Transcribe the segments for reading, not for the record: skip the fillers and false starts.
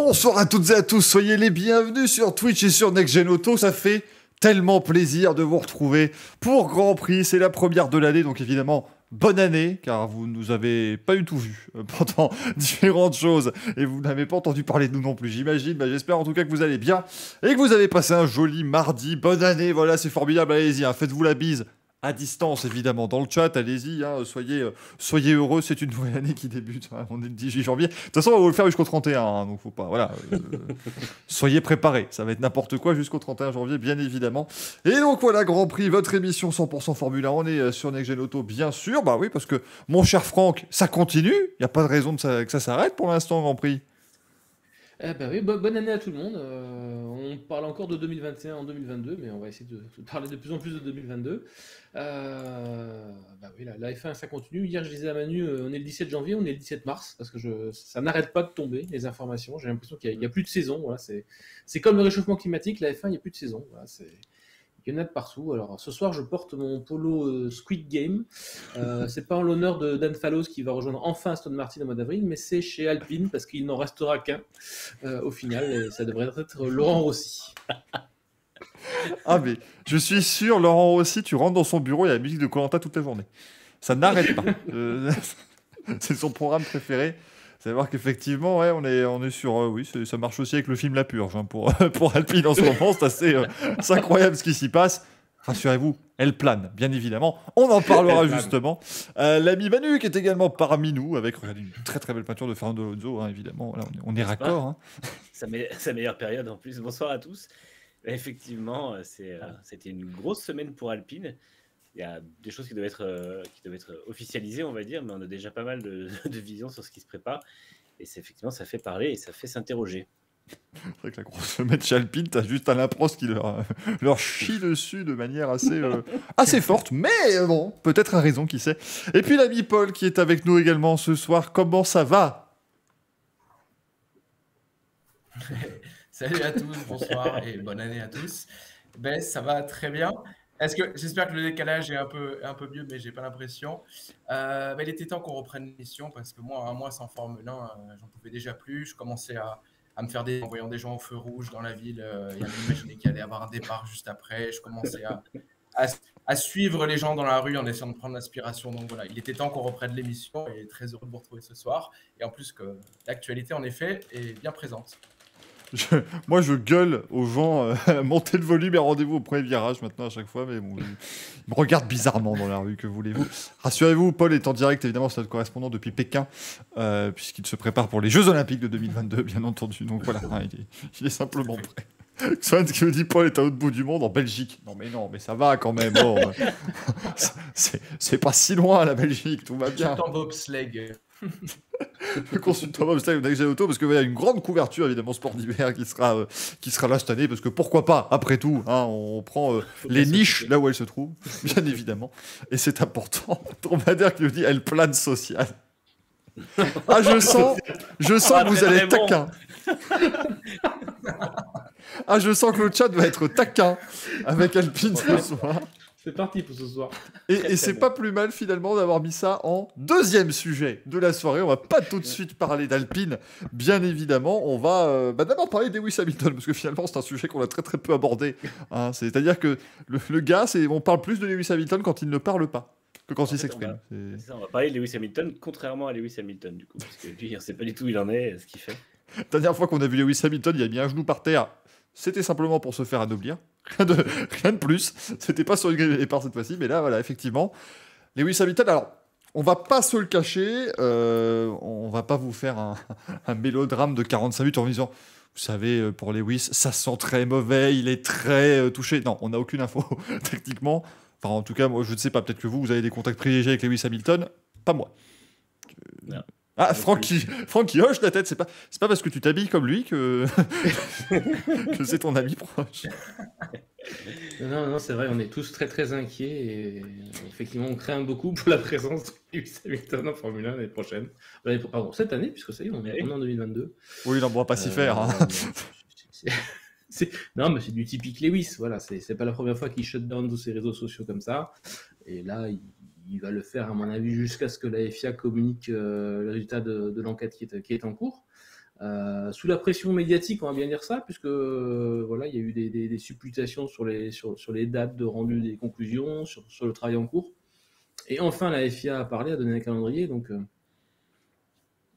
Bonsoir à toutes et à tous, soyez les bienvenus sur Twitch et sur Next Gen Auto. Ça fait tellement plaisir de vous retrouver pour Grand Prix. C'est la première de l'année, donc évidemment, bonne année, car vous nous avez pas eu tout vu pendant différentes choses et vous n'avez pas entendu parler de nous non plus, j'imagine. Bah, j'espère en tout cas que vous allez bien et que vous avez passé un joli mardi. Bonne année, voilà, c'est formidable. Allez-y, hein, faites-vous la bise. À distance, évidemment, dans le chat, allez-y, hein, soyez heureux, c'est une nouvelle année qui débute, hein, on est le 18 janvier. De toute façon, on va vous le faire jusqu'au 31, hein, donc faut pas, voilà. Soyez préparés, ça va être n'importe quoi jusqu'au 31 janvier, bien évidemment. Et donc voilà, Grand Prix, votre émission 100% Formule 1, on est sur Next Gen Auto, bien sûr, bah oui, parce que, mon cher Franck, ça continue, il n'y a pas de raison que ça s'arrête pour l'instant, Grand Prix. Eh ben oui, bonne année à tout le monde. On parle encore de 2021 en 2022, mais on va essayer de parler de plus en plus de 2022. Bah oui, la F1 ça continue. Hier, je disais à Manu, on est le 17 janvier, on est le 17 mars, parce que ça n'arrête pas de tomber, les informations. J'ai l'impression qu'il y a plus de saison. Voilà, c'est comme le réchauffement climatique, la F1, il n'y a plus de saison. Voilà, il y en a de partout. Alors, ce soir, je porte mon polo Squid Game. C'est pas en l'honneur de Dan Fallows qui va rejoindre enfin Aston Martin au mois d'avril, mais c'est chez Alpine parce qu'il n'en restera qu'un au final. Et ça devrait être Laurent Rossi. Ah mais, je suis sûr, Laurent Rossi, tu rentres dans son bureau, il y a la musique de Koh-Lanta toute la journée. Ça n'arrête pas. C'est son programme préféré. Savoir qu'effectivement, ouais, on est sur. Oui, ça marche aussi avec le film La Purge, hein, pour Alpine en ce moment. C'est incroyable ce qui s'y passe. Rassurez-vous, elle plane, bien évidemment. On en parlera justement. L'ami Manu qui est également parmi nous, avec regardez, une très très belle peinture de Fernando Alonso, hein, évidemment. Là, on est raccord. Hein. Sa meilleure période en plus. Bonsoir à tous. Effectivement, c'était une grosse semaine pour Alpine. Il y a des choses qui doivent être officialisées, on va dire, mais on a déjà pas mal de visions sur ce qui se prépare. Et effectivement, ça fait parler et ça fait s'interroger. C'est vrai que la grosse semaine chez Alpine, t'as juste Alain Prost qui leur chie dessus de manière assez forte, mais bon, peut-être à raison, qui sait. Et puis l'ami Paul qui est avec nous également ce soir, comment ça va? Salut à tous, bonsoir et bonne année à tous. Ben, ça va très bien. J'espère que le décalage est un peu mieux, mais j'ai pas l'impression. Ben, il était temps qu'on reprenne l'émission parce que moi, un mois sans Formule 1, j'en pouvais déjà plus. Je commençais à me faire en voyant des gens au feu rouge dans la ville et à m'imaginer qu'il allait y avoir un départ juste après. Je commençais à suivre les gens dans la rue en essayant de prendre l'inspiration. Donc voilà, il était temps qu'on reprenne l'émission et très heureux de vous retrouver ce soir. Et en plus que l'actualité, en effet, est bien présente. Moi, je gueule aux gens, montez le volume et rendez-vous au premier virage maintenant à chaque fois, mais bon, ils me regardent bizarrement dans la rue, que voulez-vous. Rassurez-vous, Paul est en direct, évidemment, c'est notre correspondant depuis Pékin, puisqu'il se prépare pour les Jeux Olympiques de 2022, bien entendu. Donc voilà, hein, il est simplement prêt. Swan qui me dit Paul est à l'autre bout du monde, en Belgique. Non, mais ça va quand même. Oh, c'est pas si loin, la Belgique, tout va bien. Consultant bobsleigh. Le consultant bobsleigh Next Gen Auto, parce qu'il y a une grande couverture, évidemment, sport d'hiver qui sera là cette année, parce que pourquoi pas, après tout, hein, on prend les niches là où elles se trouvent, bien évidemment, et c'est important. Dromadaire qui nous dit elle plane sociale. Ah, je sens que vous allez être taquin. Ah, je sens que le chat va être taquin avec Alpine ce soir. C'est parti pour ce soir. Et c'est pas plus mal finalement d'avoir mis ça en deuxième sujet de la soirée. On va pas tout de suite parler d'Alpine, bien évidemment. On va d'abord parler de Lewis Hamilton, parce que finalement c'est un sujet qu'on a très très peu abordé. Hein. C'est-à-dire que le gars, on parle plus de Lewis Hamilton quand il ne parle pas que quand il s'exprime. On va parler de Lewis Hamilton, contrairement à Lewis Hamilton, du coup, parce que lui, on sait pas du tout où il en est, ce qu'il fait. La dernière fois qu'on a vu Lewis Hamilton, il a mis un genou par terre. C'était simplement pour se faire anoblir. Rien de plus. C'était pas sur une grille de départ cette fois-ci, mais là, voilà, effectivement. Lewis Hamilton, alors, on va pas se le cacher, on va pas vous faire un mélodrame de 45 minutes en disant, vous savez, pour Lewis, ça sent très mauvais, il est très touché. Non, on n'a aucune info, techniquement. Enfin, en tout cas, moi, je ne sais pas, peut-être que vous avez des contacts privilégiés avec Lewis Hamilton, pas moi. Non. Ah, Franck qui hoche la tête, c'est pas parce que tu t'habilles comme lui que c'est ton ami proche. Non, c'est vrai, on est tous très très inquiets et effectivement on craint beaucoup pour la présence de Lewis Hamilton en Formule 1 l'année prochaine. Pardon, cette année, puisque ça y est, on est en 2022. Oui, on ne pourra pas s'y faire. Hein. Non, mais c'est du typique Lewis, voilà, c'est pas la première fois qu'il shut down tous ses réseaux sociaux comme ça. Et là, il va le faire, à mon avis, jusqu'à ce que la FIA communique le résultat de l'enquête qui est en cours. sous la pression médiatique, on va bien dire ça, puisque voilà, il y a eu des supputations sur les dates de rendu des conclusions, sur le travail en cours. Et enfin, la FIA a parlé, a donné un calendrier, donc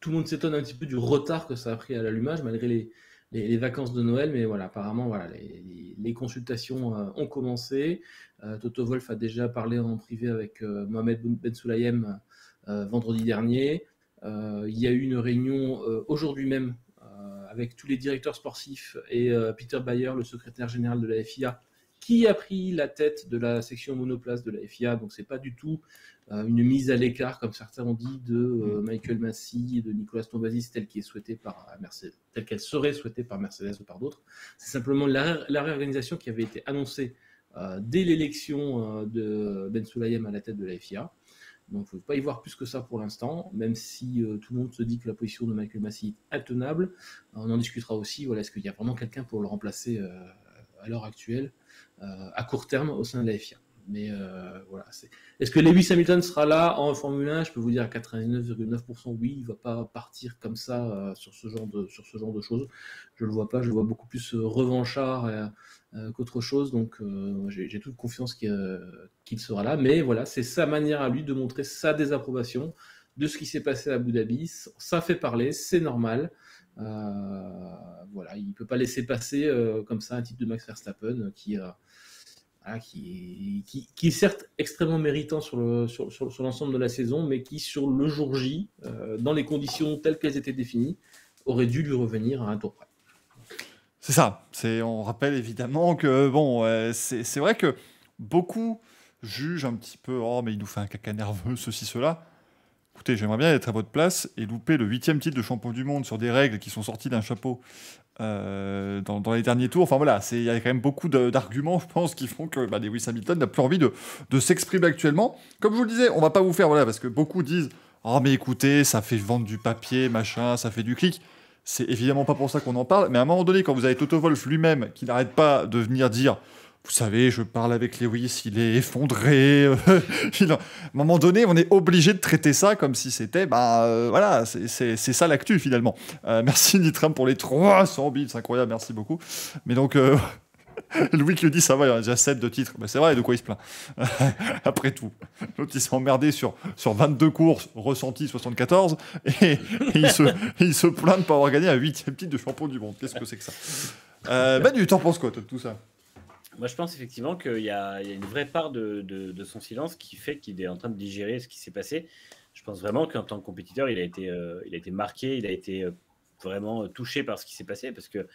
tout le monde s'étonne un petit peu du retard que ça a pris à l'allumage, malgré les vacances de Noël, mais voilà, apparemment, voilà, les consultations ont commencé. Toto Wolff a déjà parlé en privé avec Mohamed Ben Sulayem vendredi dernier. Il y a eu une réunion aujourd'hui même avec tous les directeurs sportifs et Peter Bayer, le secrétaire général de la FIA, qui a pris la tête de la section monoplace de la FIA. Donc c'est pas du tout une mise à l'écart, comme certains ont dit, de Michael Massey et de Nicolas Tombazis, telle qu'elle serait souhaitée par Mercedes ou par d'autres. C'est simplement la réorganisation qui avait été annoncée dès l'élection de Ben Sulayem à la tête de la FIA. Donc il ne faut pas y voir plus que ça pour l'instant, même si tout le monde se dit que la position de Michael Massey est intenable. On en discutera aussi. Voilà, est-ce qu'il y a vraiment quelqu'un pour le remplacer à l'heure actuelle, à court terme, au sein de la FIA? Mais voilà, est-ce que Lewis Hamilton sera là en Formule 1? Je peux vous dire à 99,9% oui, il ne va pas partir comme ça sur ce genre de choses. Je ne le vois pas, je le vois beaucoup plus revanchard qu'autre chose, donc j'ai toute confiance qu'il sera là. Mais voilà, c'est sa manière à lui de montrer sa désapprobation de ce qui s'est passé à Abu Dhabi. Ça fait parler, c'est normal. Voilà, il ne peut pas laisser passer comme ça un titre de Max Verstappen qui est certes extrêmement méritant sur l'ensemble de la saison, mais qui sur le jour J, dans les conditions telles qu'elles étaient définies, aurait dû lui revenir à un tour près. C'est ça. On rappelle évidemment que bon, c'est vrai que beaucoup jugent un petit peu, oh mais il nous fait un caca nerveux, ceci, cela. Écoutez, j'aimerais bien être à votre place et louper le 8e titre de champion du monde sur des règles qui sont sorties d'un chapeau dans les derniers tours. Enfin voilà, il y a quand même beaucoup d'arguments, je pense, qui font que Lewis Hamilton n'a plus envie de s'exprimer actuellement. Comme je vous le disais, on va pas vous faire, voilà, parce que beaucoup disent « Oh mais écoutez, ça fait vendre du papier, machin, ça fait du clic ». C'est évidemment pas pour ça qu'on en parle, mais à un moment donné, quand vous avez Toto Wolff lui-même qui n'arrête pas de venir dire « Vous savez, je parle avec Lewis, il est effondré. » À un moment donné, on est obligé de traiter ça comme si c'était, voilà, c'est ça l'actu finalement. Merci Nitram pour les 300 bits, c'est incroyable, merci beaucoup. Mais donc, Louis qui le dit, ça va, il y a déjà 7 de titres. C'est vrai, de quoi il se plaint. Après tout. L'autre, il s'est emmerdé sur 22 courses, ressenti 74, et il se plaint de ne pas avoir gagné un 8e titre de champion du monde. Qu'est-ce que c'est que ça Manu, t'en penses quoi, toi, de tout ça? Moi, je pense effectivement qu'il y a une vraie part de son silence qui fait qu'il est en train de digérer ce qui s'est passé. Je pense vraiment qu'en tant que compétiteur, il a été marqué, il a été vraiment touché par ce qui s'est passé, parce que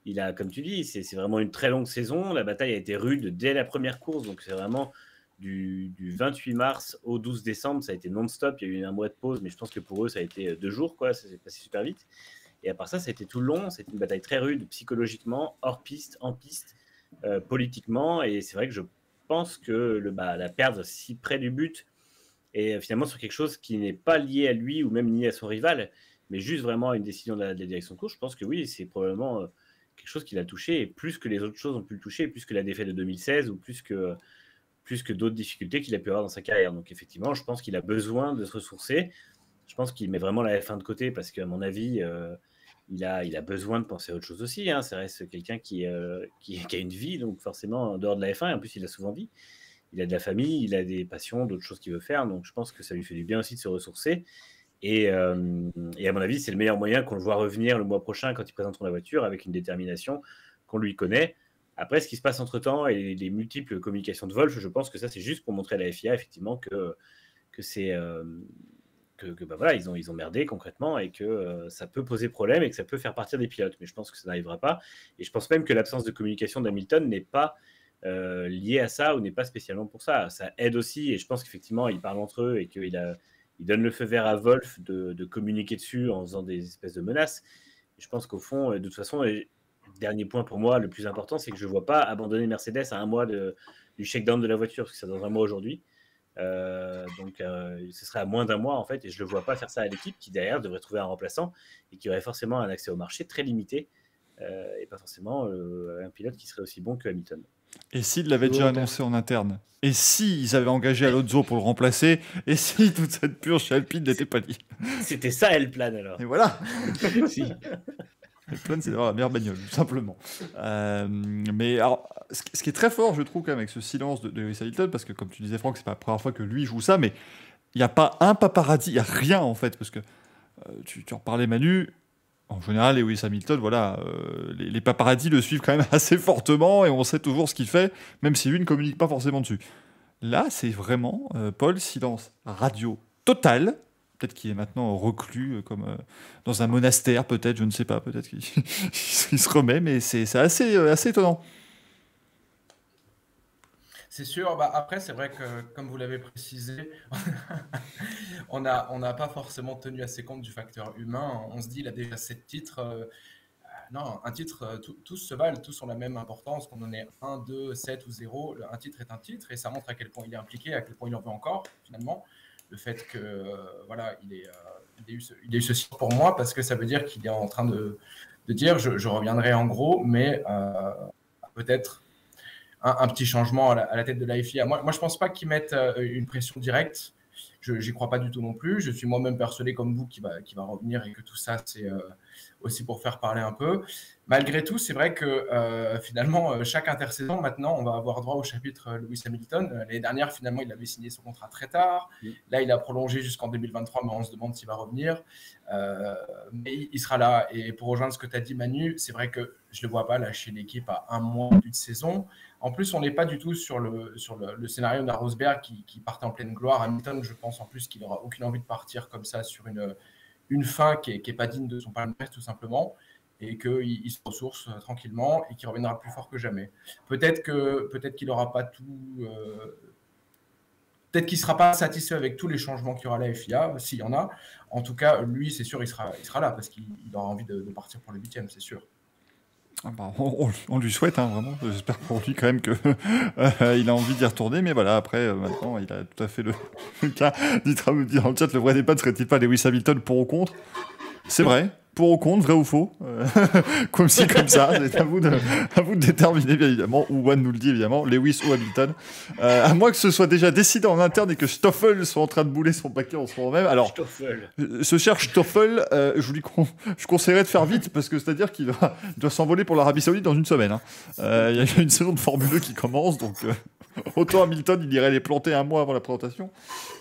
il a, comme tu dis, c'est vraiment une très longue saison. La bataille a été rude dès la première course, donc c'est vraiment du 28 mars au 12 décembre, ça a été non-stop. Il y a eu un mois de pause, mais je pense que pour eux, ça a été 2 jours, quoi. Ça s'est passé super vite. Et à part ça a été tout le long. C'était une bataille très rude, psychologiquement, hors piste, en piste. Politiquement, et c'est vrai que je pense que la perdre si près du but et finalement sur quelque chose qui n'est pas lié à lui ou même lié à son rival, mais juste vraiment à une décision de la direction de course, je pense que oui, c'est probablement quelque chose qui l'a touché, et plus que les autres choses ont pu le toucher, plus que la défaite de 2016 ou plus que d'autres difficultés qu'il a pu avoir dans sa carrière. Donc effectivement, je pense qu'il a besoin de se ressourcer. Je pense qu'il met vraiment la F1 de côté parce qu'à mon avis, il a besoin de penser à autre chose aussi. Ça reste quelqu'un qui a une vie, donc forcément en dehors de la F1, et en plus il a souvent vie. Il a de la famille, il a des passions, d'autres choses qu'il veut faire, donc je pense que ça lui fait du bien aussi de se ressourcer. Et à mon avis, c'est le meilleur moyen qu'on le voit revenir le mois prochain quand ils présenteront la voiture avec une détermination qu'on lui connaît. Après, ce qui se passe entre-temps et les multiples communications de Wolff, je pense que ça, c'est juste pour montrer à la FIA, effectivement, que c'est... voilà, ils ont merdé concrètement et que ça peut poser problème et que ça peut faire partir des pilotes. Mais je pense que ça n'arrivera pas. Et je pense même que l'absence de communication d'Hamilton n'est pas liée à ça ou n'est pas spécialement pour ça. Ça aide aussi, et je pense qu'effectivement, ils parlent entre eux et qu'il donne le feu vert à Wolff de communiquer dessus en faisant des espèces de menaces. Et je pense qu'au fond, de toute façon, dernier point pour moi, le plus important, c'est que je ne vois pas abandonner Mercedes à un mois du shakedown de la voiture, parce que ça dans un mois aujourd'hui. Donc ce serait à moins d'un mois en fait, et je le vois pas faire ça à l'équipe qui derrière devrait trouver un remplaçant et qui aurait forcément un accès au marché très limité et pas forcément un pilote qui serait aussi bon que Hamilton. Et s'ils l'avaient déjà annoncé en interne? Et s'ils avaient engagé Alonso pour le remplacer? Et si toute cette purge chez Alpine n'était pas dit? C'était ça, le plan, alors. Et voilà. Si. Le plan, c'est d'avoir la meilleure bagnole, tout simplement. Mais alors, ce qui est très fort, je trouve, quand même, avec ce silence de Lewis Hamilton, parce que, comme tu disais, Franck, c'est pas la première fois que lui joue ça, mais il n'y a pas un paparazzi, il n'y a rien, en fait, parce que tu en parlais, Manu. En général, Lewis Hamilton, voilà, les paparazzis le suivent quand même assez fortement et on sait toujours ce qu'il fait, même si lui ne communique pas forcément dessus. Là, c'est vraiment, Paul, silence radio total. Peut-être qu'il est maintenant reclus comme dans un monastère, peut-être, je ne sais pas, peut-être qu'il il se remet, mais c'est assez étonnant. C'est sûr. Bah, après, c'est vrai que, comme vous l'avez précisé, on n'a pas forcément tenu assez compte du facteur humain. On se dit, il a déjà 7 titres. Non, un titre, tous se valent, tous ont la même importance, qu'on en ait 1, 2, 7 ou 0. Un titre est un titre et ça montre à quel point il est impliqué, à quel point il en veut encore, finalement. Le fait que, voilà, il ait eu ceci pour moi, parce que ça veut dire qu'il est en train de dire, je reviendrai en gros, mais peut-être un petit changement à la tête de la FIA. Moi, je ne pense pas qu'ils mettent une pression directe. Je n'y crois pas du tout non plus. Je suis moi-même persuadé comme vous qu'il va revenir et que tout ça, c'est aussi pour faire parler un peu. Malgré tout, c'est vrai que finalement, chaque intersaison, maintenant, on va avoir droit au chapitre Lewis Hamilton. L'année dernière, finalement, il avait signé son contrat très tard. Là, il a prolongé jusqu'en 2023, mais on se demande s'il va revenir. Mais il sera là. Et pour rejoindre ce que tu as dit, Manu, c'est vrai que je ne le vois pas lâcher l'équipe à un mois de saison. En plus, on n'est pas du tout sur le scénario de Rosberg qui partait en pleine gloire. Hamilton, je pense en plus qu'il n'aura aucune envie de partir comme ça sur une fin qui n'est pas digne de son palmarès, tout simplement, et qu'il se ressource tranquillement et qu'il reviendra plus fort que jamais. Peut-être qu'il n'aura pas tout... peut-être qu'il ne sera pas satisfait avec tous les changements qu'il y aura à la FIA, s'il y en a. En tout cas, lui, c'est sûr, il sera là parce qu'il aura envie de partir pour le 8e, c'est sûr. Bah, on lui souhaite, hein, vraiment. J'espère pour lui quand même qu'il a envie d'y retourner. Mais voilà, après, maintenant, il a tout à fait le cas. Ditra me dit dans le chat, le vrai débat ne serait-il pas Lewis Hamilton pour ou contre? C'est vrai. Pour ou contre, vrai ou faux? Comme ci, comme ça. C'est à vous de déterminer, bien évidemment. Ou Juan nous le dit, évidemment. Lewis ou Hamilton. À moins que ce soit déjà décidé en interne et que Stoffel soit en train de bouler son paquet en ce moment même. Alors, ce cher Stoffel, je conseillerais de faire vite parce que c'est-à-dire qu'il doit s'envoler pour l'Arabie Saoudite dans une semaine. Il y a une saison de Formule 2 qui commence, donc autant Hamilton, il irait les planter un mois avant la présentation.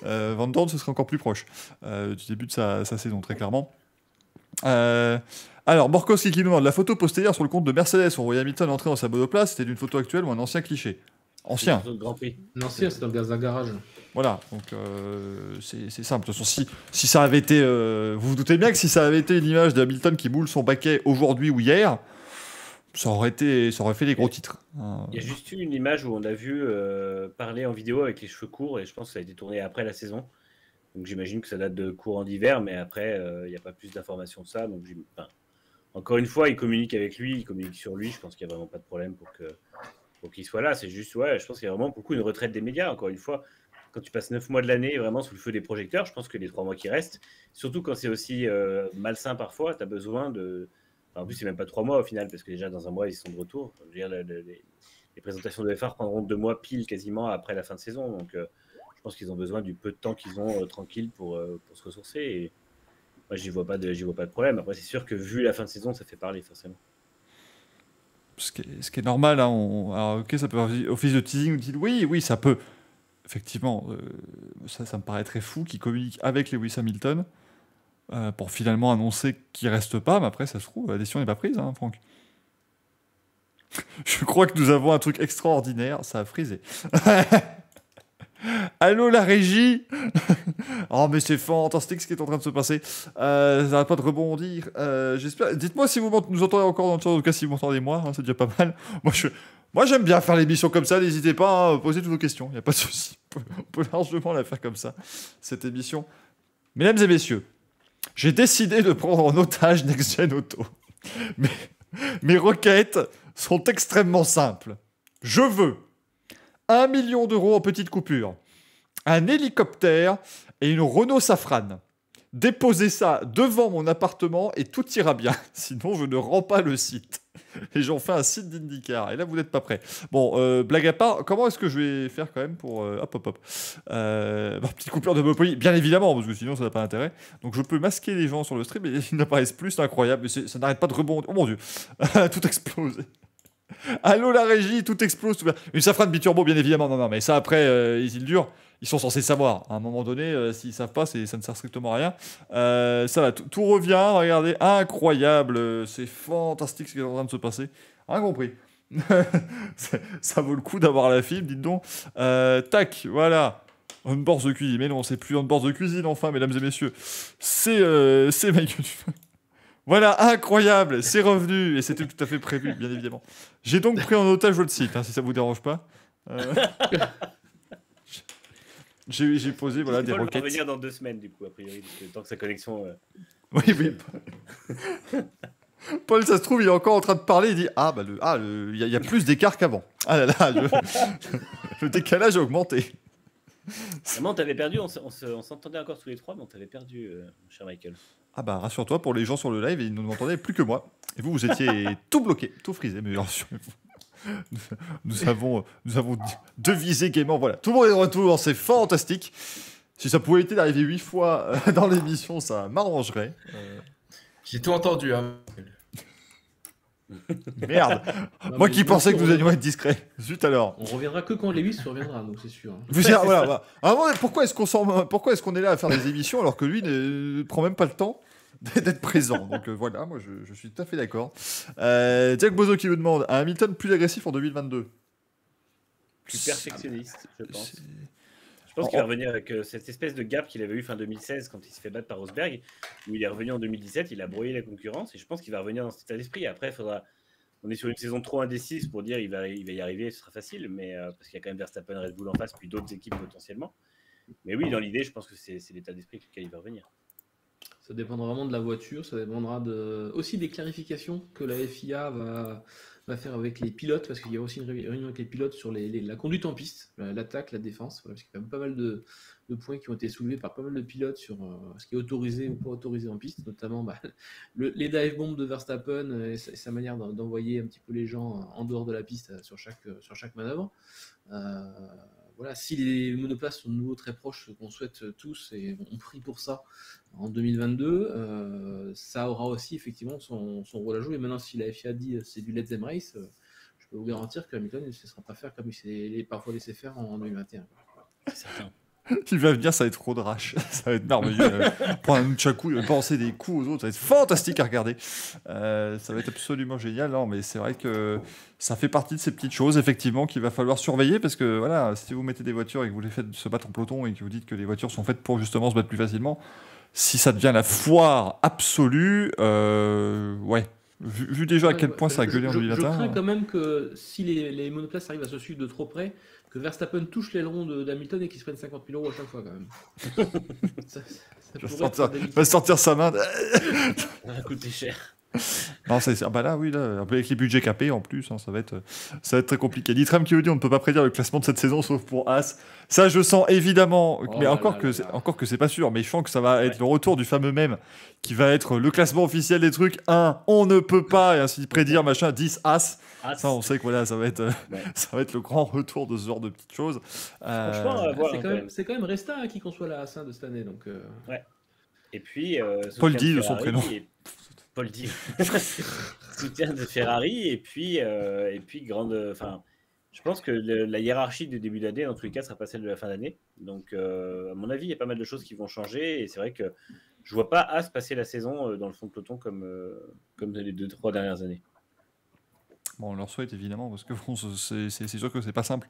Van Dorn, ce serait encore plus proche du début de sa saison, très clairement. Alors, Borkowski qui nous demande la photo postée hier sur le compte de Mercedes où on voyait Hamilton entrer dans sa monoplace, c'était une photo actuelle ou un ancien cliché? Ancien. Ancien, c'est dans le garage. Voilà, donc c'est simple. De toute façon, si ça avait été. Vous vous doutez bien que si ça avait été une image de Hamilton qui boule son paquet aujourd'hui ou hier, ça aurait fait des gros titres. Il y a juste eu une image où on a vu parler en vidéo avec les cheveux courts et je pense que ça a été tourné après la saison. Donc j'imagine que ça date de courant d'hiver, mais après, il n'y a pas plus d'informations de ça. Donc, encore une fois, il communique avec lui, il communique sur lui. Je pense qu'il n'y a vraiment pas de problème pour qu'il soit là. C'est juste, je pense qu'il y a vraiment beaucoup une retraite des médias. Encore une fois, quand tu passes 9 mois de l'année vraiment sous le feu des projecteurs, je pense que les 3 mois qui restent, surtout quand c'est aussi malsain parfois, tu as besoin de... Enfin, en plus, c'est même pas 3 mois au final, parce que déjà dans un mois, ils sont de retour. Je veux dire, les présentations de F1 prendront 2 mois pile quasiment après la fin de saison. Donc... je pense qu'ils ont besoin du peu de temps qu'ils ont tranquille pour se ressourcer. Et moi, j'y vois pas de problème. Après, c'est sûr que vu la fin de saison, ça fait parler forcément. Ce qui est normal. Hein, alors, ok, ça peut avoir office de teasing. Vous dites oui, ça peut. Effectivement, ça me paraîtrait fou qu'ils communiquent avec Lewis Hamilton pour finalement annoncer qu'il reste pas. Mais après, ça se trouve, la décision n'est pas prise, hein, Franck. Je crois que nous avons un truc extraordinaire. Ça a frisé. Allô la régie. Oh mais c'est fantastique ce qui est en train de se passer. Ça n'arrête pas de rebondir. J'espère. Dites-moi si vous nous entendez encore dans le chat. En tout cas si vous m'entendez moi, hein, c'est déjà pas mal. Moi j'aime bien faire l'émission comme ça. N'hésitez pas à poser toutes vos questions. Il n'y a pas de souci. On peut largement la faire comme ça. Cette émission. Mesdames et messieurs, j'ai décidé de prendre en otage Next Gen Auto. Mes requêtes sont extrêmement simples. Je veux 1 million d'euros en petite coupure, un hélicoptère et une Renault Safrane. Déposez ça devant mon appartement et tout ira bien. Sinon, je ne rends pas le site. et j'en fais un site d'IndyCar. Et là, vous n'êtes pas prêts. Bon, blague à part, comment est-ce que je vais faire quand même pour... hop. Petite coupure de Monopoly, bien évidemment, parce que sinon, ça n'a pas d'intérêt. Donc, je peux masquer les gens sur le stream, et ils n'apparaissent plus, c'est incroyable. Mais ça n'arrête pas de rebondir. Oh mon Dieu, tout explose. Allô la régie, tout explose. Une safrane biturbo, bien évidemment. Non, mais ça après, Isildur, ils sont censés savoir. À un moment donné, s'ils savent pas, ça ne sert strictement à rien. Ça va, tout revient. Regardez, incroyable. C'est fantastique ce qui est en train de se passer. Rien compris. Ça vaut le coup d'avoir la fibre, dites donc. Tac, voilà. On-board de cuisine. Mais non, c'est plus on-board de cuisine, enfin, mesdames et messieurs. C'est Michael. Voilà, incroyable, c'est revenu, et c'était tout à fait prévu, bien évidemment. J'ai donc pris en otage votre site, si ça vous dérange pas. J'ai posé voilà, des requêtes. On va revenir dans 2 semaines, du coup, a priori, parce que tant que sa connexion... Oui. Paul, ça se trouve, il est encore en train de parler, il dit « Ah, il y a plus d'écart qu'avant. Ah là là, le décalage a augmenté. » Vraiment, on t'avait perdu, on s'entendait encore tous les trois, mais on t'avait perdu, cher Michael. Ah bah rassure-toi, pour les gens sur le live, ils ne m'entendaient plus que moi. Et vous étiez tout bloqué, tout frisé, mais rassurez-vous. Nous avons devisé gaiement, voilà. Tout le monde est de retour, c'est fantastique. Si ça pouvait éviter d'arriver 8 fois dans l'émission, ça m'arrangerait. J'ai tout entendu, hein. Merde. Moi qui pensais que nous allions être discrets. Zut alors. On reviendra que quand Lewis reviendra, donc c'est sûr. Voilà. Alors, pourquoi est-ce qu'on est là à faire des émissions alors que lui ne prend même pas le temps d'être présent. Donc voilà, moi je suis tout à fait d'accord. Jack Bozo qui vous demande un Hamilton plus agressif en 2022. Plus perfectionniste, je pense. Je pense qu'il va revenir avec cette espèce de gap qu'il avait eu fin 2016 quand il se fait battre par Rosberg, où il est revenu en 2017, il a broyé la concurrence, et je pense qu'il va revenir dans cet état d'esprit. Après, on est sur une saison trop indécise pour dire il va y arriver, ce sera facile, mais parce qu'il y a quand même Verstappen, Red Bull en face, puis d'autres équipes potentiellement. Mais oui, dans l'idée, je pense que c'est l'état d'esprit avec lequel il va revenir. Ça dépendra vraiment de la voiture, ça dépendra aussi des clarifications que la FIA va faire avec les pilotes, parce qu'il y a aussi une réunion avec les pilotes sur la conduite en piste, l'attaque, la défense, parce qu'il y a quand même pas mal de points qui ont été soulevés par pas mal de pilotes sur ce qui est autorisé ou pas autorisé en piste, notamment les dive bombs de Verstappen et sa manière d'envoyer un petit peu les gens en dehors de la piste sur chaque manœuvre. Voilà, si les monoplaces sont de nouveau très proches, ce qu'on souhaite tous, et on prie pour ça en 2022, ça aura aussi effectivement son rôle à jouer. Et maintenant, si la FIA dit c'est du Let's Them Race, je peux vous garantir que Hamilton ne se sera pas faire comme il s'est parfois laissé faire en 2021. C'est certain. Il va venir, ça va être trop de rage. Ça va être merveilleux. Prendre un Nunchaku, penser des coups aux autres, ça va être fantastique à regarder. Ça va être absolument génial. Non, mais c'est vrai que ça fait partie de ces petites choses, effectivement, qu'il va falloir surveiller, parce que voilà, si vous mettez des voitures et que vous les faites se battre en peloton et que vous dites que les voitures sont faites pour justement se battre plus facilement, si ça devient la foire absolue, ouais. Vu déjà à quel point ça a gueulé en 2021. Je crains quand même que si les monoplaces arrivent à se suivre de trop près, que Verstappen touche l'aileron d'Hamilton et qu'il se prenne 50 000 € à chaque fois quand même. Il va sortir sa main. Ça va coûter cher. Non, là, avec les budgets capés en plus, ça va être très compliqué. Nitram qui vous dit on ne peut pas prédire le classement de cette saison sauf pour As. Ça, je sens évidemment, mais encore que c'est pas sûr, mais je sens que ça va être le retour du fameux même qui va être le classement officiel des trucs. 1, on ne peut pas, et ainsi prédire, machin, 10, As. Ça, on sait que voilà, ça va être le grand retour de ce genre de petites choses. Franchement, c'est quand même Resta qui conçoit la A5 de cette année. Donc, ouais. Et puis, Paul dit de son prénom. Paul dit soutien de Ferrari et puis grande. Enfin, je pense que la hiérarchie du début d'année, dans tous les cas, sera pas celle de la fin d'année. Donc, à mon avis, il y a pas mal de choses qui vont changer. Et c'est vrai que je vois pas As passer la saison dans le fond de peloton comme les 2-3 dernières années. Bon, on leur souhaite évidemment, parce que bon, c'est sûr que c'est pas simple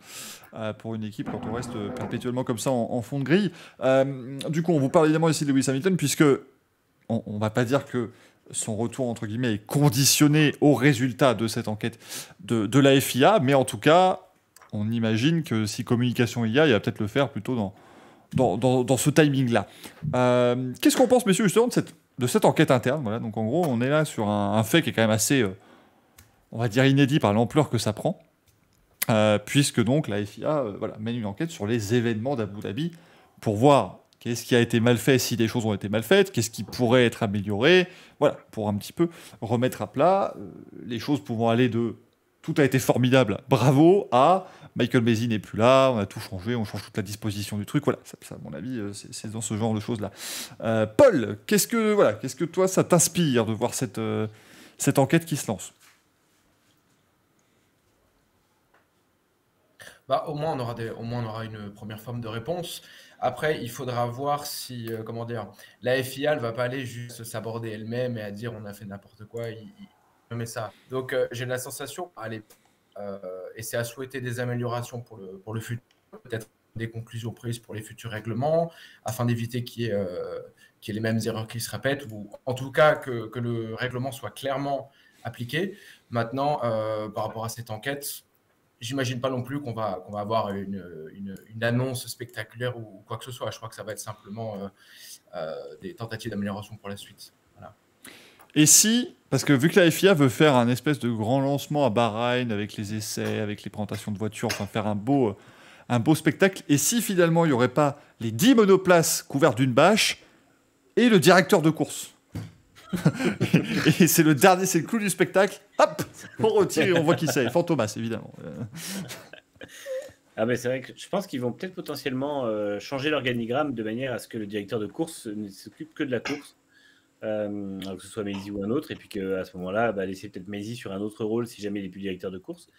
pour une équipe quand on reste perpétuellement comme ça en fond de grille. Du coup, on vous parle évidemment ici de Lewis Hamilton, puisque on va pas dire que son retour, entre guillemets, est conditionné au résultat de cette enquête de la FIA, mais en tout cas, on imagine que si communication il va peut-être le faire plutôt dans ce timing-là. Qu'est-ce qu'on pense, messieurs, justement, de cette enquête interne? Voilà, donc en gros, on est là sur un fait qui est quand même assez, on va dire, inédit par l'ampleur que ça prend, puisque donc la FIA mène une enquête sur les événements d'Abu Dhabi pour voir qu'est-ce qui a été mal fait, si des choses ont été mal faites, qu'est-ce qui pourrait être amélioré, voilà, pour un petit peu remettre à plat les choses pouvant aller de tout a été formidable, bravo, à Michael Maisie n'est plus là, on a tout changé, on change toute la disposition du truc, voilà, ça à mon avis, c'est dans ce genre de choses-là. Paul, qu'est-ce que toi, ça t'inspire de voir cette enquête qui se lance? Bah, au moins, on aura une première forme de réponse. Après, il faudra voir si, comment dire, la FIA ne va pas aller juste s'aborder elle-même et à dire on a fait n'importe quoi, il met ça. Donc, j'ai la sensation, allez, et c'est à souhaiter des améliorations pour le futur, peut-être des conclusions prises pour les futurs règlements, afin d'éviter qu'il y ait les mêmes erreurs qui se répètent, ou en tout cas que le règlement soit clairement appliqué. Maintenant, par rapport à cette enquête, j'imagine pas non plus qu'on va avoir une annonce spectaculaire ou quoi que ce soit. Je crois que ça va être simplement des tentatives d'amélioration pour la suite. Voilà. Et si, parce que vu que la FIA veut faire un espèce de grand lancement à Bahreïn avec les essais, avec les présentations de voitures, enfin faire un beau spectacle, et si finalement il n'y aurait pas les 10 monoplaces couvertes d'une bâche et le directeur de course et c'est le clou du spectacle, hop, on retire et on voit qui c'est, Fantomas évidemment. Ah mais c'est vrai que je pense qu'ils vont peut-être potentiellement changer l'organigramme de manière à ce que le directeur de course ne s'occupe que de la course, alors que ce soit Maisie ou un autre, et puis qu'à ce moment-là, laisser peut-être Maisie sur un autre rôle si jamais il n'est plus directeur de course.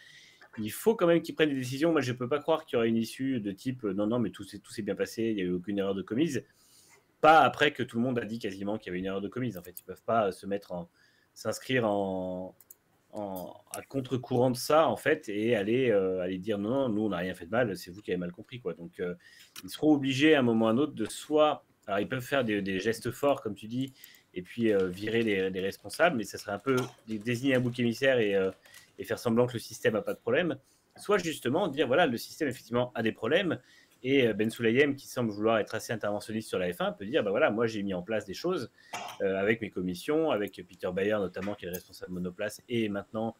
Il faut quand même qu'ils prennent des décisions. Moi, je ne peux pas croire qu'il y aura une issue de type non, mais tout s'est bien passé, il n'y a eu aucune erreur de commise. Pas après que tout le monde a dit quasiment qu'il y avait une erreur de commise. En fait, ils ne peuvent pas s'inscrire à contre-courant de ça, en fait, et aller dire non, nous, on n'a rien fait de mal, c'est vous qui avez mal compris, quoi. Donc, ils seront obligés à un moment ou à un autre de soit. Alors, ils peuvent faire des gestes forts, comme tu dis, et puis virer les responsables, mais ça serait un peu désigner un bouc émissaire et faire semblant que le système n'a pas de problème. Soit justement dire voilà, le système effectivement a des problèmes. Et Ben Sulayem, qui semble vouloir être assez interventionniste sur la F1, peut dire voilà, moi j'ai mis en place des choses avec mes commissions, avec Peter Bayer notamment, qui est le responsable monoplace, et maintenant,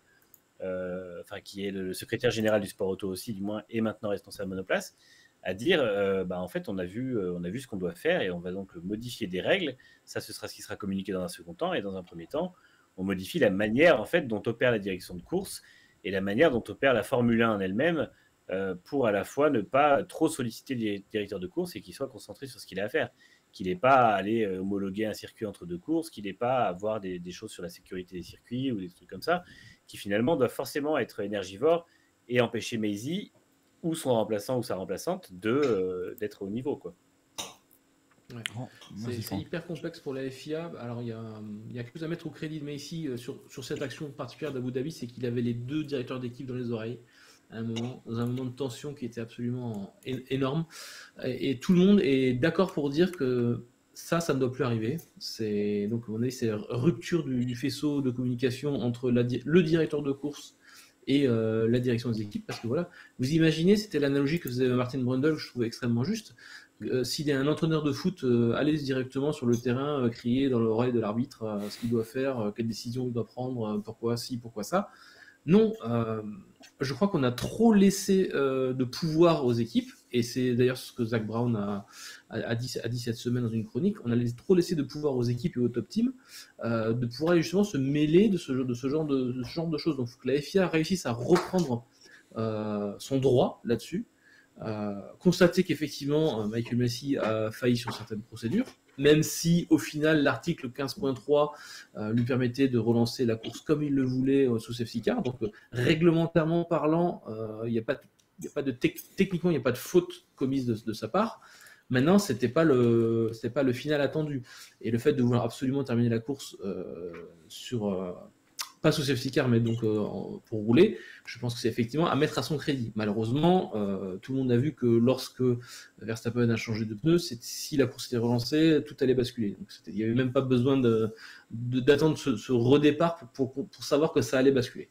qui est le secrétaire général du sport auto aussi, du moins, et maintenant responsable monoplace, à dire en fait, on a vu ce qu'on doit faire et on va donc modifier des règles. Ça, ce sera ce qui sera communiqué dans un second temps, et dans un premier temps, on modifie la manière en fait dont opère la direction de course et la manière dont opère la Formule 1 en elle-même. Pour à la fois ne pas trop solliciter le directeur de course et qu'il soit concentré sur ce qu'il a à faire, qu'il n'ait pas à aller homologuer un circuit entre deux courses, qu'il n'ait pas à voir des choses sur la sécurité des circuits ou des trucs comme ça, qui finalement doivent forcément être énergivores et empêcher Maisie ou son remplaçant ou sa remplaçante d'être au niveau, quoi. Ouais. C'est hyper complexe pour la FIA. Alors, il y a quelque chose à mettre au crédit de Maisie sur cette action particulière d'Abu Dhabi, c'est qu'il avait les deux directeurs d'équipe dans les oreilles. Dans un moment de tension qui était absolument énorme. Et tout le monde est d'accord pour dire que ça ne doit plus arriver. Donc, à mon avis, c'est rupture du faisceau de communication entre le directeur de course et la direction des équipes. Parce que voilà, vous imaginez, c'était l'analogie que faisait Martin Brundle, que je trouvais extrêmement juste. S'il y a un entraîneur de foot aller directement sur le terrain, crier dans l'oreille de l'arbitre ce qu'il doit faire, quelle décision il doit prendre, pourquoi ci, pourquoi ça. Non, je crois qu'on a trop laissé de pouvoir aux équipes, et c'est d'ailleurs ce que Zak Brown a dit cette semaine dans une chronique. On a trop laissé de pouvoir aux équipes et aux top teams de pouvoir justement se mêler de ce genre de choses. Donc, il faut que la FIA réussisse à reprendre son droit là-dessus, constater qu'effectivement Michael Maisie a failli sur certaines procédures, même si au final l'article 15.3 lui permettait de relancer la course comme il le voulait sous safety car. Donc réglementairement parlant, techniquement il n'y a pas de faute commise de sa part. Maintenant, c'était pas le final attendu. Et le fait de vouloir absolument terminer la course pas sous safety car, mais donc pour rouler, je pense que c'est effectivement à mettre à son crédit. Malheureusement, tout le monde a vu que lorsque Verstappen a changé de pneu, si la course était relancée, tout allait basculer. Donc, il n'y avait même pas besoin d'attendre ce redépart pour savoir que ça allait basculer.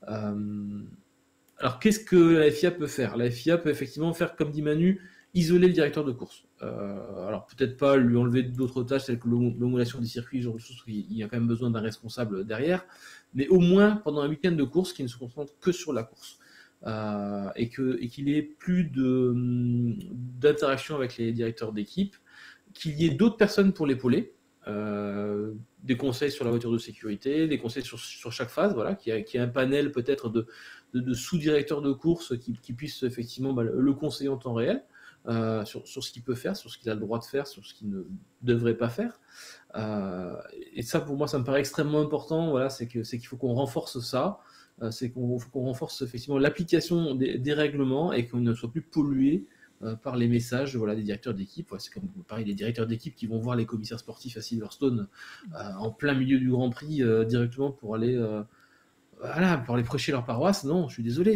Alors, qu'est-ce que la FIA peut faire ? La FIA peut effectivement faire, comme dit Manu, isoler le directeur de course. Alors peut-être pas lui enlever d'autres tâches telles que l'homologation des circuits, genre de choses, il y a quand même besoin d'un responsable derrière, mais au moins pendant un week-end de course qui ne se concentre que sur la course et qu'il ait plus d'interaction avec les directeurs d'équipe qu'il y ait d'autres personnes pour l'épauler. Des conseils sur la voiture de sécurité, des conseils sur chaque phase, voilà, qu'il y ait un panel peut-être de sous-directeurs de course qui puissent effectivement le conseiller en temps réel sur ce qu'il peut faire, sur ce qu'il a le droit de faire, sur ce qu'il ne devrait pas faire. Et ça, pour moi, ça me paraît extrêmement important. Voilà, c'est qu'il faut qu'on renforce ça. C'est qu'on renforce effectivement l'application des règlements et qu'on ne soit plus pollué par les messages, voilà, des directeurs d'équipe. Ouais, c'est comme pareil, les directeurs d'équipe qui vont voir les commissaires sportifs à Silverstone en plein milieu du Grand Prix directement pour aller prêcher leur paroisse. Non, je suis désolé,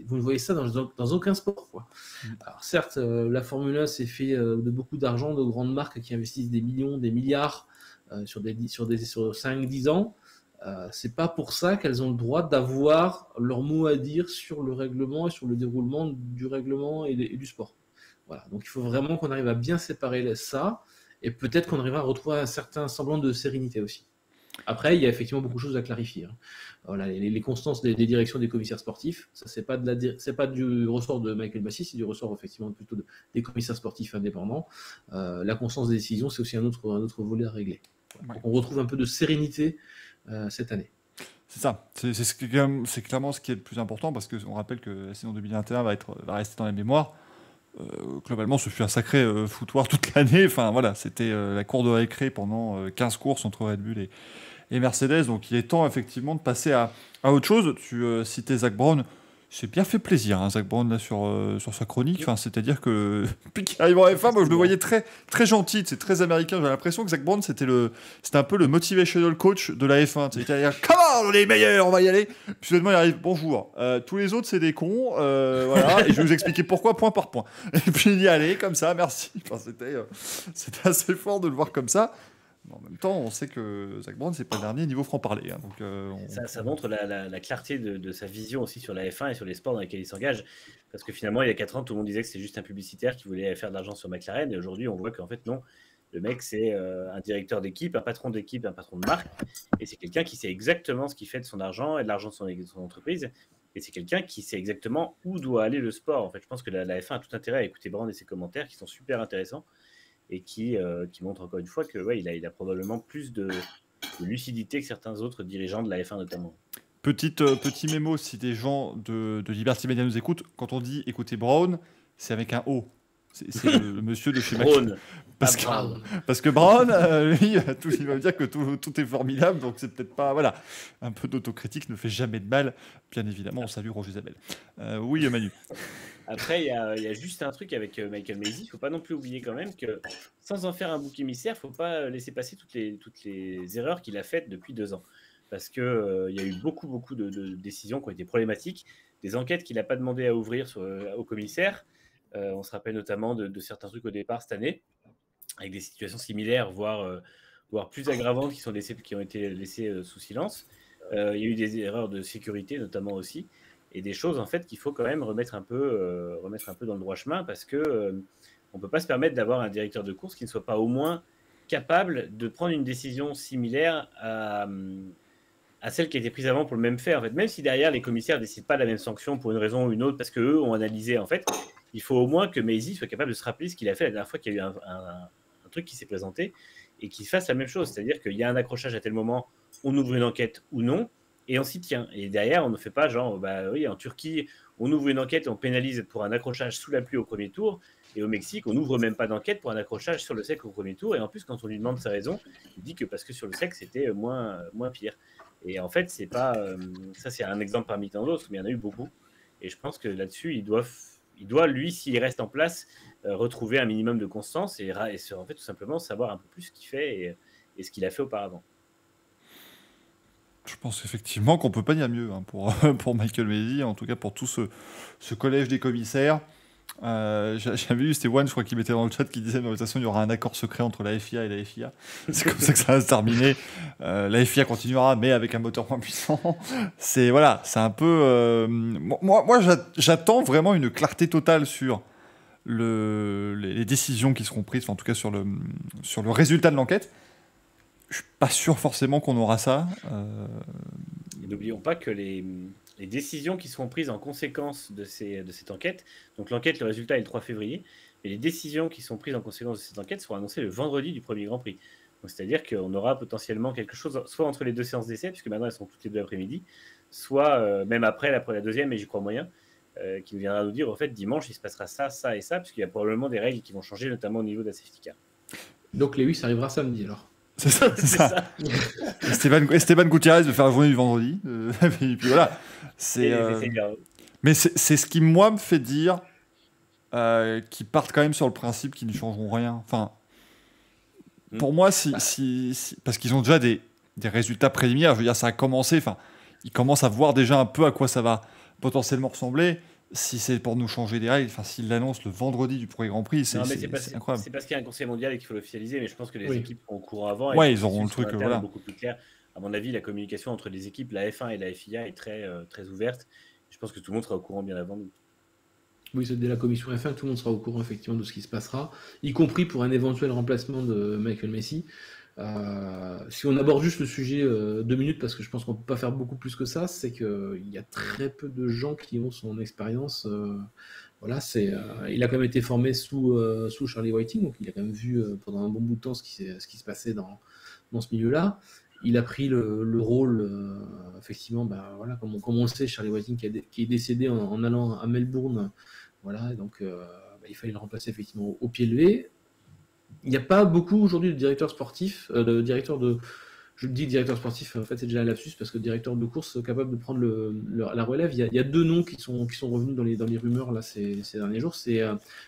vous ne voyez ça dans aucun sport, quoi. Alors certes, la Formule 1 s'est fait de beaucoup d'argent, de grandes marques qui investissent des millions, des milliards sur 5-10 ans. C'est pas pour ça qu'elles ont le droit d'avoir leur mot à dire sur le règlement et sur le déroulement du règlement et du sport. Voilà. Donc il faut vraiment qu'on arrive à bien séparer ça et peut-être qu'on arrivera à retrouver un certain semblant de sérénité aussi. Après, il y a effectivement beaucoup de choses à clarifier. Hein. Voilà, les constances des directions des commissaires sportifs, ça c'est pas du ressort de Michael Massey, c'est du ressort effectivement plutôt des commissaires sportifs indépendants. La constance des décisions, c'est aussi un autre volet à régler. Voilà. Donc on retrouve un peu de sérénité cette année. C'est ça, c'est clairement ce qui est le plus important parce qu'on rappelle que la saison 2021 va rester dans la mémoire. Globalement, ce fut un sacré foutoir toute l'année. Enfin voilà, c'était la cour de récré pendant 15 courses entre Red Bull et Mercedes. Donc il est temps effectivement de passer à autre chose. Tu citais Zak Brown. C'est bien fait plaisir, hein, Zak Brown, là, sur sa chronique. Enfin, c'est-à-dire que depuis qu'il arrive en F1, moi, je le voyais très, très gentil, c'est très américain. J'ai l'impression que Zak Brown, c'était un peu le motivational coach de la F1. C'est-à-dire, come on, on est les meilleurs, on va y aller. Puis soudainement, il arrive, bonjour. Tous les autres, c'est des cons. Voilà, et je vais vous expliquer pourquoi, point par point. Et puis, il y allait, comme ça, merci. Enfin, c'était assez fort de le voir comme ça. En même temps, on sait que Zak Brown, c'est pas le dernier niveau franc-parler. Hein, donc, ça montre la clarté de sa vision aussi sur la F1 et sur les sports dans lesquels il s'engage. Parce que finalement, il y a 4 ans, tout le monde disait que c'est juste un publicitaire qui voulait faire de l'argent sur McLaren. Et aujourd'hui, on voit qu'en fait, non. Le mec, c'est un directeur d'équipe, un patron d'équipe, un patron de marque. Et c'est quelqu'un qui sait exactement ce qu'il fait de son argent et de l'argent de son entreprise. Et c'est quelqu'un qui sait exactement où doit aller le sport. En fait, je pense que la F1 a tout intérêt à écouter Brand et ses commentaires qui sont super intéressants. Et qui montre encore une fois que il a probablement plus de lucidité que certains autres dirigeants de la F1 notamment. Petit mémo, si des gens de Liberty Media nous écoutent, quand on dit écouter Brown, c'est avec un O. C'est le monsieur de chez McLaren. Parce que Brown, lui, il va me dire que tout est formidable, donc c'est peut-être pas... Voilà, un peu d'autocritique ne fait jamais de mal. Bien évidemment, on salue Roger Zabel. Oui, Manu. Après, il y a juste un truc avec Michael Massey. Il ne faut pas non plus oublier quand même que sans en faire un bouc émissaire, il ne faut pas laisser passer toutes les erreurs qu'il a faites depuis 2 ans. Parce qu'il y a eu beaucoup de décisions qui ont été problématiques, des enquêtes qu'il n'a pas demandé à ouvrir au commissaire. On se rappelle notamment de certains trucs au départ cette année, avec des situations similaires, voire plus aggravantes qui ont été laissées sous silence. Il y a eu des erreurs de sécurité notamment aussi. Et des choses en fait qu'il faut quand même remettre un peu dans le droit chemin parce que on peut pas se permettre d'avoir un directeur de course qui ne soit pas au moins capable de prendre une décision similaire à celle qui a été prise avant pour le même fait. En fait, même si derrière les commissaires décident pas de la même sanction pour une raison ou une autre parce que eux ont analysé, en fait, il faut au moins que Massey soit capable de se rappeler ce qu'il a fait la dernière fois qu'il y a eu un truc qui s'est présenté et qu'il fasse la même chose, c'est-à-dire qu'il y a un accrochage à tel moment, on ouvre une enquête ou non. Et on s'y tient. Et derrière, on ne fait pas genre, en Turquie, on ouvre une enquête et on pénalise pour un accrochage sous la pluie au premier tour. Et au Mexique, on n'ouvre même pas d'enquête pour un accrochage sur le sec au premier tour. Et en plus, quand on lui demande sa raison, il dit que parce que sur le sec, c'était moins pire. Et en fait, c'est pas. Ça, c'est un exemple parmi tant d'autres, mais il y en a eu beaucoup. Et je pense que là-dessus, il doit lui, s'il reste en place, retrouver un minimum de constance et en fait, tout simplement savoir un peu plus ce qu'il fait et ce qu'il a fait auparavant. Je pense effectivement qu'on peut pas dire mieux hein, pour Michael Massey, en tout cas pour tout ce collège des commissaires. J'avais vu, c'était One, je crois, qui mettait dans le chat, qui disait de toute façon il y aura un accord secret entre la FIA et la FIA. C'est comme ça que ça va se terminer. La FIA continuera, mais avec un moteur moins puissant. C'est un peu. Moi, j'attends vraiment une clarté totale sur les décisions qui seront prises, enfin, en tout cas sur le résultat de l'enquête. Je suis pas sûr forcément qu'on aura ça. Et n'oublions pas que les décisions qui seront prises en conséquence de cette enquête, donc l'enquête, le résultat est le 3 février, Et les décisions qui sont prises en conséquence de cette enquête seront annoncées le vendredi du premier Grand Prix. Donc, c'est-à-dire qu'on aura potentiellement quelque chose, soit entre les deux séances d'essai, puisque maintenant elles sont toutes les deux l'après-midi, soit même après la deuxième, et j'y crois moyen, qui viendra nous dire, en fait, dimanche, il se passera ça, ça et ça, puisqu'il y a probablement des règles qui vont changer, notamment au niveau de la safety car. Donc Lewis arrivera samedi alors. C'est ça. Esteban Gutiérrez de faire la journée du vendredi. Et puis voilà. Mais c'est ce qui, moi, me fait dire qu'ils partent quand même sur le principe qu'ils ne changeront rien. Enfin, pour moi, parce qu'ils ont déjà des résultats préliminaires. Je veux dire, ça a commencé. Enfin, ils commencent à voir déjà un peu à quoi ça va potentiellement ressembler. Si c'est pour nous changer des règles, enfin, s'ils l'annoncent le vendredi du premier Grand Prix, c'est incroyable. C'est parce qu'il y a un conseil mondial et qu'il faut l'officialiser, mais je pense que les équipes sont au courant avant. Ouais, ils auront le truc voilà. Beaucoup plus clair. À mon avis, la communication entre les équipes, la F1 et la FIA est très, très ouverte. Je pense que tout le monde sera au courant bien avant nous. Oui, c'est dès la commission F1 que tout le monde sera au courant effectivement de ce qui se passera, y compris pour un éventuel remplacement de Michael Masi. Si on aborde juste le sujet 2 minutes, parce que je pense qu'on ne peut pas faire beaucoup plus que ça, c'est qu'il y a très peu de gens qui ont son expérience. Voilà, il a quand même été formé sous Charlie Whiting, donc il a quand même vu pendant un bon bout de temps ce qui se passait dans ce milieu-là. Il a pris le rôle, effectivement, voilà, comme on le sait, Charlie Whiting qui est décédé en allant à Melbourne. Voilà, donc il fallait le remplacer effectivement au pied levé. Il n'y a pas beaucoup aujourd'hui de directeurs sportifs, je dis directeur sportif, en fait c'est déjà un lapsus parce que directeur de course capable de prendre la relève. Il y a 2 noms qui sont revenus dans les rumeurs là ces derniers jours. C'est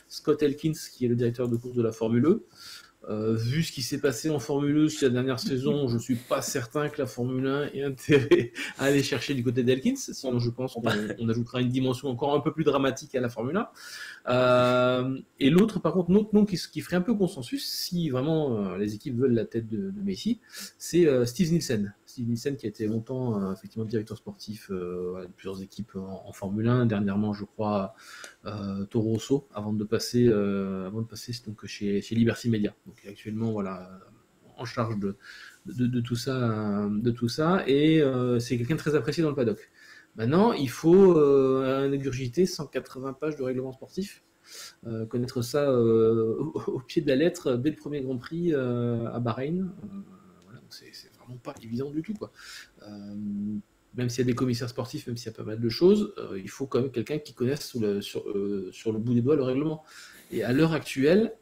Scott Elkins qui est le directeur de course de la Formule E. Vu ce qui s'est passé en Formule 1 la dernière saison, je ne suis pas certain que la Formule 1 ait intérêt à aller chercher du côté d'Elkins, sinon je pense qu'on ajoutera une dimension encore un peu plus dramatique à la Formule 1. Et l'autre, par contre, notre nom qui ferait un peu consensus, si vraiment les équipes veulent la tête de Messi, c'est Steve Nielsen. Steve Nielsen qui a été longtemps effectivement directeur sportif de plusieurs équipes en Formule 1, dernièrement je crois Toro Rosso, avant de passer donc chez Liberty Media. Donc actuellement voilà en charge de tout ça, et c'est quelqu'un de très apprécié dans le paddock. Maintenant il faut ingurgiter 180 pages de règlement sportif, connaître ça au pied de la lettre dès le premier Grand Prix à Bahreïn. Voilà, donc c'est vraiment pas évident du tout quoi. Même s'il y a des commissaires sportifs, même s'il y a pas mal de choses, il faut quand même quelqu'un qui connaisse sur le bout des doigts le règlement. Et à l'heure actuelle,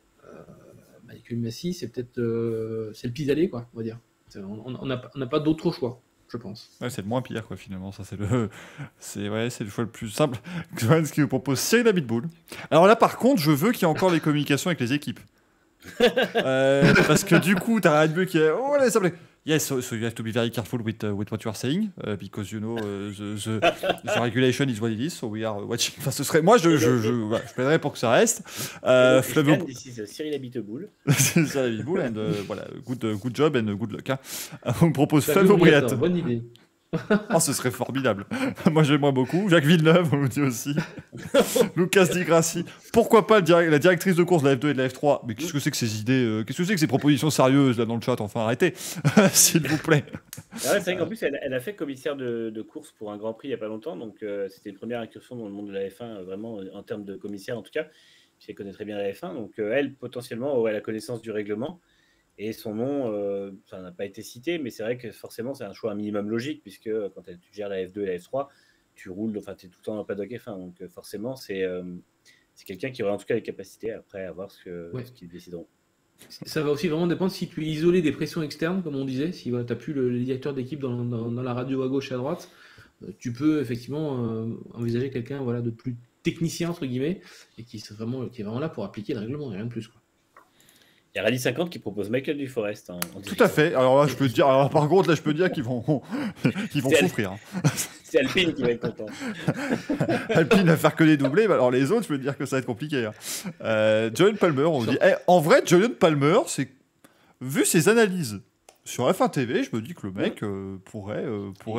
Michael Masi, c'est peut-être c'est le pis-aller, quoi, on va dire. On n'a pas d'autre choix, je pense. Ouais, c'est le moins pire, quoi, finalement. Ça, c'est le choix le plus simple. Ce qui nous propose Cyril Abitboul. Alors là, par contre, je veux qu'il y ait encore les communications avec les équipes. Parce que du coup, t'as Red Bull qui est... Oh, allez, ça plaît. Yes, so you have to be very careful with what you are saying, because you know the regulation is what it is, so we are watching. Enfin, ce serait moi, je plaiderais pour que ça reste. Flavio, this is Cyril Abitboul. Cyril Abitboul, and voilà, good job and good luck. On me propose Flavio Briatore. Bonne idée. Oh, ce serait formidable. Moi, j'aimerais beaucoup. Jacques Villeneuve, on nous dit aussi. Lucas Di Grassi. Pourquoi pas la directrice de course de la F2 et de la F3? Mais qu'est-ce que c'est que ces idées qu'est-ce que c'est que ces propositions sérieuses là dans le chat? Enfin, arrêtez, s'il vous plaît. Ah ouais, c'est vrai qu'en plus, elle a fait commissaire de course pour un Grand Prix il n'y a pas longtemps. Donc, c'était une première incursion dans le monde de la F1, vraiment en termes de commissaire en tout cas. Puis elle connaît très bien la F1. Donc, elle, potentiellement, aurait la connaissance du règlement. Et son nom, ça n'a pas été cité, mais c'est vrai que forcément, c'est un choix un minimum logique, puisque quand tu gères la F2 et la F3, tu roules, enfin, tu es tout le temps dans le paddock F1. Donc, forcément, c'est quelqu'un qui aurait en tout cas les capacités après à voir ce qu'ils décideront. Ça va aussi vraiment dépendre si tu es isolé des pressions externes, comme on disait. Si tu n'as plus le directeur d'équipe dans la radio à gauche et à droite, tu peux effectivement envisager quelqu'un de plus technicien, entre guillemets, et qui est vraiment là pour appliquer le règlement, et rien de plus, quoi. Il y a Rally 50 qui propose Michael Duforest. Tout à fait. Alors là, je peux te dire. Alors par contre, là, je peux te dire qu'ils vont souffrir. C'est Alpine qui va être content. Alpine va faire que les doublés. Alors les autres, je peux te dire que ça va être compliqué. Julian Palmer, on dit. En vrai, Julian Palmer, vu ses analyses sur F1 TV, je me dis que le mec pourrait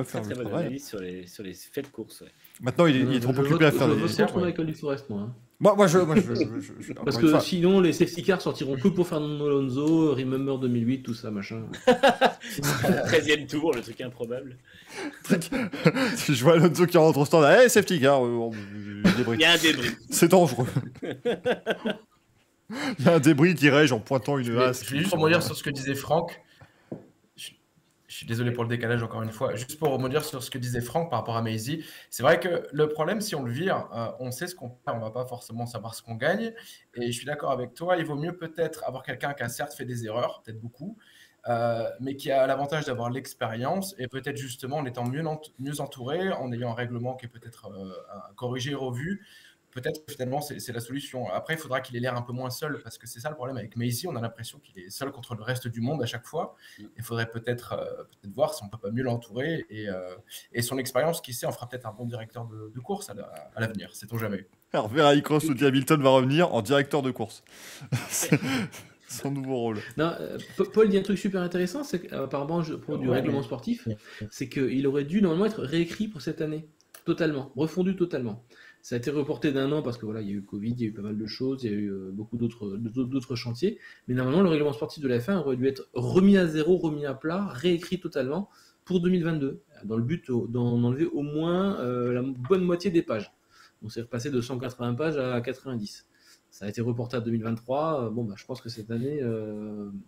faire le travail. Analyse sur les faits de course. Ouais. Maintenant, il est trop occupé à faire des. Je vote Michael Duforest, moi. Moi, je parce que sinon, les safety cars sortiront que pour Fernando Alonso, Remember 2008, tout ça, machin. 13e tour, le truc improbable. Je vois Alonso qui rentre au stand. Hey, safety car, il y a un débris. C'est dangereux. Il y a un débris qui rège en pointant Je une vais, hache. je vais juste rebondir sur ce que disait Franck. Je, je suis désolé pour le décalage encore une fois. Juste pour rebondir sur ce que disait Franck par rapport à Maisie. C'est vrai que le problème, si on le vire, on sait ce qu'on perd, on va pas forcément savoir ce qu'on gagne. Et je suis d'accord avec toi, il vaut mieux peut-être avoir quelqu'un qui a certes fait des erreurs, peut-être beaucoup, mais qui a l'avantage d'avoir l'expérience et peut-être justement en étant mieux entouré, en ayant un règlement qui est peut-être corrigé et revu. Peut-être que finalement c'est la solution. Après, il faudra qu'il ait l'air un peu moins seul parce que c'est ça le problème avec Maisie. On a l'impression qu'il est seul contre le reste du monde à chaque fois. Il faudrait peut-être voir si on peut pas mieux l'entourer et son expérience, qui sait, en fera peut-être un bon directeur de course à l'avenir. Sait-on jamais. Hervé Rallycross nous dit Hamilton va revenir en directeur de course. C'est son nouveau rôle. Non, Paul dit un truc super intéressant, c'est qu'apparemment, pour du règlement sportif, c'est qu'il aurait dû normalement être réécrit pour cette année, totalement, refondu totalement. Ça a été reporté d'1 an parce que voilà, il y a eu Covid, il y a eu pas mal de choses, il y a eu beaucoup d'autres chantiers, mais normalement, le règlement sportif de la F1 aurait dû être remis à zéro, remis à plat, réécrit totalement pour 2022, dans le but d'en enlever au moins la bonne moitié des pages. On s'est repassé de 180 pages à 90. Ça a été reporté à 2023. Bon, bah, je pense que cette année,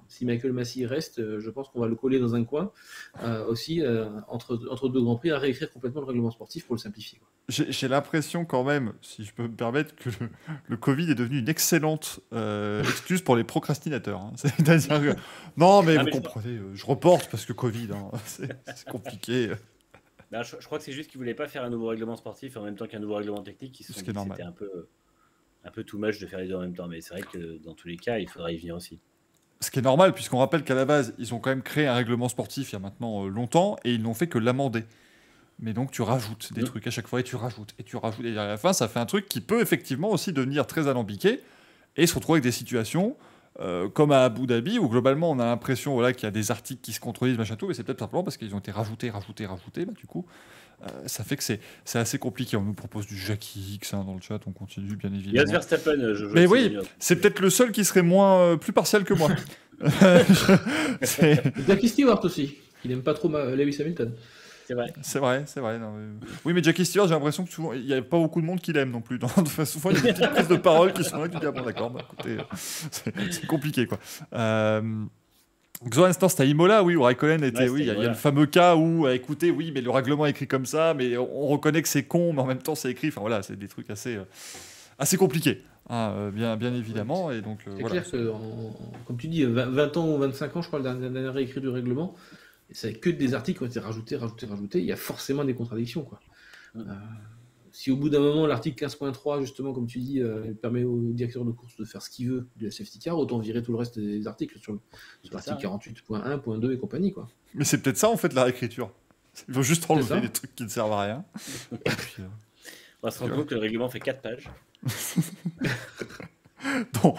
si Michael Massey reste, je pense qu'on va le coller dans un coin aussi, entre deux grands prix, à réécrire complètement le règlement sportif pour le simplifier, quoi. J'ai l'impression quand même, si je peux me permettre, que le Covid est devenu une excellente excuse pour les procrastinateurs. Hein. C'est-à-dire que, non, mais vous comprenez, je reporte parce que Covid, hein, c'est compliqué. Non, je crois que c'est juste qu'ils ne voulaient pas faire un nouveau règlement sportif en même temps qu'un nouveau règlement technique. Ils se sont dit que c'était un peu too much de faire les deux en même temps. Mais c'est vrai que dans tous les cas, il faudra y venir aussi. Ce qui est normal, puisqu'on rappelle qu'à la base, ils ont quand même créé un règlement sportif il y a maintenant longtemps et ils n'ont fait que l'amender. Mais donc tu rajoutes des trucs à chaque fois et tu rajoutes. Et à la fin, ça fait un truc qui peut effectivement aussi devenir très alambiqué et se retrouver avec des situations comme à Abu Dhabi où globalement on a l'impression qu'il y a des articles qui se contredisent, machin tout, mais c'est peut-être simplement parce qu'ils ont été rajoutés. Bah, du coup, ça fait que c'est assez compliqué. On nous propose du Jackie X dans le chat, on continue bien évidemment. Yes, Verstappen, mais oui, c'est peut-être le seul qui serait plus partial que moi. Jackie Stewart aussi, qui n'aime pas trop Lewis Hamilton. C'est vrai. Non, mais... Oui, mais Jackie Stewart, j'ai l'impression que souvent, il n'y a pas beaucoup de monde qui l'aime non plus. Souvent, il y a des petites prises de parole qui sont là, qui disent bon, d'accord, bah, écoutez, c'est compliqué, quoi. Instant, c'était à Imola, oui, où Raikkonen était. Oui, il y a le fameux cas où, écoutez, oui, mais le règlement est écrit comme ça, mais on reconnaît que c'est con, mais en même temps, c'est écrit. Enfin, voilà, c'est des trucs assez compliqués, hein, bien évidemment. Et donc, c'est clair que, comme tu dis, 20 ans ou 25 ans, je crois, le dernier réécrit du règlement. C'est que des articles qui ont été rajoutés. Il y a forcément des contradictions, quoi. Si au bout d'un moment, l'article 15.3, justement, comme tu dis, permet au directeur de course de faire ce qu'il veut de la safety car, autant virer tout le reste des articles sur l'article 48.1, .2 et compagnie, quoi. Mais c'est peut-être ça, en fait, la réécriture. Il faut juste enlever des trucs qui ne servent à rien. Et puis, on va se rendre compte que le règlement fait 4 pages. Non,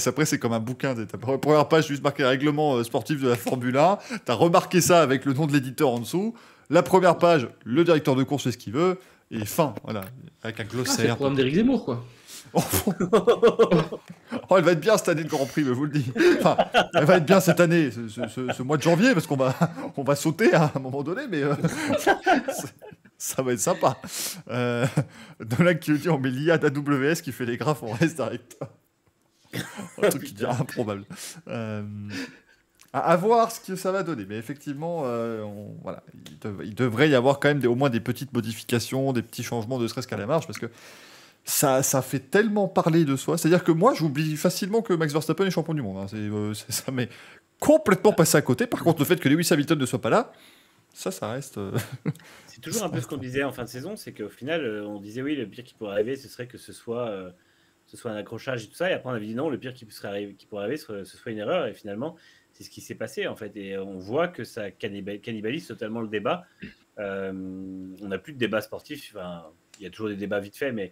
après c'est comme un bouquin. Ta première page, juste marqué règlement sportif de la Formule 1. T'as remarqué ça avec le nom de l'éditeur en dessous. La première page, le directeur de course fait ce qu'il veut. Et fin, voilà, avec un glossaire. C'est le programme d'Éric Zemmour, quoi. Oh, elle va être bien cette année de Grand Prix, je vous le dis. Enfin, elle va être bien cette année, ce mois de janvier, parce qu'on va sauter à un moment donné, mais ça va être sympa. Dans l'actualité, on met l'IA d'AWS qui fait les graphes en reste directeur. Un truc qui devient improbable. À voir ce que ça va donner. Mais effectivement, voilà, il devrait y avoir quand même au moins des petites modifications, des petits changements, ne serait-ce qu'à la marge, parce que ça fait tellement parler de soi. C'est-à-dire que moi, j'oublie facilement que Max Verstappen est champion du monde. Hein. Ça m'est complètement passé à côté. Par contre, le fait que Lewis Hamilton ne soit pas là, ça reste... C'est toujours un peu ce qu'on disait en fin de saison, c'est qu'au final, on disait oui, le pire qui pourrait arriver, ce serait que ce soit un accrochage et tout ça. Et après, on avait dit non, le pire qui pourrait arriver, ce soit une erreur. Et finalement, c'est ce qui s'est passé, en fait. Et on voit que ça cannibalise totalement le débat. On n'a plus de débat sportif. Enfin, il y a toujours des débats vite faits, mais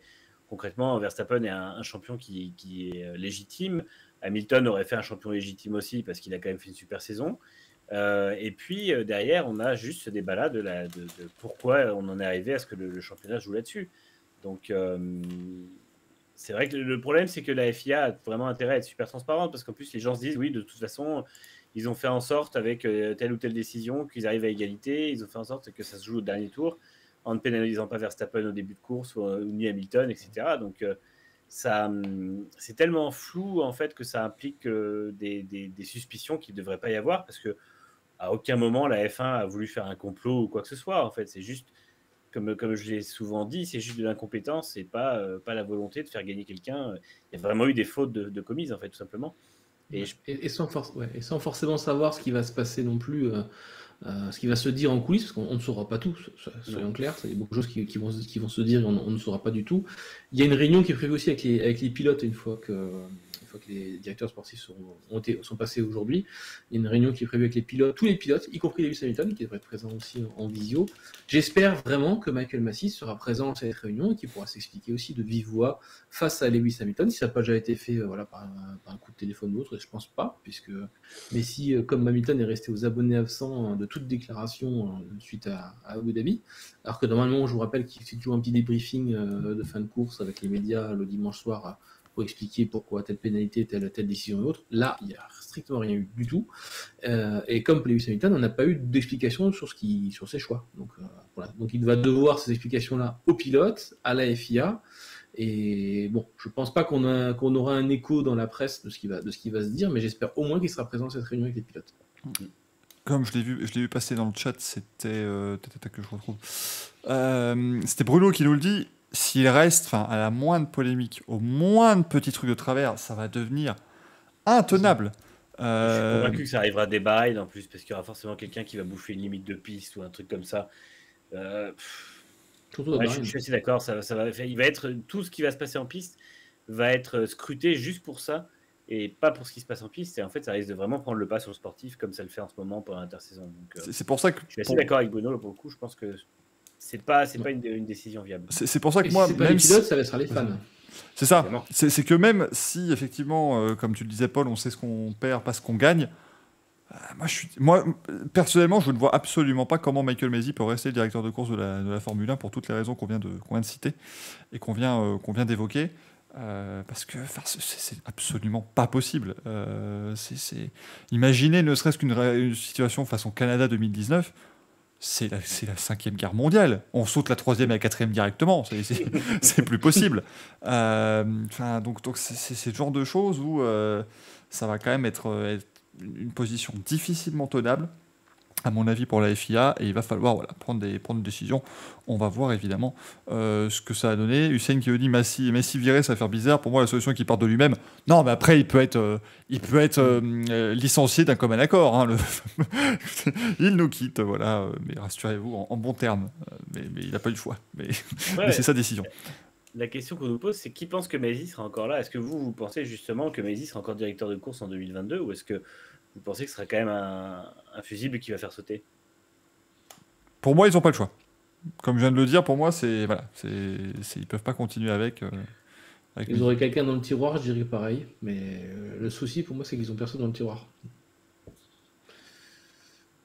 concrètement, Verstappen est un champion qui est légitime. Hamilton aurait fait un champion légitime aussi parce qu'il a quand même fait une super saison. Et puis derrière, on a juste ce débat-là de pourquoi on en est arrivé à ce que le championnat joue là-dessus. Donc, c'est vrai que le problème, c'est que la FIA a vraiment intérêt à être super transparente parce qu'en plus, les gens se disent oui, de toute façon, ils ont fait en sorte avec telle ou telle décision qu'ils arrivent à égalité. Ils ont fait en sorte que ça se joue au dernier tour en ne pénalisant pas Verstappen au début de course ou ni Hamilton, etc. Donc, c'est tellement flou en fait que ça implique des suspicions qu'il ne devrait pas y avoir parce que à aucun moment la F1 a voulu faire un complot ou quoi que ce soit. En fait, c'est juste, comme je l'ai souvent dit, c'est juste de l'incompétence, c'est pas la volonté de faire gagner quelqu'un. Il y a vraiment eu des fautes de commises en fait, tout simplement. Et sans forcément savoir ce qui va se passer non plus, ce qui va se dire en coulisses, parce qu'on ne saura pas tout, soyons clairs, il y a beaucoup de choses qui vont se dire et on ne saura pas du tout. Il y a une réunion qui est prévue aussi avec les pilotes une fois que les directeurs sportifs sont passés aujourd'hui. Il y a une réunion qui est prévue avec les pilotes, tous les pilotes, y compris Lewis Hamilton, qui devrait être présent aussi en visio. J'espère vraiment que Michael Massey sera présent à cette réunion et qu'il pourra s'expliquer aussi de vive voix face à Lewis Hamilton, si ça n'a pas déjà été fait par un coup de téléphone ou autre, je pense pas, puisque Messi, comme Hamilton, est resté aux abonnés absents de toute déclaration suite à Abu Dhabi, alors que normalement, je vous rappelle qu'il fait toujours un petit débriefing de fin de course avec les médias le dimanche soir pour expliquer pourquoi telle pénalité, telle décision et autre. Là, il n'y a strictement rien eu du tout. Et comme pour Lewis Hamilton, on n'a pas eu d'explication sur ses choix. Donc, voilà. Donc il va devoir ces explications-là aux pilotes, à la FIA. Et bon, je pense pas qu'on aura un écho dans la presse de ce qui va se dire, mais j'espère au moins qu'il sera présent à cette réunion avec les pilotes. Comme je l'ai vu passer dans le chat, c'était que je retrouve. C'était Bruno qui nous le dit. S'il reste, à la moindre polémique, au moindre petit truc de travers, ça va devenir intenable. Je suis convaincu que ça arrivera des bails en plus, parce qu'il y aura forcément quelqu'un qui va bouffer une limite de piste ou un truc comme ça. Je suis assez d'accord. Tout ce qui va se passer en piste va être scruté juste pour ça et pas pour ce qui se passe en piste. Et en fait, ça risque de vraiment prendre le pas sur le sportif comme ça le fait en ce moment pendant l'intersaison. Donc, c'est pour ça que je suis assez d'accord avec Bruno pour le coup. Je pense que c'est pas une décision viable. C'est pour ça que moi, si c'est pas les pilotes, ça sera les fans. C'est ça. C'est que même si effectivement, comme tu le disais, Paul, on sait ce qu'on perd, pas ce qu'on gagne. Moi, personnellement, je ne vois absolument pas comment Michael Massey peut rester le directeur de course de la Formule 1 pour toutes les raisons qu'on vient de citer et qu'on vient d'évoquer. Parce que c'est absolument pas possible. Imaginez ne serait-ce qu'une situation façon Canada 2019. C'est la 5e guerre mondiale. On saute la 3e et la 4e directement. C'est plus possible. Donc c'est le genre de choses où ça va quand même être une position difficilement tenable, à mon avis, pour la FIA. Et il va falloir prendre des décisions. On va voir évidemment ce que ça a donné. Hussein qui dit Messi viré, ça va faire bizarre. Pour moi, la solution est qu'il parte de lui-même. Non, mais après, il peut être licencié d'un commun accord. Hein, il nous quitte, voilà. Mais rassurez-vous, en bons termes. Mais il n'a pas eu le choix. Mais c'est sa décision. La question qu'on nous pose, c'est qui pense que Massey sera encore là? Est-ce que vous pensez justement que Massey sera encore directeur de course en 2022 ou est-ce que vous pensez que ce sera quand même un fusible qui va faire sauter? Pour moi, ils n'ont pas le choix. Comme je viens de le dire, pour moi, ils peuvent pas continuer avec ils auraient quelqu'un dans le tiroir, je dirais pareil. Mais le souci, pour moi, c'est qu'ils ont personne dans le tiroir.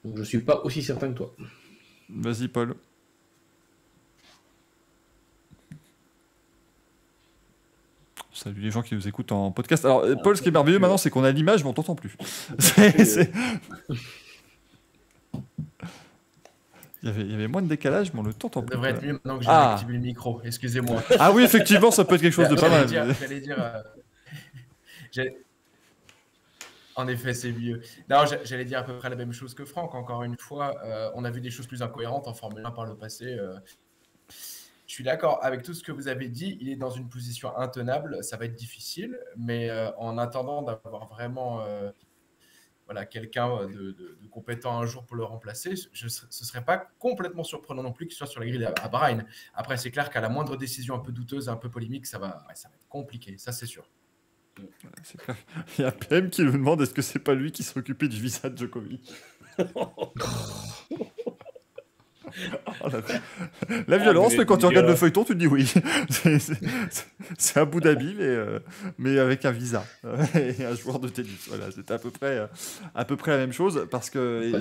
Donc, je suis pas aussi certain que toi. Vas-y, Paul. Salut les gens qui nous écoutent en podcast. Alors, Paul, ce qui est merveilleux maintenant, c'est qu'on a l'image, mais on t'entend plus. Il y avait moins de décalage, mais on ne t'entend plus. Ça devrait être mieux maintenant que j'ai activé le micro. Excusez-moi. Ah oui, effectivement, ça peut être quelque chose de pas mal. J'allais dire... En effet, c'est mieux. Non, j'allais dire à peu près la même chose que Franck. Encore une fois, on a vu des choses plus incohérentes en Formule 1 par le passé. Je suis d'accord avec tout ce que vous avez dit. Il est dans une position intenable. Ça va être difficile. Mais en attendant d'avoir vraiment quelqu'un de compétent un jour pour le remplacer, ce ne serait pas complètement surprenant non plus qu'il soit sur la grille à Bahreïn. Après, c'est clair qu'à la moindre décision un peu douteuse, un peu polémique, ça va être compliqué. Ça, c'est sûr. C'est clair. Il y a PM qui nous demande est-ce que c'est pas lui qui s'occupait du visa de Djokovic. La violence, mais quand tu regardes le feuilleton, tu te dis oui. C'est Abu Dhabi, mais avec un visa et un joueur de tennis. Voilà, c'était à peu près la même chose parce que.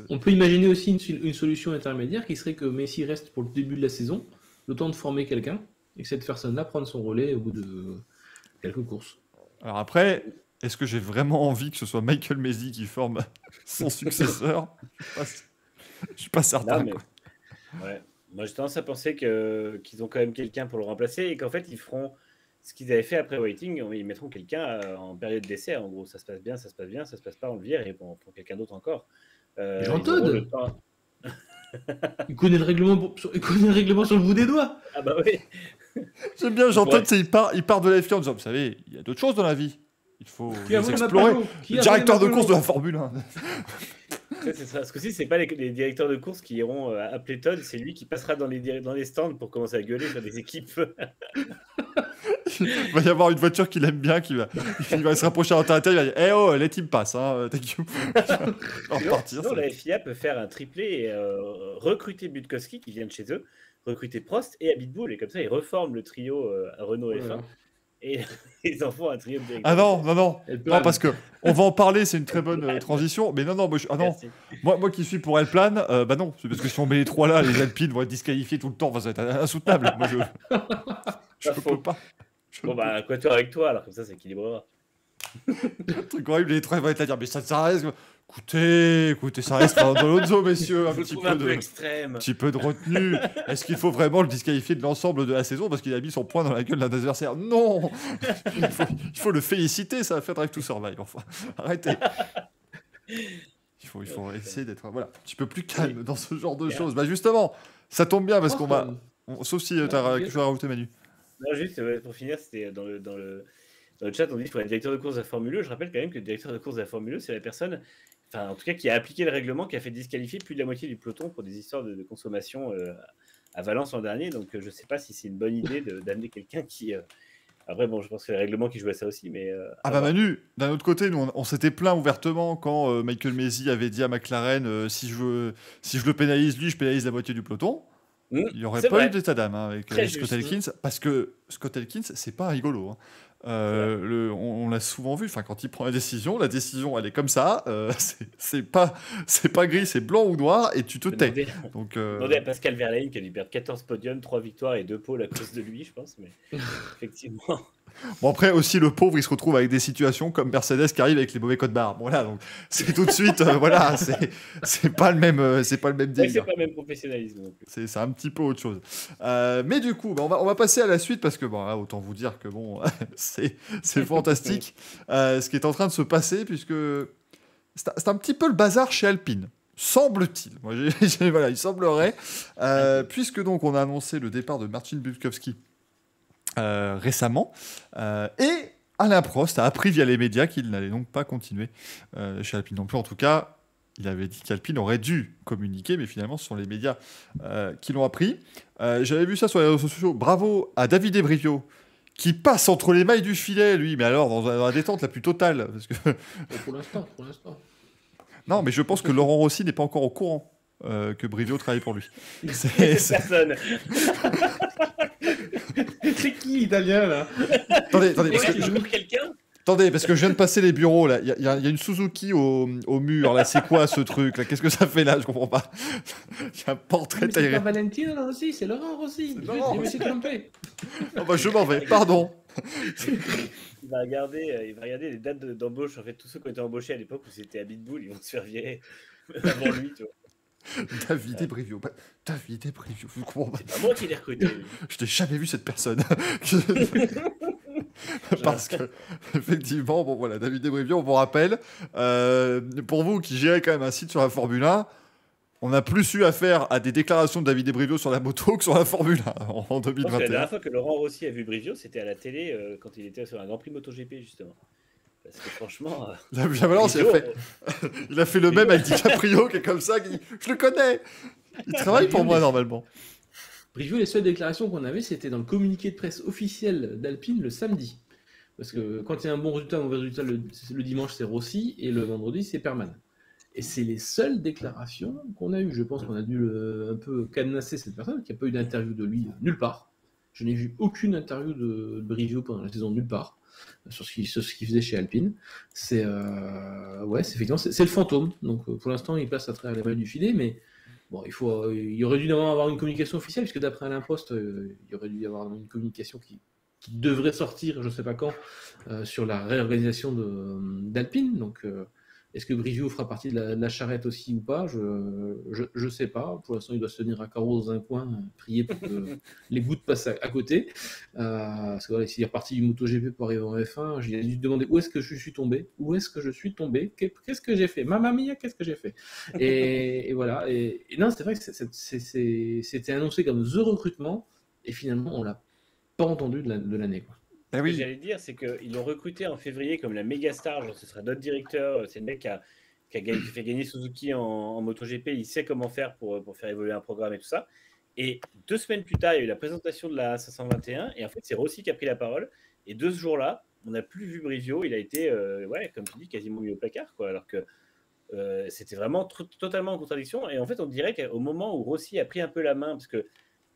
On peut imaginer aussi une solution intermédiaire qui serait que Messi reste pour le début de la saison, le temps de former quelqu'un et que cette personne-là prenne son relais au bout de quelques courses. Alors après, est-ce que j'ai vraiment envie que ce soit Michael Massey qui forme son successeur? Je suis pas certain. Non, mais... Ouais. Moi, j'ai tendance à penser qu'ils ont quand même quelqu'un pour le remplacer et qu'en fait, ils feront ce qu'ils avaient fait après Whiting, ils mettront quelqu'un en période d'essai. En gros, ça se passe bien, ça se passe bien, ça se passe pas, on le vire et on prend quelqu'un d'autre encore. Jean Ils auront Todt. le temps. Il connaît le règlement sur le bout des doigts. Ah bah oui. J'aime bien, j'entends, Ouais. tu sais, il part de la F1 en disant, vous savez, il y a d'autres choses dans la vie. Il faut Qui a les volé explorer. Napoléon Qui Le a directeur de volé course de Napoléon la Formule 1. Ça, c'est ça. Ce coup-ci, c'est pas les directeurs de course qui iront appeler Todd, c'est lui qui passera dans les stands pour commencer à gueuler sur des équipes. Il va y avoir une voiture qu'il aime bien, il va se rapprocher à l'intérieur, il va dire, eh oh, let him pass, hein, thank you. On va repartir. Sinon, ça. la FIA peut faire un triplé et recruter Butkowski qui vient de chez eux, recruter Prost et Abitbull, et comme ça, ils reforment le trio Renault F1 Voilà. et ils en font un trio de directeurs. Ah non, non, non. Elle Non, plane. parce que on va en parler, c'est une très bonne transition. Mais non, non, ah non. Merci. Moi qui suis pour Elplan, bah non, c'est parce que si on met les trois là, les Alpines vont être disqualifiés tout le temps, enfin, ça va être insoutenable. Moi, je Pas peux faux. pas. Bon, bah, quoi, toi avec toi, alors comme ça équilibrera. Le truc horrible, les trois vont être là à dire, mais ça reste. Écoutez, ça reste Fernando Alonso, messieurs, un Je le petit trouve peu un peu de. extrême. Petit peu de retenue. Est-ce qu'il faut vraiment le disqualifier de l'ensemble de la saison parce qu'il a mis son poing dans la gueule d'un adversaire? Non. Il faut le féliciter, ça va faire Drive to Survive. Enfin, arrêtez. Il faut essayer d'être un petit peu plus calme dans ce genre de choses. Bah justement, ça tombe bien parce qu'on va. Sauf si tu as quelque chose à rajouter, Manu. Non, juste pour finir, c'était dans le chat, on dit qu'il faut un directeur de course de la Formule 1. Je rappelle quand même que le directeur de course de la Formule 1, c'est la personne, enfin en tout cas, qui a appliqué le règlement, qui a fait disqualifier plus de la moitié du peloton pour des histoires de consommation à Valence l'an dernier. Donc je sais pas si c'est une bonne idée d'amener quelqu'un qui. Après, bon, je pense que c'est le règlement qui joue à ça aussi, mais. Ah bah Manu, d'un autre côté, nous on s'était plaint ouvertement quand Michael Masi avait dit à McLaren si je le pénalise lui, je pénalise la moitié du peloton. Il n'y aurait c'est pas vrai. eu d'état d'âme avec Très Scott juste. Elkins, parce que Scott Elkins, c'est pas rigolo. Hein. On l'a souvent vu, quand il prend la décision elle est comme ça, c'est pas gris, c'est blanc ou noir, et tu te tais. Donc, Demandez à Pascal Verlaine qui a dû perdre 14 podiums, 3 victoires et 2 pôles à cause de lui, je pense, mais effectivement. Bon, après aussi, le pauvre, il se retrouve avec des situations comme Mercedes qui arrive avec les mauvais codes barres. Voilà, donc c'est tout de suite, voilà, c'est pas le même, c'est pas le même Ouais, délire. c'est pas le même professionnalisme non plus. C'est un petit peu autre chose. Mais du coup, on va passer à la suite parce que bon, là, autant vous dire que bon, c'est fantastique ce qui est en train de se passer puisque c'est un petit peu le bazar chez Alpine. Semble-t-il. Moi, voilà, il semblerait, puisque donc on a annoncé le départ de Marcin Budkowski récemment et Alain Prost a appris via les médias qu'il n'allait donc pas continuer chez Alpine non plus. En tout cas, il avait dit qu'Alpine aurait dû communiquer, mais finalement, ce sont les médias qui l'ont appris. J'avais vu ça sur les réseaux sociaux. Bravo à David Ebrivio, qui passe entre les mailles du filet, lui, mais alors dans la détente la plus totale. Parce que... Pour l'instant. Non, mais je pense que Laurent Rossi n'est pas encore au courant que Brivio travaille pour lui. C'est personne. C'est qui l'italien là? Attendez, parce Ouais, que je veux quelqu'un. Attendez, parce que je viens de passer les bureaux, là. Il y a une Suzuki au mur, là. C'est quoi, ce truc, là? Qu'est-ce que ça fait, là? Je comprends pas. Il y a un portrait Mais c'est taillé. pas Valentino Rossi, c'est Laurent Rossi. Laurent Je me suis trompé. Oh, bah, je m'en vais, pardon. Il va regarder les dates d'embauche. En fait, tous ceux qui ont été embauchés à l'époque où c'était à Bitbull, ils vont se faire virer avant lui. Tu vois. David Ebrivio. David Ebrivio, je comprends pas. C'est pas moi qui l'ai recruté. lui. Je n'ai jamais vu cette personne. Parce que, effectivement, bon voilà, David Ebrivio, on vous rappelle, pour vous qui gérez quand même un site sur la Formule 1, on a plus eu affaire à des déclarations de David Ebrivio sur la moto que sur la Formule 1 en Je pense que la 2021. dernière fois que Laurent Rossi a vu Brivio, c'était à la télé quand il était sur un Grand Prix MotoGP, justement. Parce que franchement. La Valence, Brivio, il a fait le même avec DiCaprio qui est comme ça, qui dit, je le connais. Il travaille pour moi normalement. Brivio, les seules déclarations qu'on avait, c'était dans le communiqué de presse officiel d'Alpine le samedi. Parce que quand il y a un bon résultat, un mauvais résultat, le dimanche c'est Rossi et le vendredi c'est Perman. Et c'est les seules déclarations qu'on a eues. Je pense qu'on a dû un peu cadenasser cette personne, qui n'a pas eu d'interview de lui nulle part. Je n'ai vu aucune interview de Brivio pendant la saison nulle part sur ce qu'il faisait chez Alpine. C'est effectivement c'est le fantôme. Donc pour l'instant il passe à travers les mailles du filet, mais bon, il aurait dû avoir une communication officielle, puisque d'après Alain Prost, il aurait dû y avoir une communication qui devrait sortir, je ne sais pas quand, sur la réorganisation d'Alpine. Donc Est-ce que Brivio fera partie de la charrette aussi ou pas? Je sais pas. Pour l'instant, il doit se tenir à carreau dans un coin, prier pour que les bouts passent à côté. Parce que voilà, s'il est reparti du MotoGP pour arriver en F1, j'ai dû demander où est-ce que je suis tombé? Où est-ce que je suis tombé? Qu'est-ce que j'ai fait? Mamma mia, qu'est-ce que j'ai fait? Et voilà. Et non, c'est vrai que c'était annoncé comme The recrutement, et finalement, on l'a pas entendu de l'année, quoi. Eh Ce que oui, j'allais dire, c'est qu'ils l'ont recruté en février comme la méga star. Genre, ce serait notre directeur. C'est le mec qui fait gagner Suzuki en MotoGP. Il sait comment faire pour faire évoluer un programme et tout ça. Et 2 semaines plus tard, il y a eu la présentation de la 521. Et en fait, c'est Rossi qui a pris la parole. Et de ce jour-là, on n'a plus vu Brivio. Il a été, ouais, comme tu dis, quasiment mis au placard, quoi. Alors que c'était vraiment totalement en contradiction. Et en fait, on dirait qu'au moment où Rossi a pris un peu la main, parce que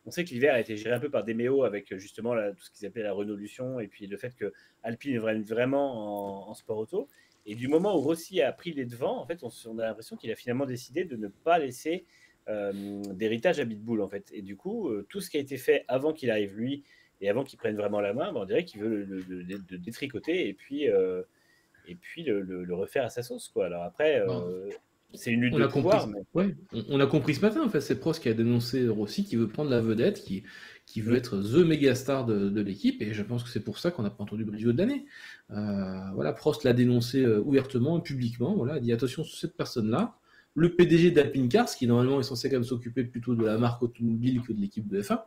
on sait que l'hiver a été géré un peu par Demeo avec justement tout ce qu'ils appelaient la Renaulution et puis le fait que Alpine est vraiment en sport auto. Et du moment où Rossi a pris les devants, en fait, on a l'impression qu'il a finalement décidé de ne pas laisser d'héritage à Pitbull, en fait. Et du coup, tout ce qui a été fait avant qu'il arrive lui et avant qu'il prenne vraiment la main, on dirait qu'il veut le détricoter et puis le refaire à sa sauce, quoi. Alors après, c'est une lutte de pouvoir. On a compris ce matin, en fait, c'est Prost qui a dénoncé Rossi, qui veut prendre la vedette, qui veut être the méga star de l'équipe, et je pense que c'est pour ça qu'on n'a pas entendu Brivio de l'année. Voilà, Prost l'a dénoncé ouvertement et publiquement, voilà, il dit attention sur cette personne-là, le PDG d'Alpine Cars, qui normalement est censé quand même s'occuper plutôt de la marque automobile que de l'équipe de F1.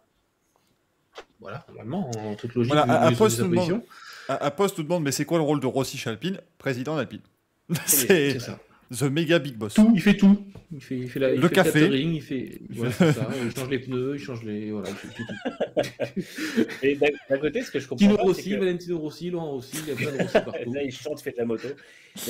Voilà, normalement, en toute logique, voilà, Post nous demande, mais c'est quoi le rôle de Rossi chez Alpine? Président d'Alpine. C'est ça. The méga big boss. Il fait tout. Il fait le café. Le catering, voilà, c'est ça. Il change les pneus, il change les. Voilà, il fait tout. Et d'un côté, ce que je comprends. Rossi, Valentino Rossi, Laurent Rossi, il y a plein de Rossi partout. Là, il chante, fait de la moto.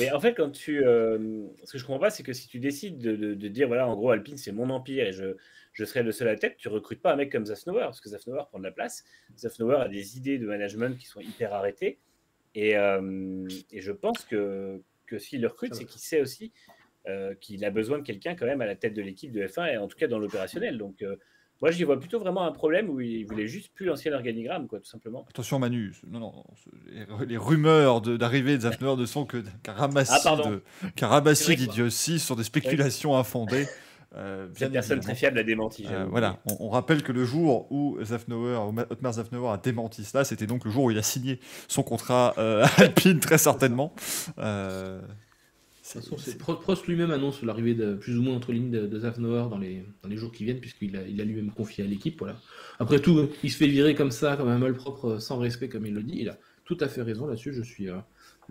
Mais en fait, ce que je comprends pas, c'est que si tu décides de dire, voilà, en gros, Alpine, c'est mon empire et je serai le seul à la tête, tu recrutes pas un mec comme Zafnauer, parce que Zafnauer prend de la place. Zafnauer a des idées de management qui sont hyper arrêtées. Et je pense que s'il le recrute, c'est qu'il sait aussi qu'il a besoin de quelqu'un quand même à la tête de l'équipe de F1, et en tout cas dans l'opérationnel. Donc moi, j'y vois plutôt vraiment un problème où il voulait juste plus l'ancien organigramme, quoi, tout simplement. Attention Manu, non, les rumeurs d'arrivée de Zafnauer ne sont qu'un ramassis d'idioties sur des spéculations infondées. Cette personne très fiable a démenti. Voilà, on rappelle que le jour où Otmar Zafnauer a démenti cela, c'était donc le jour où il a signé son contrat Alpine, très certainement. Prost lui-même annonce l'arrivée plus ou moins entre lignes de Zafnauer dans les jours qui viennent, puisqu'il a lui-même confié à l'équipe. Voilà. Après tout, il se fait virer comme ça, comme un malpropre, sans respect, comme il le dit. Il a tout à fait raison là-dessus. Je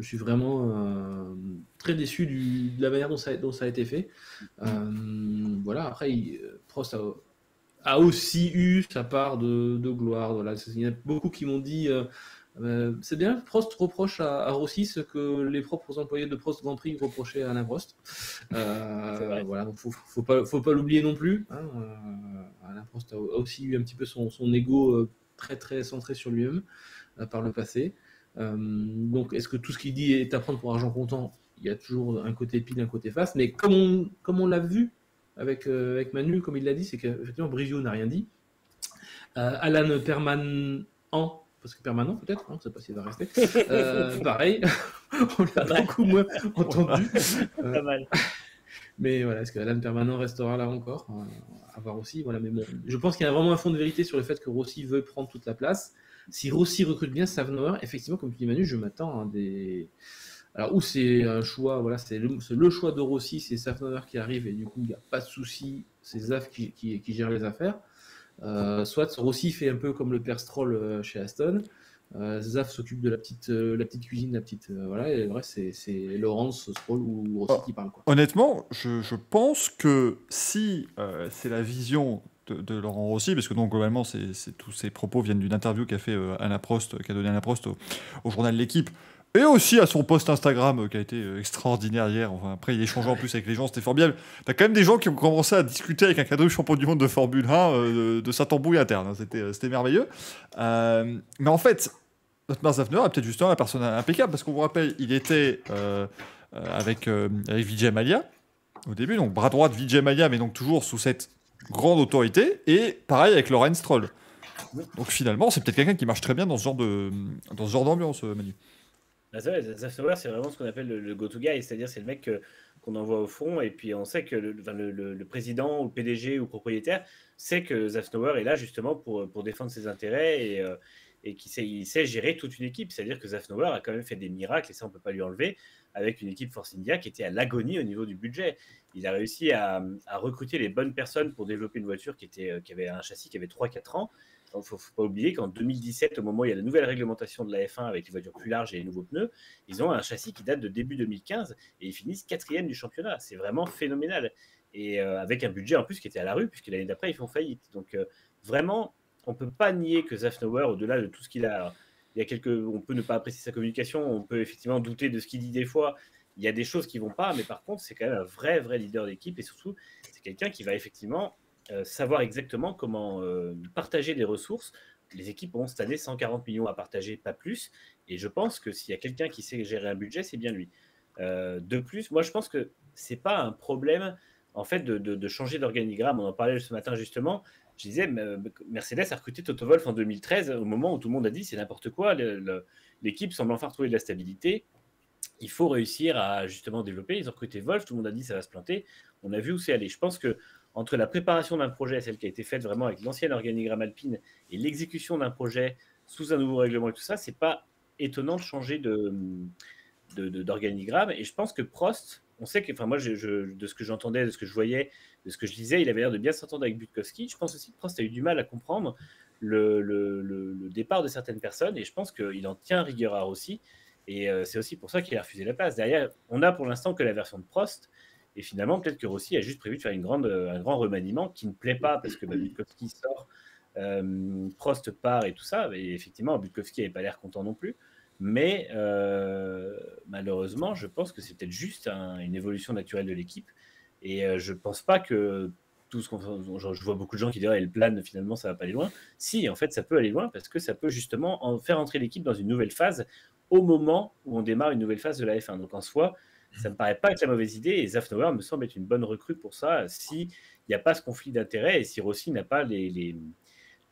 suis vraiment très déçu de la manière dont ça a été fait. Voilà. Après, Prost a aussi eu sa part de gloire. Voilà. Il y en a beaucoup qui m'ont dit c'est bien, Prost reproche à Rossi ce que les propres employés de Prost Grand Prix reprochaient à Alain Prost. Voilà, donc faut pas l'oublier non plus. Hein. Alain Prost a aussi eu un petit peu son ego très très centré sur lui-même par le passé. Donc est-ce que tout ce qu'il dit est à prendre pour argent comptant? Il y a toujours un côté pile, un côté face, mais comme on l'a vu avec Manu, comme il l'a dit, c'est qu'effectivement Brivio n'a rien dit. Alan Permanent, parce que permanent peut-être, on ne sait pas s'il va rester. Pareil, on l'a beaucoup moins entendu. Pas mal. Mais voilà, est-ce que Alan Permanent restera là encore? À voir aussi. Voilà, mais bon, je pense qu'il y a vraiment un fond de vérité sur le fait que Rossi veut prendre toute la place. Si Rossi recrute bien Zafnauer, effectivement, comme tu dis Manu, je m'attends à des. Alors, où c'est un choix, voilà, c'est le choix de Rossi, c'est Zafnauer qui arrive et du coup, il n'y a pas de souci, c'est Zaf qui gère les affaires. Soit Rossi fait un peu comme le père Stroll chez Aston. Zaf s'occupe de la petite cuisine, voilà, et le reste c'est Laurence, Stroll ou Rossi qui parle, quoi. Honnêtement, je pense que si c'est la vision de Laurent Rossi, parce que donc globalement tous ces propos viennent d'une interview qu'a fait Alain Prost, qu'a donné Alain Prost au journal L'Équipe. Et aussi à son post Instagram qui a été extraordinaire hier. Enfin, après, il échangeait en plus avec les gens, c'était formidable. T'as quand même des gens qui ont commencé à discuter avec un quadruple champion du monde de Formule 1 de sa tambouille interne. C'était merveilleux. Mais en fait, Otmar Zafnauer est peut-être justement la personne impeccable, parce qu'on vous rappelle, il était avec Vijay Mallya au début, donc bras droit de Vijay Mallya, mais donc toujours sous cette grande autorité. Et pareil avec Lawrence Stroll. Donc finalement, c'est peut-être quelqu'un qui marche très bien dans ce genre d'ambiance, Manu. Ah, c'est vrai, Zafnauer, c'est vraiment ce qu'on appelle le go-to guy, c'est-à-dire c'est le mec qu'on envoie au front, et puis on sait que le président ou le PDG ou propriétaire sait que Zafnauer est là justement pour défendre ses intérêts et il sait gérer toute une équipe. C'est-à-dire que Zafnauer a quand même fait des miracles, et ça on ne peut pas lui enlever, avec une équipe Force India qui était à l'agonie au niveau du budget. Il a réussi à recruter les bonnes personnes pour développer une voiture qui avait un châssis qui avait 3-4 ans. Il ne faut pas oublier qu'en 2017, au moment où il y a la nouvelle réglementation de la F1 avec les voitures plus larges et les nouveaux pneus, ils ont un châssis qui date de début 2015 et ils finissent 4e du championnat. C'est vraiment phénoménal. Et avec un budget en plus qui était à la rue, puisque l'année d'après, ils font faillite. Donc vraiment, on ne peut pas nier que Zafnauer, au-delà de tout ce qu'il a, on peut ne pas apprécier sa communication, on peut effectivement douter de ce qu'il dit des fois. Il y a des choses qui ne vont pas, mais par contre, c'est quand même un vrai leader d'équipe, et surtout, c'est quelqu'un qui va effectivement savoir exactement comment partager les ressources. Les équipes ont cette année 140 millions à partager, pas plus. Et je pense que s'il y a quelqu'un qui sait gérer un budget, c'est bien lui. De plus, moi je pense que c'est pas un problème en fait de changer d'organigramme. On en parlait ce matin justement. Je disais, Mercedes a recruté Toto Wolff en 2013, au moment où tout le monde a dit c'est n'importe quoi. L'équipe semble enfin retrouver de la stabilité. Il faut réussir à justement développer. Ils ont recruté Wolff, tout le monde a dit ça va se planter. On a vu où c'est allé. Je pense que entre la préparation d'un projet, celle qui a été faite vraiment avec l'ancien organigramme Alpine, et l'exécution d'un projet sous un nouveau règlement et tout ça, c'est pas étonnant de changer d'organigramme. Et je pense que Prost, on sait que, enfin moi, de ce que j'entendais, de ce que je voyais, de ce que je lisais, il avait l'air de bien s'entendre avec Butkowski. Je pense aussi que Prost a eu du mal à comprendre le départ de certaines personnes, et je pense qu'il en tient rigueur à Rossi. Et c'est aussi pour ça qu'il a refusé la place. Derrière, on a pour l'instant que la version de Prost. Et finalement, peut-être que Rossi a juste prévu de faire un grand remaniement qui ne plaît pas parce que Butkowski sort, Prost part et tout ça. Et effectivement, Butkowski n'avait pas l'air content non plus. Mais malheureusement, je pense que c'est peut-être juste une évolution naturelle de l'équipe. Et je ne pense pas que tout ce je vois beaucoup de gens qui disent le plan, finalement, ça ne va pas aller loin. Si, en fait, ça peut aller loin parce que ça peut justement faire entrer l'équipe dans une nouvelle phase au moment où on démarre une nouvelle phase de la F1. Donc en soi, ça ne me paraît pas être la mauvaise idée, et Zafnauer me semble être une bonne recrue pour ça, s'il n'y a pas ce conflit d'intérêts et si Rossi n'a pas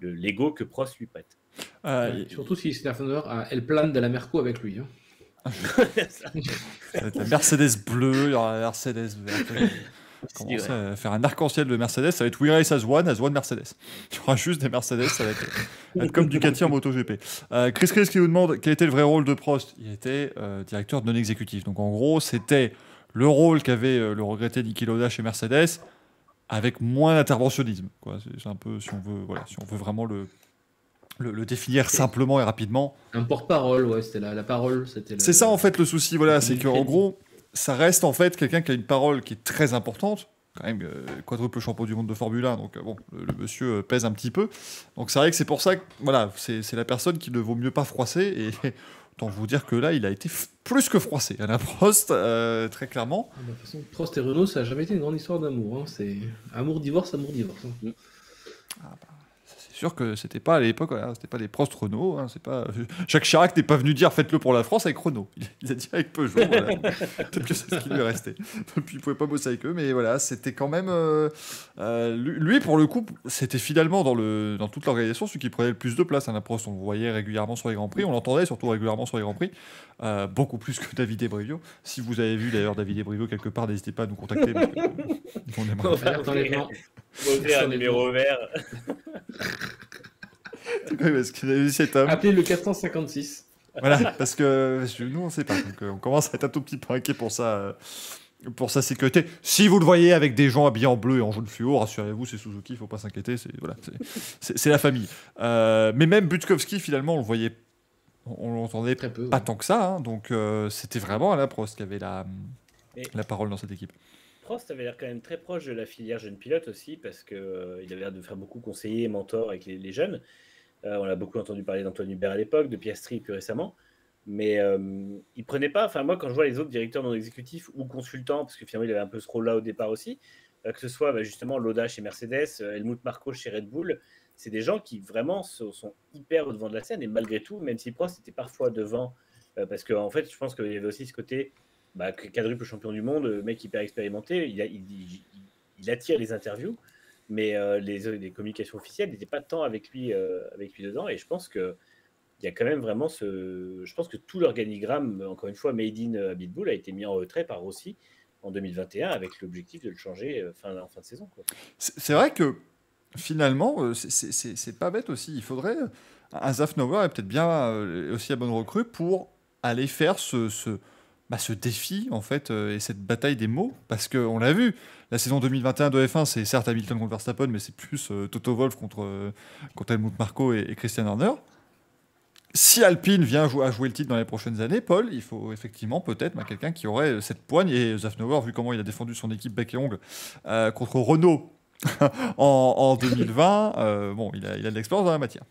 l'ego que Prost lui prête. Surtout si Zafnauer a El Plan de la Merco avec lui. Hein. Ça va être la Mercedes bleue, il y aura la Mercedes verte. Commencer à faire un arc-en-ciel de Mercedes, ça va être We Race as One Mercedes. Il y aura juste des Mercedes, ça va être comme Ducati en MotoGP. Chris qui nous demande quel était le vrai rôle de Prost. Il était directeur non exécutif. Donc en gros, c'était le rôle qu'avait le regretté Niki Lauda chez Mercedes, avec moins d'interventionnisme. C'est un peu, si on veut vraiment le définir simplement et rapidement. Un porte-parole, ouais, c'était la parole. C'est ça en fait le souci, c'est qu'en gros, ça reste en fait quelqu'un qui a une parole qui est très importante, quand même quadruple champion du monde de Formule 1, donc bon, le monsieur pèse un petit peu. Donc c'est vrai que c'est pour ça que c'est la personne qui ne vaut mieux pas froisser, et autant vous dire que là, il a été plus que froissé, Alain Prost, très clairement. De toute façon, Prost et Renault, ça n'a jamais été une grande histoire d'amour. Hein. C'est amour-divorce, amour-divorce. Hein. C'est sûr que c'était pas à l'époque, c'était pas les Prost Renault, c'est pas Jacques Chirac n'est pas venu dire faites-le pour la France avec Renault. Il a dit avec Peugeot. Peut-être que c'est ce qui lui est resté. Puis il pouvait pas bosser avec eux, mais voilà, c'était quand même lui pour le coup, c'était finalement dans toute l'organisation celui qui prenait le plus de place. Alain Prost, on le voyait régulièrement sur les grands prix, on l'entendait surtout régulièrement sur les grands prix, beaucoup plus que David Ebrivio. Si vous avez vu d'ailleurs David Ebrivio quelque part, n'hésitez pas à nous contacter. On aimerait faire un numéro vert. Parce qu'il a eu cet homme. Appelez le 456. Voilà, parce que nous on sait pas. Donc on commence à être un tout petit peu inquiet pour ça. Pour sa sécurité. Si vous le voyez avec des gens habillés en bleu et en jaune fluo, rassurez-vous, c'est Suzuki, il faut pas s'inquiéter, c'est la famille. Mais même Butkowski, finalement, on le voyait, on l'entendait très peu, pas tant que ça, hein, donc c'était vraiment Alain Prost qui avait la parole dans cette équipe. Prost avait l'air quand même très proche de la filière jeune pilote aussi, parce qu'il avait l'air de faire beaucoup conseiller et mentor avec les jeunes. On a beaucoup entendu parler d'Antoine Hubert à l'époque, de Piastri plus récemment. Mais il prenait pas, enfin moi quand je vois les autres directeurs non exécutifs ou consultants, parce que finalement il avait un peu ce rôle-là au départ aussi, que ce soit justement Lauda chez Mercedes, Helmut Marko chez Red Bull, c'est des gens qui vraiment sont hyper au devant de la scène, et malgré tout, même si Prost était parfois devant, parce qu'en fait je pense qu'il y avait aussi ce côté quadruple champion du monde, mec hyper expérimenté, il attire les interviews, mais les communications officielles n'étaient pas tant avec lui dedans, et je pense que il y a quand même vraiment je pense que tout l'organigramme, encore une fois, Made in Abitbull, a été mis en retrait par Rossi en 2021 avec l'objectif de le changer en fin de saison, quoi. C'est vrai que finalement, c'est pas bête aussi. Il faudrait un Zafnauer est peut-être bien aussi la bonne recrue pour aller faire ce défi en fait et cette bataille des mots, parce qu'on l'a vu, la saison 2021 de F1, c'est certes Hamilton contre Verstappen, mais c'est plus Toto Wolff contre Helmut Marko et Christian Horner. Si Alpine vient à jouer le titre dans les prochaines années, Paul, il faut effectivement peut-être quelqu'un qui aurait cette poigne. Et Zafnauer, vu comment il a défendu son équipe bec et ongle contre Renault en 2020, bon, il a de l'expérience dans la matière.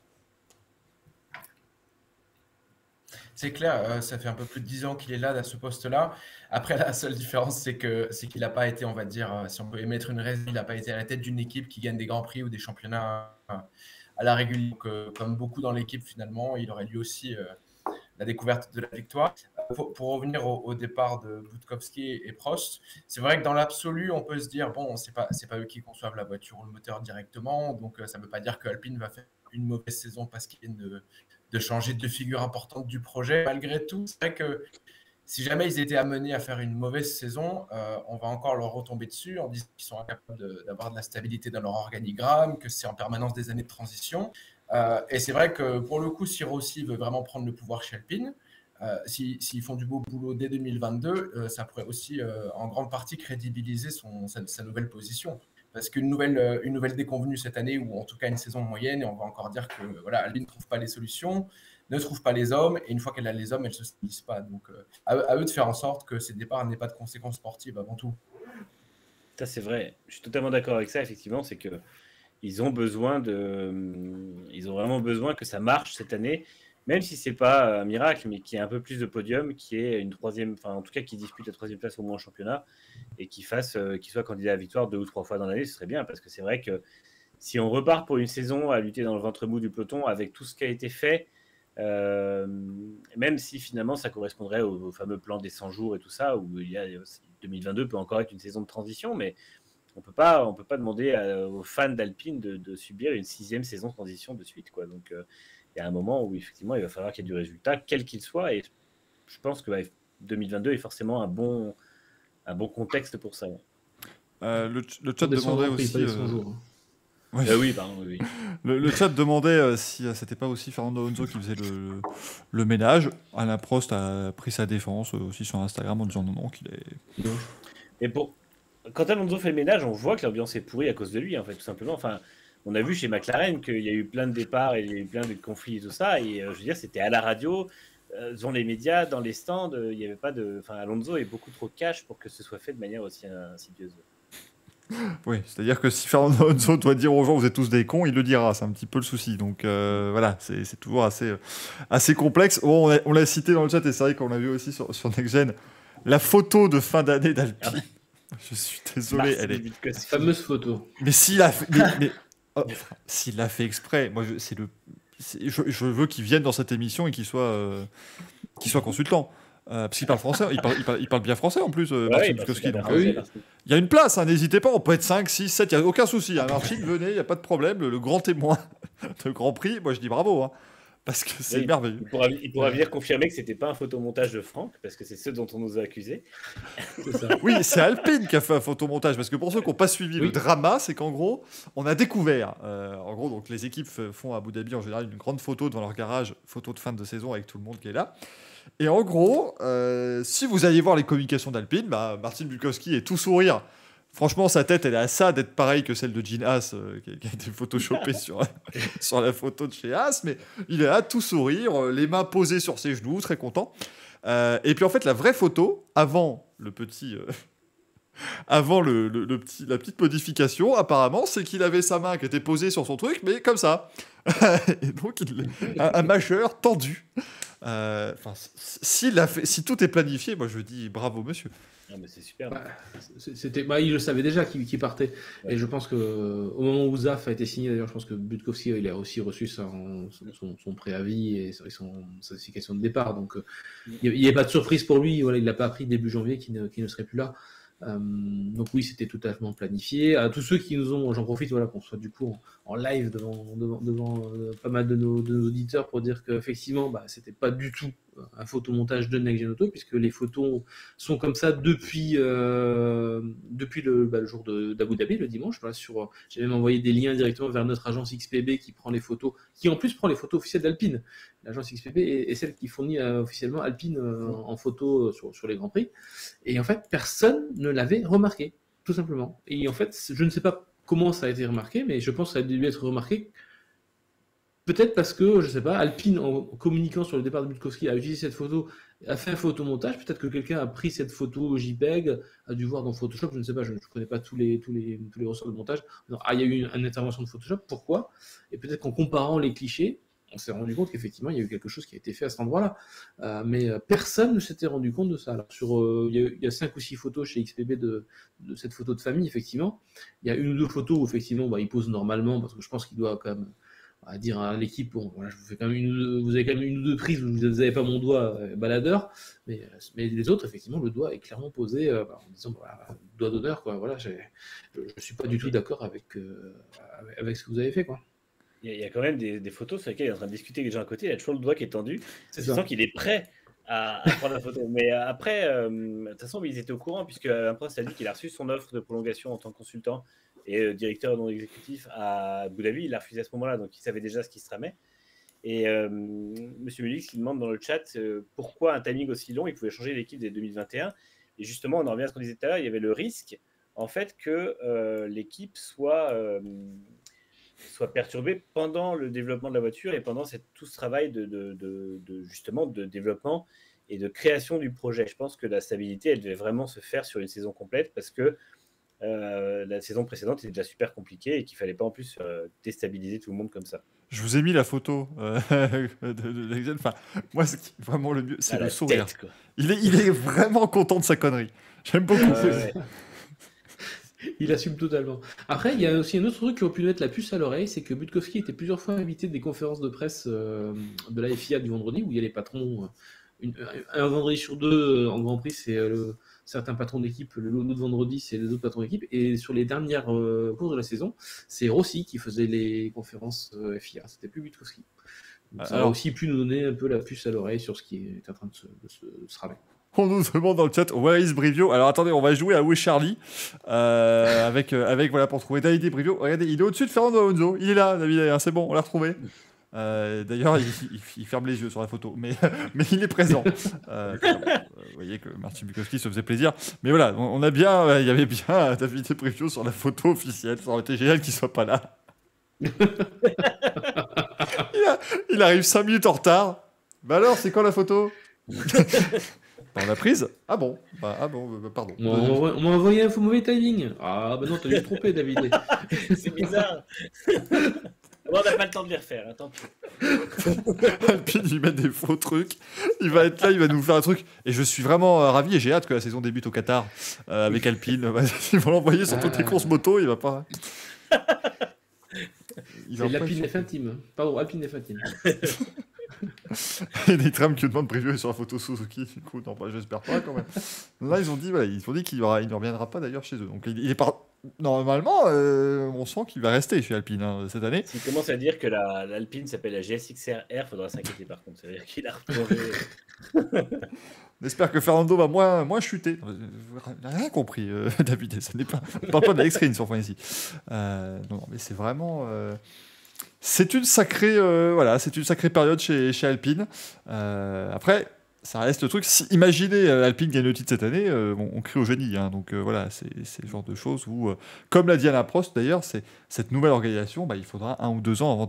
C'est clair, ça fait un peu plus de 10 ans qu'il est là à ce poste-là. Après, la seule différence, c'est qu'il n'a pas été, on va dire, si on peut émettre une réserve, il n'a pas été à la tête d'une équipe qui gagne des grands prix ou des championnats à la régulière. Donc, comme beaucoup dans l'équipe, finalement, il aurait lui aussi la découverte de la victoire. Pour revenir au départ de Budkowski et Prost, c'est vrai que dans l'absolu, on peut se dire, bon, c'est pas eux qui conçoivent la voiture ou le moteur directement, donc ça ne veut pas dire que Alpine va faire une mauvaise saison parce qu'ils viennent de changer de figure importante du projet. Malgré tout, c'est vrai que si jamais ils étaient amenés à faire une mauvaise saison, on va encore leur retomber dessus en disant qu'ils sont incapables d'avoir de la stabilité dans leur organigramme, que c'est en permanence des années de transition. Et c'est vrai que pour le coup, si Rossi veut vraiment prendre le pouvoir chez Alpine, s'ils font du beau boulot dès 2022, ça pourrait aussi en grande partie crédibiliser sa nouvelle position. Parce qu'une nouvelle déconvenue cette année, ou en tout cas une saison moyenne, et on va encore dire que voilà, Alpine ne trouve pas les solutions, ne trouve pas les hommes, et une fois qu'elle a les hommes, elle ne se stabilise pas. Donc à eux de faire en sorte que ces départs n'aient pas de conséquences sportives avant tout. Ça, c'est vrai. Je suis totalement d'accord avec ça, effectivement. C'est que ils ont vraiment besoin que ça marche cette année, même si c'est pas un miracle, mais qu'il y ait un peu plus de podium, qui est une troisième, enfin en tout cas qui dispute la troisième place au moins en championnat et qui soit candidat à victoire 2 ou 3 fois dans l'année, ce serait bien, parce que c'est vrai que si on repart pour une saison à lutter dans le ventre mou du peloton avec tout ce qui a été fait, même si finalement ça correspondrait au fameux plan des 100 jours et tout ça, où 2022 peut encore être une saison de transition, mais on peut pas demander aux fans d'Alpine de subir une 6e saison de transition de suite, quoi. Donc il y a un moment où effectivement il va falloir qu'il y ait du résultat, quel qu'il soit, et je pense que 2022 est forcément un bon contexte pour ça. Le chat demandait aussi. Oui, pardon, oui. Le chat demandait si c'était pas aussi Fernando Alonso qui faisait le ménage. Alain Prost a pris sa défense aussi sur Instagram en disant non, qu'il est. Et quand Alonso fait le ménage, on voit que l'ambiance est pourrie à cause de lui, en fait, tout simplement. Enfin, on a vu chez McLaren qu'il y a eu plein de départs et il y a eu plein de conflits et tout ça. Et je veux dire, c'était à la radio, dans les médias, dans les stands. Il n'y avait pas de. Enfin, Alonso est beaucoup trop cash pour que ce soit fait de manière aussi insidieuse. Oui, c'est-à-dire que si Fernando Alonso doit dire aux gens vous êtes tous des cons, il le dira. C'est un petit peu le souci. Donc voilà, c'est toujours assez complexe. Bon, on l'a cité dans le chat et c'est vrai qu'on l'a vu aussi sur NextGen. La photo de fin d'année d'Alpine. Je suis désolé, elle est. Cette fameuse photo. Mais s'il a fait, s'il l'a fait exprès, moi je veux qu'il vienne dans cette émission et qu'il soit consultant. Parce qu'il parle français, il parle bien français en plus, Martin Budkowski. Donc, il y a une place, hein, n'hésitez pas, on peut être 5, 6, 7, il n'y a aucun souci. Hein. Martin, venez, il n'y a pas de problème, le grand témoin de Grand Prix, moi je dis bravo. Hein. Parce que c'est merveilleux. Il pourra venir confirmer que c'était pas un photomontage de Franck, parce que c'est ce dont on nous a accusés. C'est ça. Oui, c'est Alpine qui a fait un photomontage, parce que pour ceux qui n'ont pas suivi le drama, c'est qu'en gros, on a découvert, en gros, donc les équipes font à Abu Dhabi en général une grande photo devant leur garage, photo de fin de saison avec tout le monde qui est là. Et en gros, si vous alliez voir les communications d'Alpine, Martin Budkowski est tout sourire. Franchement, sa tête, elle est à ça d'être pareille que celle de Gene Haas, qui a été photoshopée sur la photo de chez Haas, mais il est là, tout sourire, les mains posées sur ses genoux, très content. Et puis en fait, la vraie photo, avant le petit... avant la petite modification, apparemment, c'est qu'il avait sa main qui était posée sur son truc, mais comme ça. Et donc, un majeur tendu. Si tout est planifié, moi je dis bravo, monsieur. Ah, mais c'est super. Il le savait déjà qu'il partait. Ouais. Et je pense qu'au moment où ZAF a été signé, d'ailleurs, je pense que Budkowski il a aussi reçu son préavis et sa certification de départ. Donc, il n'y avait pas de surprise pour lui. Voilà, il n'a pas appris début janvier qu'il ne serait plus là. Donc oui, c'était totalement planifié. À tous ceux qui nous ont, j'en profite, voilà, qu'on soit du coup en live devant pas mal de nos auditeurs pour dire qu'effectivement, c'était pas du tout un photomontage de Next Gen Auto, puisque les photos sont comme ça depuis le jour d'Abu Dhabi, le dimanche. Voilà, j'ai même envoyé des liens directement vers notre agence XPB qui prend les photos, qui en plus prend les photos officielles d'Alpine. L'agence XPB est celle qui fournit officiellement Alpine en photo sur les Grands Prix. Et en fait, personne ne l'avait remarqué, tout simplement. Et en fait, je ne sais pas comment ça a été remarqué, mais je pense que ça a dû être remarqué peut-être parce que, je ne sais pas, Alpine, en communiquant sur le départ de Butkowski, a utilisé cette photo, a fait un photomontage. Peut-être que quelqu'un a pris cette photo JPEG, a dû voir dans Photoshop, je ne sais pas, je ne connais pas tous les ressorts de montage. Il y a eu une intervention de Photoshop, pourquoi? Et peut-être qu'en comparant les clichés, on s'est rendu compte qu'effectivement, il y a eu quelque chose qui a été fait à cet endroit-là. Mais personne ne s'était rendu compte de ça. Alors, il y a 5 ou 6 photos chez XPB de cette photo de famille, effectivement. Il y a 1 ou 2 photos où, effectivement, il pose normalement, parce que je pense qu'il doit quand même à dire à l'équipe, bon, voilà, je vous fais quand même vous avez quand même 1 ou 2 prises où vous n'avez pas mon doigt baladeur, mais les autres, effectivement, le doigt est clairement posé en disant, voilà, doigt d'honneur, quoi. Voilà, je suis pas du tout d'accord avec ce que vous avez fait, quoi. Il y a quand même des photos sur lesquelles il est en train de discuter avec les gens à côté, il a toujours le doigt qui est tendu, tu sens qu'il est prêt à prendre la photo. Mais après, de toute façon, ils étaient au courant, puisque Prince a dit qu'il a reçu son offre de prolongation en tant que consultant et directeur non exécutif à Abu Dhabi. Il l'a refusé à ce moment-là, donc il savait déjà ce qui se tramait. Et Monsieur Mulix, il demande dans le chat pourquoi un timing aussi long, il pouvait changer l'équipe dès 2021. Et justement, on en revient à ce qu'on disait tout à l'heure, il y avait le risque, en fait, que l'équipe soit perturbée pendant le développement de la voiture et pendant tout ce travail justement de développement et de création du projet. Je pense que la stabilité, elle devait vraiment se faire sur une saison complète, parce que la saison précédente était déjà super compliquée et qu'il ne fallait pas en plus déstabiliser tout le monde comme ça. Je vous ai mis la photo de Next Gen. Enfin, moi, vraiment le mieux, c'est le sourire. Tête, quoi. Il est vraiment content de sa connerie. J'aime beaucoup. Il assume totalement. Après, il y a aussi un autre truc qui aurait pu mettre la puce à l'oreille, c'est que Butkowski était plusieurs fois invité des conférences de presse de la FIA du vendredi, où il y a les patrons, un vendredi sur 2 en Grand Prix, c'est certains patrons d'équipe, l'autre vendredi, c'est les autres patrons d'équipe, et sur les dernières courses de la saison, c'est Rossi qui faisait les conférences FIA, c'était plus Butkowski. Donc, ça a aussi pu nous donner un peu la puce à l'oreille sur ce qui est en train de se ramer. On nous demande dans le chat Where is Brivio. Alors attendez, on va jouer à Où est Charlie avec voilà, pour trouver David Brivio. Regardez, il est au-dessus de Fernando Alonso. Il est là, David, c'est bon, on l'a retrouvé. D'ailleurs, il ferme les yeux sur la photo, mais il est présent. Vous voyez que Martin Butkowski se faisait plaisir. Mais voilà, on a bien, il y avait bien David Brivio sur la photo officielle. Ça aurait été génial qu'il soit pas là. Il arrive 5 minutes en retard. Bah alors, c'est quand la photo? On l'a prise? Ah bon, pardon. On m'a envoyé un faux mauvais timing. Ah bah non, t'as dû te tromper, David. C'est bizarre. On n'a pas le temps de les refaire, tant pis. Alpine, il met des faux trucs. Il va être là, il va nous faire un truc. Et je suis vraiment ravi et j'ai hâte que la saison débute au Qatar avec Alpine. Ils vont l'envoyer sur toutes les courses moto, il va pas. C'est l'Alpine F1 Team. Pardon, Alpine F1 Team. Il y a des trams qui demandent Brivio sur la photo Suzuki. Du coup, non, j'espère pas quand même. Là, ils ont dit qu'il ne reviendra pas d'ailleurs chez eux. Donc, il est pas. Normalement, on sent qu'il va rester chez Alpine cette année. S'il commence à dire que l'Alpine s'appelle la GSX-R, il faudra s'inquiéter par contre. C'est-à-dire qu'il a replongé. On espère que Fernando va moins chuter. On n'a rien compris, David. Ça n'est pas. On ne parle pas de l'X-Screen sur point ici. Non, mais c'est vraiment. C'est une sacrée période chez Alpine. Après, ça reste le truc. Imaginez Alpine gagne le titre cette année, on crie au génie. Hein, donc voilà, c'est le genre de choses où, comme l'a dit Alain Prost d'ailleurs, cette nouvelle organisation, il faudra 1 ou 2 ans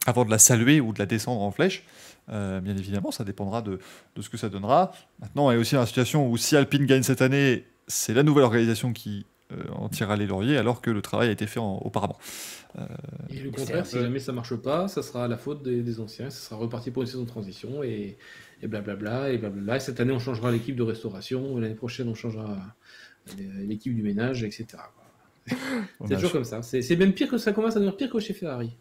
avant de la saluer ou de la descendre en flèche. Bien évidemment, ça dépendra de ce que ça donnera. Maintenant, on est aussi dans la situation où si Alpine gagne cette année, c'est la nouvelle organisation qui en tirera les lauriers, alors que le travail a été fait auparavant. Et le contraire, si jamais ça marche pas, ça sera la faute des anciens, ça sera reparti pour une saison de transition et blablabla, et blablabla. Et cette année, on changera l'équipe de restauration, l'année prochaine, on changera l'équipe du ménage, etc. C'est toujours comme ça. C'est même pire que ça commence à devenir pire que chez Ferrari.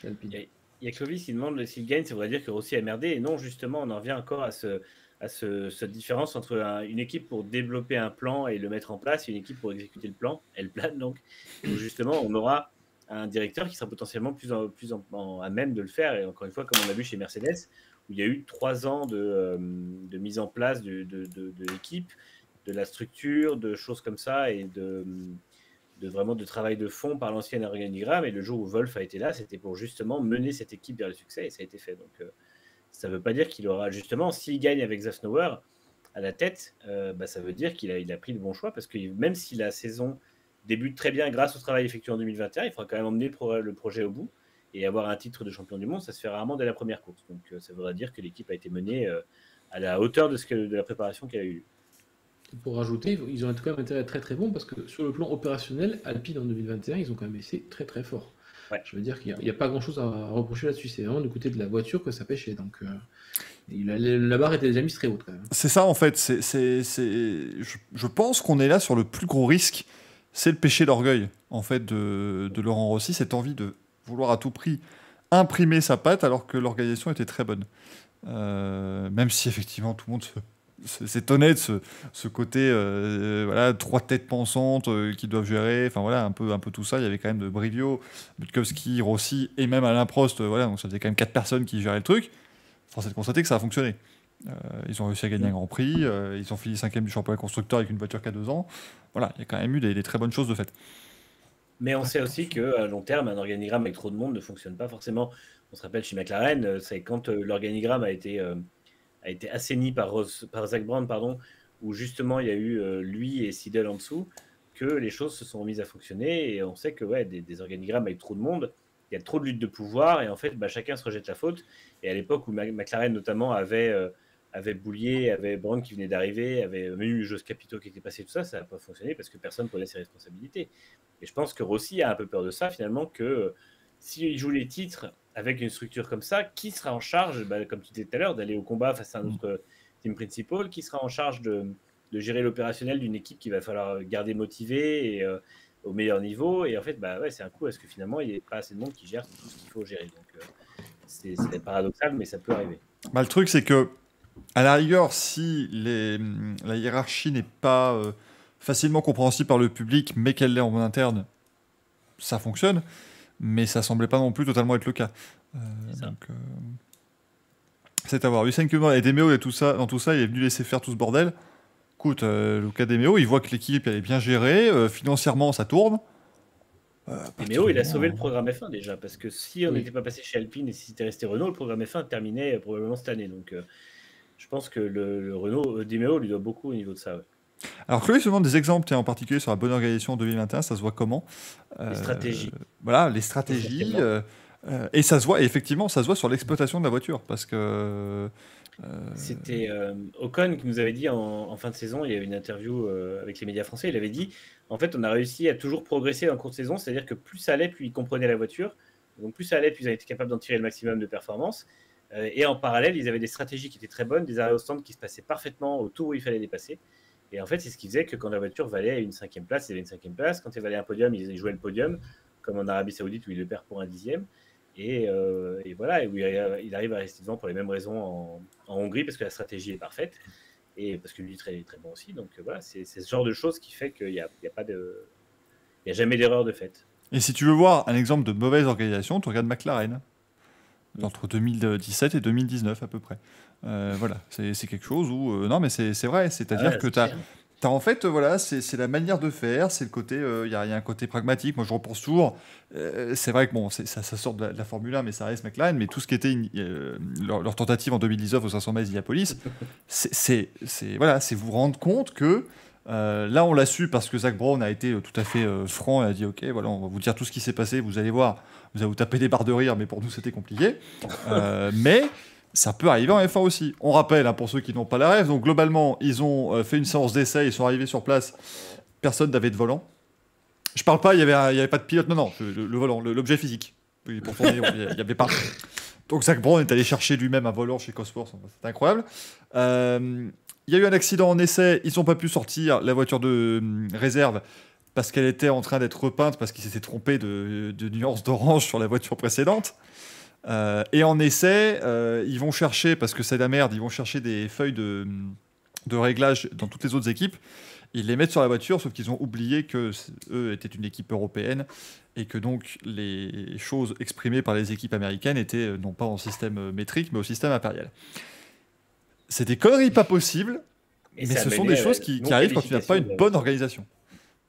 Il y a Clovis qui demande s'il gagne, ça voudrait dire que Rossi a merdé. Et non, justement, on en revient encore à cette différence entre une équipe pour développer un plan et le mettre en place et une équipe pour exécuter le plan, elle plane donc. Donc justement, on aura un directeur qui sera potentiellement plus à même de le faire. Et encore une fois, comme on a vu chez Mercedes, où il y a eu 3 ans de mise en place de l'équipe, de la structure, de choses comme ça, et de vraiment de travail de fond par l'ancien organigramme. Et le jour où Wolf a été là, c'était pour justement mener cette équipe vers le succès, et ça a été fait. Donc ça ne veut pas dire qu'il aura, justement, s'il gagne avec Zafnauer à la tête, ça veut dire qu'il a pris le bon choix, parce que même si la saison débute très bien grâce au travail effectué en 2021, il faudra quand même emmener le projet au bout, et avoir un titre de champion du monde, ça se fait rarement dès la première course. Donc ça voudra dire que l'équipe a été menée à la hauteur de la préparation qu'elle a eu. Pour rajouter, ils ont en tout cas un intérêt très très bon, parce que sur le plan opérationnel, Alpine en 2021, ils ont quand même essayé très très fort. Ouais. Je veux dire qu'il n'y a pas grand chose à reprocher là-dessus. C'est vraiment du côté de la voiture que ça pêchait. Donc la barre était déjà mise très haute quand même. C'est ça en fait. Je pense qu'on est là sur le plus gros risque. C'est le péché d'orgueil en fait de Laurent Rossi, cette envie de vouloir à tout prix imprimer sa patte alors que l'organisation était très bonne. Même si effectivement tout le monde s'étonnait de ce côté voilà, 3 têtes pensantes qui doivent gérer, enfin voilà, un peu tout ça. Il y avait quand même de Brivio, Butkowski, Rossi et même Alain Prost, voilà, donc ça faisait quand même 4 personnes qui géraient le truc. Force est de constater que ça a fonctionné. Ils ont réussi à gagner un Grand Prix, ils ont fini 5e du championnat constructeur avec une voiture qui a 2 ans. Voilà, il y a quand même eu des très bonnes choses de fait. Mais on sait aussi qu'à long terme, un organigramme avec trop de monde ne fonctionne pas forcément. On se rappelle chez McLaren, c'est quand l'organigramme a été assaini par Zak Brown, où justement il y a eu lui et Seidel en dessous, que les choses se sont remises à fonctionner. Et on sait que des organigrammes avec trop de monde, il y a trop de lutte de pouvoir, et en fait chacun se rejette la faute. Et à l'époque où McLaren notamment avait Boulier, avait Brown qui venait d'arriver, avait même eu Jos Capito qui était passé, tout ça, ça n'a pas fonctionné parce que personne ne prenait ses responsabilités. Et je pense que Rossi a un peu peur de ça finalement, que s'il joue les titres avec une structure comme ça, qui sera en charge, comme tu disais tout à l'heure, d'aller au combat face à un autre team principal, qui sera en charge de gérer l'opérationnel d'une équipe qu'il va falloir garder motivée et au meilleur niveau. Et en fait, c'est un coup, est-ce que finalement, il n'y a pas assez de monde qui gère tout ce qu'il faut gérer. Donc, c'est paradoxal, mais ça peut arriver. Le truc, c'est que, à la rigueur, si la hiérarchie n'est pas facilement compréhensible par le public, mais qu'elle l'est en interne, ça fonctionne. Mais ça semblait pas non plus totalement être le cas. C'est à voir. Usain Bolt et Demeo et tout ça, dans tout ça, il est venu laisser faire tout ce bordel. Écoute, Luca Demeo, il voit que l'équipe elle est bien gérée, financièrement ça tourne. Demeo, il a sauvé le programme F1 déjà, parce que si on n'était pas passé chez Alpine et si c'était resté Renault, le programme F1 terminait probablement cette année. Donc je pense que le Renault, Demeo lui doit beaucoup au niveau de ça. Ouais. Alors, Chloé se demande des exemples, en particulier sur la bonne organisation en 2021, ça se voit comment Les stratégies. Voilà, les stratégies. Et ça se voit, et effectivement, ça se voit sur l'exploitation de la voiture, parce que... C'était Ocon qui nous avait dit en fin de saison, il y a eu une interview avec les médias français, il avait dit, en fait, on a réussi à toujours progresser en cours de saison, c'est-à-dire que plus ça allait, plus ils comprenaient la voiture, donc plus ça allait, plus ils étaient capables d'en tirer le maximum de performance, et en parallèle, ils avaient des stratégies qui étaient très bonnes, des arrêts au stand qui se passaient parfaitement au tour où il fallait les passer. Et en fait, c'est ce qui faisait que quand la voiture valait une 5e place, il y avait une 5e place. Quand elle valait un podium, ils jouaient le podium, comme en Arabie Saoudite où il le perd pour un 10e. Et voilà, et où il arrive à rester devant pour les mêmes raisons en Hongrie, parce que la stratégie est parfaite et parce que lui est très, très bon aussi. Donc voilà, c'est ce genre de choses qui fait qu'il n'y a jamais d'erreur de fait. Et si tu veux voir un exemple de mauvaise organisation, tu regardes McLaren. Entre 2017 et 2019 à peu près. Voilà, c'est quelque chose où... non, mais c'est vrai, c'est-à-dire que tu as en fait, voilà, c'est la manière de faire, c'est le côté... Il y a un côté pragmatique. Moi, je repense toujours... c'est vrai que bon, ça sort de la Formule 1, mais ça reste McLaren, mais tout ce qui était leur tentative en 2019 au 500 miles d'Indianapolis, c'est vous rendre compte que... là, on l'a su parce que Zak Brown a été tout à fait franc et a dit « Ok, voilà, on va vous dire tout ce qui s'est passé, vous allez voir, vous allez vous taper des barres de rire, mais pour nous, c'était compliqué. » Mais ça peut arriver en F1 aussi. On rappelle, pour ceux qui n'ont pas la rêve, donc globalement, ils ont fait une séance d'essai, ils sont arrivés sur place, personne n'avait de volant. Je parle pas, il y avait pas de pilote, non, le volant, l'objet physique. Pour tourner, il n'y avait pas. Donc Zak Brown est allé chercher lui-même un volant chez Cosworth, c'est incroyable. Il y a eu un accident en essai, ils n'ont pas pu sortir la voiture de réserve parce qu'elle était en train d'être repeinte parce qu'ils s'étaient trompés de nuances d'orange sur la voiture précédente. Et en essai, ils vont chercher, parce que c'est la merde, ils vont chercher des feuilles de réglage dans toutes les autres équipes. Ils les mettent sur la voiture, sauf qu'ils ont oublié que eux étaient une équipe européenne et que donc les choses exprimées par les équipes américaines étaient non pas en système métrique, mais au système impérial. C'est des conneries pas possibles, Et mais ça ce a sont mené des à choses la qui arrivent quand tu n'as pas une non-qualification bonne organisation.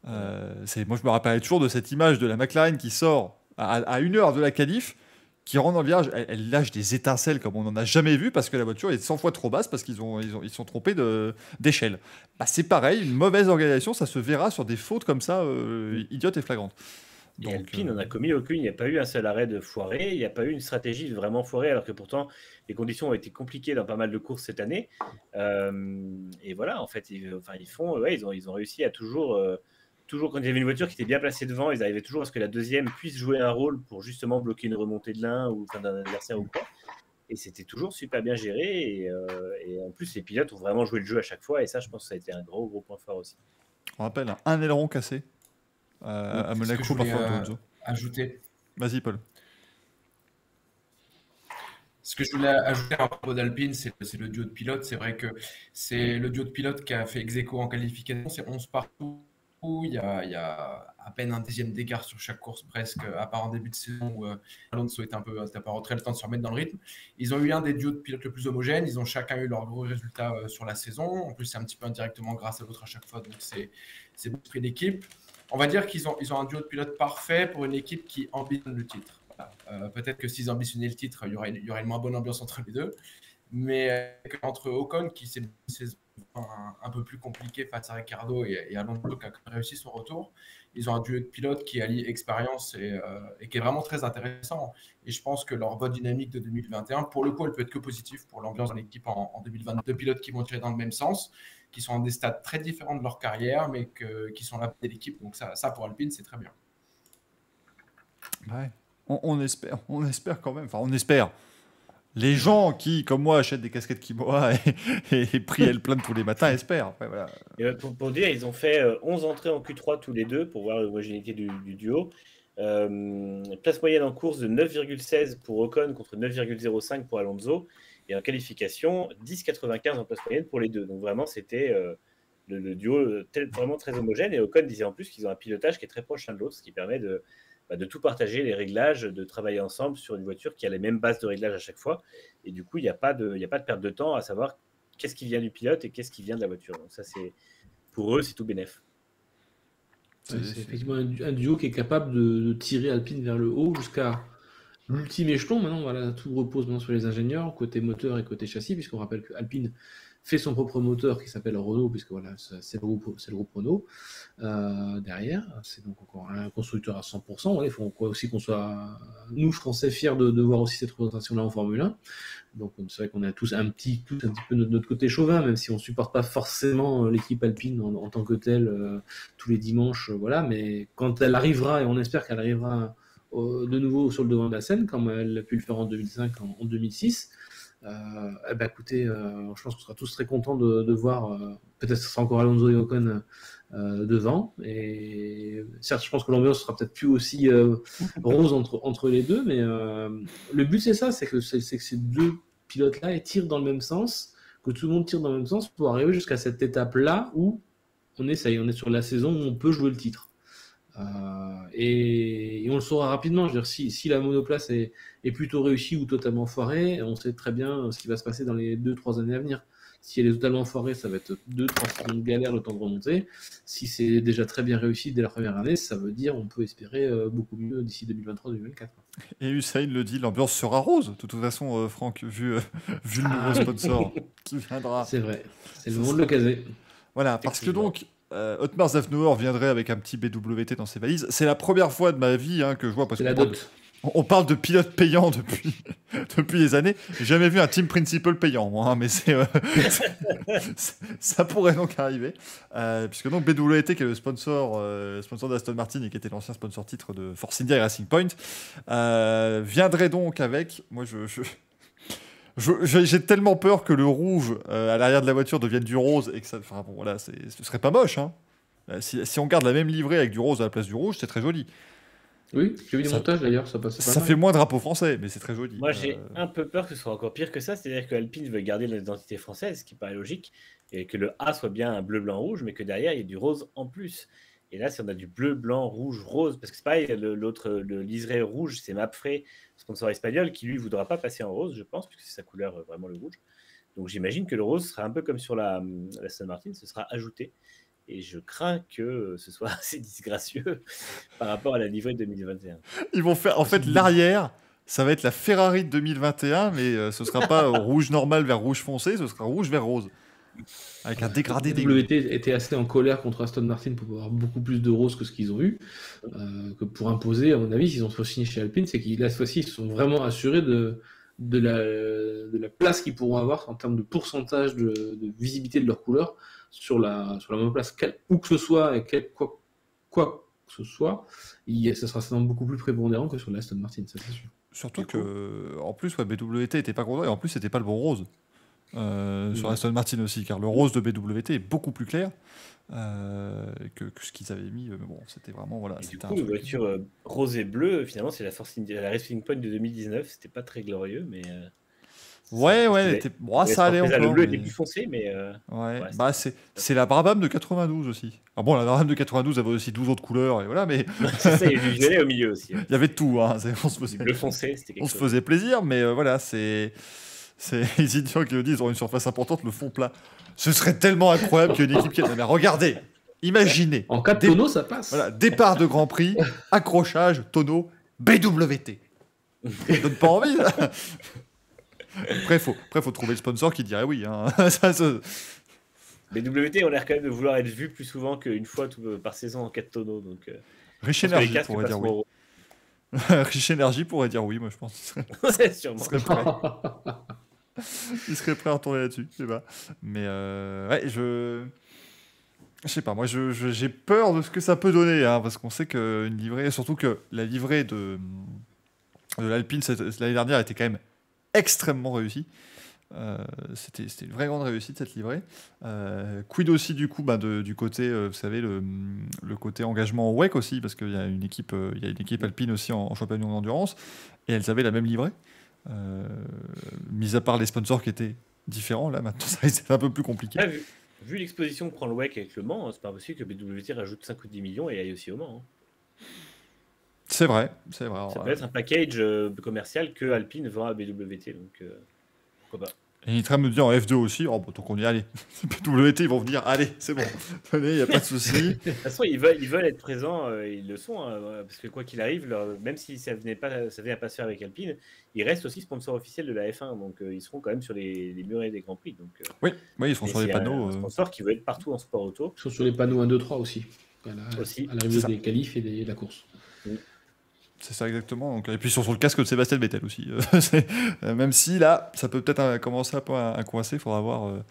Moi, je me rappelais toujours de cette image de la McLaren qui sort à 1 heure de la qualif, qui rentre dans le virage, elle lâche des étincelles comme on n'en a jamais vu parce que la voiture est 100 fois trop basse parce qu'ils ils sont trompés d'échelle. Bah, c'est pareil, une mauvaise organisation, ça se verra sur des fautes comme ça, idiotes et flagrantes. Et Alpine n'en a commis aucune, il n'y a pas eu un seul arrêt de foiré, il n'y a pas eu une stratégie de vraiment foirée, alors que pourtant les conditions ont été compliquées dans pas mal de courses cette année. Et voilà, en fait, ils ont réussi à toujours quand il y avait une voiture qui était bien placée devant, ils arrivaient toujours à ce que la deuxième puisse jouer un rôle pour justement bloquer une remontée de l'un ou d'un adversaire ou quoi. Et c'était toujours super bien géré. Et en plus, les pilotes ont vraiment joué le jeu à chaque fois. Et ça, je pense que ça a été un gros point fort aussi. On rappelle un aileron cassé à Monaco par Alonso. Ajouter. Vas-y, Paul. Ce que je voulais ajouter à propos d'Alpine, c'est le duo de pilotes. C'est vrai que c'est le duo de pilotes qui a fait ex-aequo en qualification. C'est 11 partout. Il y a à peine un dixième d'écart sur chaque course presque, à part en début de saison où Alonso était un peu en retrait, le temps de se remettre dans le rythme. Ils ont eu un des duos de pilotes le plus homogène. Ils ont chacun eu leurs gros résultats sur la saison. En plus, c'est un petit peu indirectement grâce à l'autre à chaque fois. Donc, c'est bon prix d'équipe. On va dire qu'ils ont un duo de pilotes parfait pour une équipe qui ambitionne le titre. Voilà. Peut-être que s'ils ambitionnaient le titre, il y aurait une moins bonne ambiance entre les deux. Mais entre Ocon, qui s'est une saison un peu plus compliquée face à Ricardo et Alonso, qui a réussi son retour, ils ont un duo de pilotes qui allie expérience et qui est vraiment très intéressant. Et je pense que leur bonne dynamique de 2021, pour le coup, elle peut être que positive pour l'ambiance de l'équipe en 2022. Pilotes qui vont tirer dans le même sens, qui sont à des stades très différents de leur carrière, mais qui sont là pour l'équipe. Donc ça, pour Alpine, c'est très bien. Ouais. On espère quand même. Enfin, on espère. Les gens qui, comme moi, achètent des casquettes Kimoa et prient elle plein tous les matins, espèrent. Ouais, voilà. Et pour dire, ils ont fait 11 entrées en Q3 tous les deux pour voir l'homogénéité du duo. Place moyenne en course de 9,16 pour Ocon contre 9,05 pour Alonso. Et en qualification, 10,95 en place moyenne pour les deux. Donc vraiment, c'était le duo vraiment très homogène. Et Ocon disait en plus qu'ils ont un pilotage qui est très proche l'un de l'autre, ce qui permet de tout partager, les réglages, de travailler ensemble sur une voiture qui a les mêmes bases de réglage à chaque fois. Et du coup, il n'y a pas de perte de temps à savoir qu'est-ce qui vient du pilote et qu'est-ce qui vient de la voiture. Donc ça, pour eux, c'est tout bénef. C'est effectivement un duo qui est capable de tirer Alpine vers le haut jusqu'à l'ultime échelon. Maintenant, voilà, tout repose maintenant sur les ingénieurs, côté moteur et côté châssis, puisqu'on rappelle que Alpine fait son propre moteur qui s'appelle Renault, puisque voilà, c'est le groupe Renault derrière. C'est donc encore un constructeur à 100%. Voilà, il faut aussi qu'on soit, nous, Français, fiers de voir aussi cette représentation-là en Formule 1. Donc c'est vrai qu'on a tous un petit peu notre côté chauvin, même si on ne supporte pas forcément l'équipe Alpine en tant que telle tous les dimanches. Voilà, mais quand elle arrivera, et on espère qu'elle arrivera de nouveau sur le devant de la scène, comme elle a pu le faire en 2005, en 2006, écoutez, je pense qu'on sera tous très contents de voir, peut-être que ce sera encore Alonso et Ocon devant, et certes je pense que l'ambiance sera peut-être plus aussi rose entre les deux, mais le but c'est ça, c'est que ces deux pilotes là tirent dans le même sens, que tout le monde tire dans le même sens pour arriver jusqu'à cette étape là où on est sur la saison où on peut jouer le titre. Et on le saura rapidement. Je veux dire, si la monoplace est plutôt réussie ou totalement foirée, on sait très bien ce qui va se passer dans les 2-3 années à venir. Si elle est totalement foirée, ça va être 2-3 saisons de galère le temps de remonter. Si c'est déjà très bien réussi dès la première année, ça veut dire on peut espérer beaucoup mieux d'ici 2023-2024. Et Hussein le dit, l'ambiance sera rose, de toute façon, Franck, vu le nouveau sponsor qui viendra. C'est vrai, c'est le moment de le caser. Voilà, parce que donc, Otmar Zafnauer viendrait avec un petit BWT dans ses valises. C'est la première fois de ma vie que je vois, parce on parle de pilote payant depuis des années. J'ai jamais vu un team principal payant, moi, mais ça pourrait donc arriver. Puisque donc BWT, qui est le sponsor d'Aston Martin et qui était l'ancien sponsor titre de Force India et Racing Point, viendrait donc avec... Moi, j'ai tellement peur que le rouge à l'arrière de la voiture devienne du rose et que ça... Enfin, bon, voilà, ce serait pas moche, hein. Si on garde la même livrée avec du rose à la place du rouge, c'est très joli. Oui, j'ai vu des Ça- montages d'ailleurs, ça passe pas Ça mal. fait moins drapeau français, mais c'est très joli. Moi, j'ai un peu peur que ce soit encore pire que ça, c'est-à-dire que Alpine veut garder l'identité française, ce qui paraît logique, et que le A soit bien un bleu, blanc, rouge, mais que derrière, il y ait du rose en plus. Et là, si on a du bleu, blanc, rouge, rose, parce que c'est pareil, le liseré rouge, c'est Mapfre, sponsor espagnol, qui lui voudra pas passer en rose, je pense, puisque c'est sa couleur vraiment le rouge. Donc j'imagine que le rose sera un peu comme sur la Aston Martin, ce sera ajouté. Et je crains que ce soit assez disgracieux par rapport à la livrée 2021. Ils vont faire. En fait, l'arrière, ça va être la Ferrari de 2021, mais ce sera pas rouge normal vers rouge foncé, ce sera rouge vers rose. Avec un dégradé dégueu. WT était assez en colère contre Aston Martin pour avoir beaucoup plus de rose que ce qu'ils ont eu, que pour imposer, à mon avis, s'ils ont signé chez Alpine, c'est qu'ils, là, cette fois-ci, ils se sont vraiment assurés de la place qu'ils pourront avoir en termes de pourcentage de visibilité de leur couleur sur la monoplace, où que ce soit, et quoi que ce soit, ça sera certainement beaucoup plus prépondérant que sur la Aston Martin, ça c'est sûr. Surtout Du coup. que, en plus, ouais, BWT était pas content, et en plus, c'était pas le bon rose. Sur Ouais. Aston Martin aussi, car le rose de BWT est beaucoup plus clair que ce qu'ils avaient mis. Mais bon, c'était vraiment. Voilà, Et du c'était coup, un une truc. voiture rose et bleue, finalement, c'est la Racing Point de 2019. C'était pas très glorieux, mais. Ouais, parce ouais, qu'il elle a- était... bon, il ça allait reste en présent. encore. Le bleu mais- était plus foncé, mais. Ouais, Ouais, bah c'est la Brabham de 92 aussi. Ah bon, la Brabham de 92 avait aussi 12 autres couleurs, et voilà, mais c'est ça, il y a du violet au milieu aussi. il y avait de tout. Hein. On se Du faisait, bleu foncé, c'était on quelque se chose. faisait plaisir, mais voilà, c'est les idiots qui le disent, ils ont une surface importante, le fond plat. Ce serait tellement incroyable qu'il y ait une équipe qui... Mais regardez, imaginez. En cas de Dé- tonneau, ça passe. Voilà, départ de Grand Prix, accrochage, tonneau, BWT. Ça donne pas envie, là. Après, faut trouver le sponsor qui dirait oui. Hein. Les WT ont l'air quand même de vouloir être vus plus souvent qu'une fois par saison en 4 tonneaux. Donc, Rich je pense que les Energy casques pourrait dire passeront oui. Rich Energy pourrait dire oui, moi je pense. C'est sûrement. Il serait prêt. Il serait prêt à retourner là-dessus, je sais pas. Mais ouais, je sais pas, moi j'ai peur de ce que ça peut donner, hein, parce qu'on sait qu'une livrée, surtout que la livrée de l'Alpine l'année dernière était quand même extrêmement réussie. C'était une vraie grande réussite cette livrée. Quid aussi du coup du côté, vous savez, le côté engagement au WEC aussi, parce qu'il y a une équipe Alpine aussi en championnat d'endurance, et elles avaient la même livrée. Mis à part les sponsors qui étaient différents, là maintenant ça risque d'être un peu plus compliqué. Là, vu l'exposition que prend le WEC avec le Mans, c'est pas possible que BWT rajoute 5 ou 10 millions et aille aussi au Mans. Hein. C'est vrai. Ça Alors, peut être un package commercial que Alpine vend à BWT, donc pourquoi pas. et Nitram me dit en F2 aussi, oh, bon, donc on y est, allez. BWT, ils vont venir, allez, c'est bon. Venez, il n'y a pas de souci. De toute façon, ils veulent être présents, ils le sont, hein, parce que quoi qu'il arrive, même si ça venait à pas se faire avec Alpine, ils restent aussi sponsors officiels de la F1, donc ils seront quand même sur les murets des Grands Prix. Donc, Oui, ils sont sur les panneaux. Un sponsor qui veut être partout en sport auto. Ils sont sur les panneaux 1, 2, 3 aussi. Aussi, À l'arrivée c'est des qualifs et de la course. C'est ça exactement. Donc, et puis sur le casque de Sébastien Vettel aussi. Même si là, ça peut peut-être commencer un peu à coincer, il faudra voir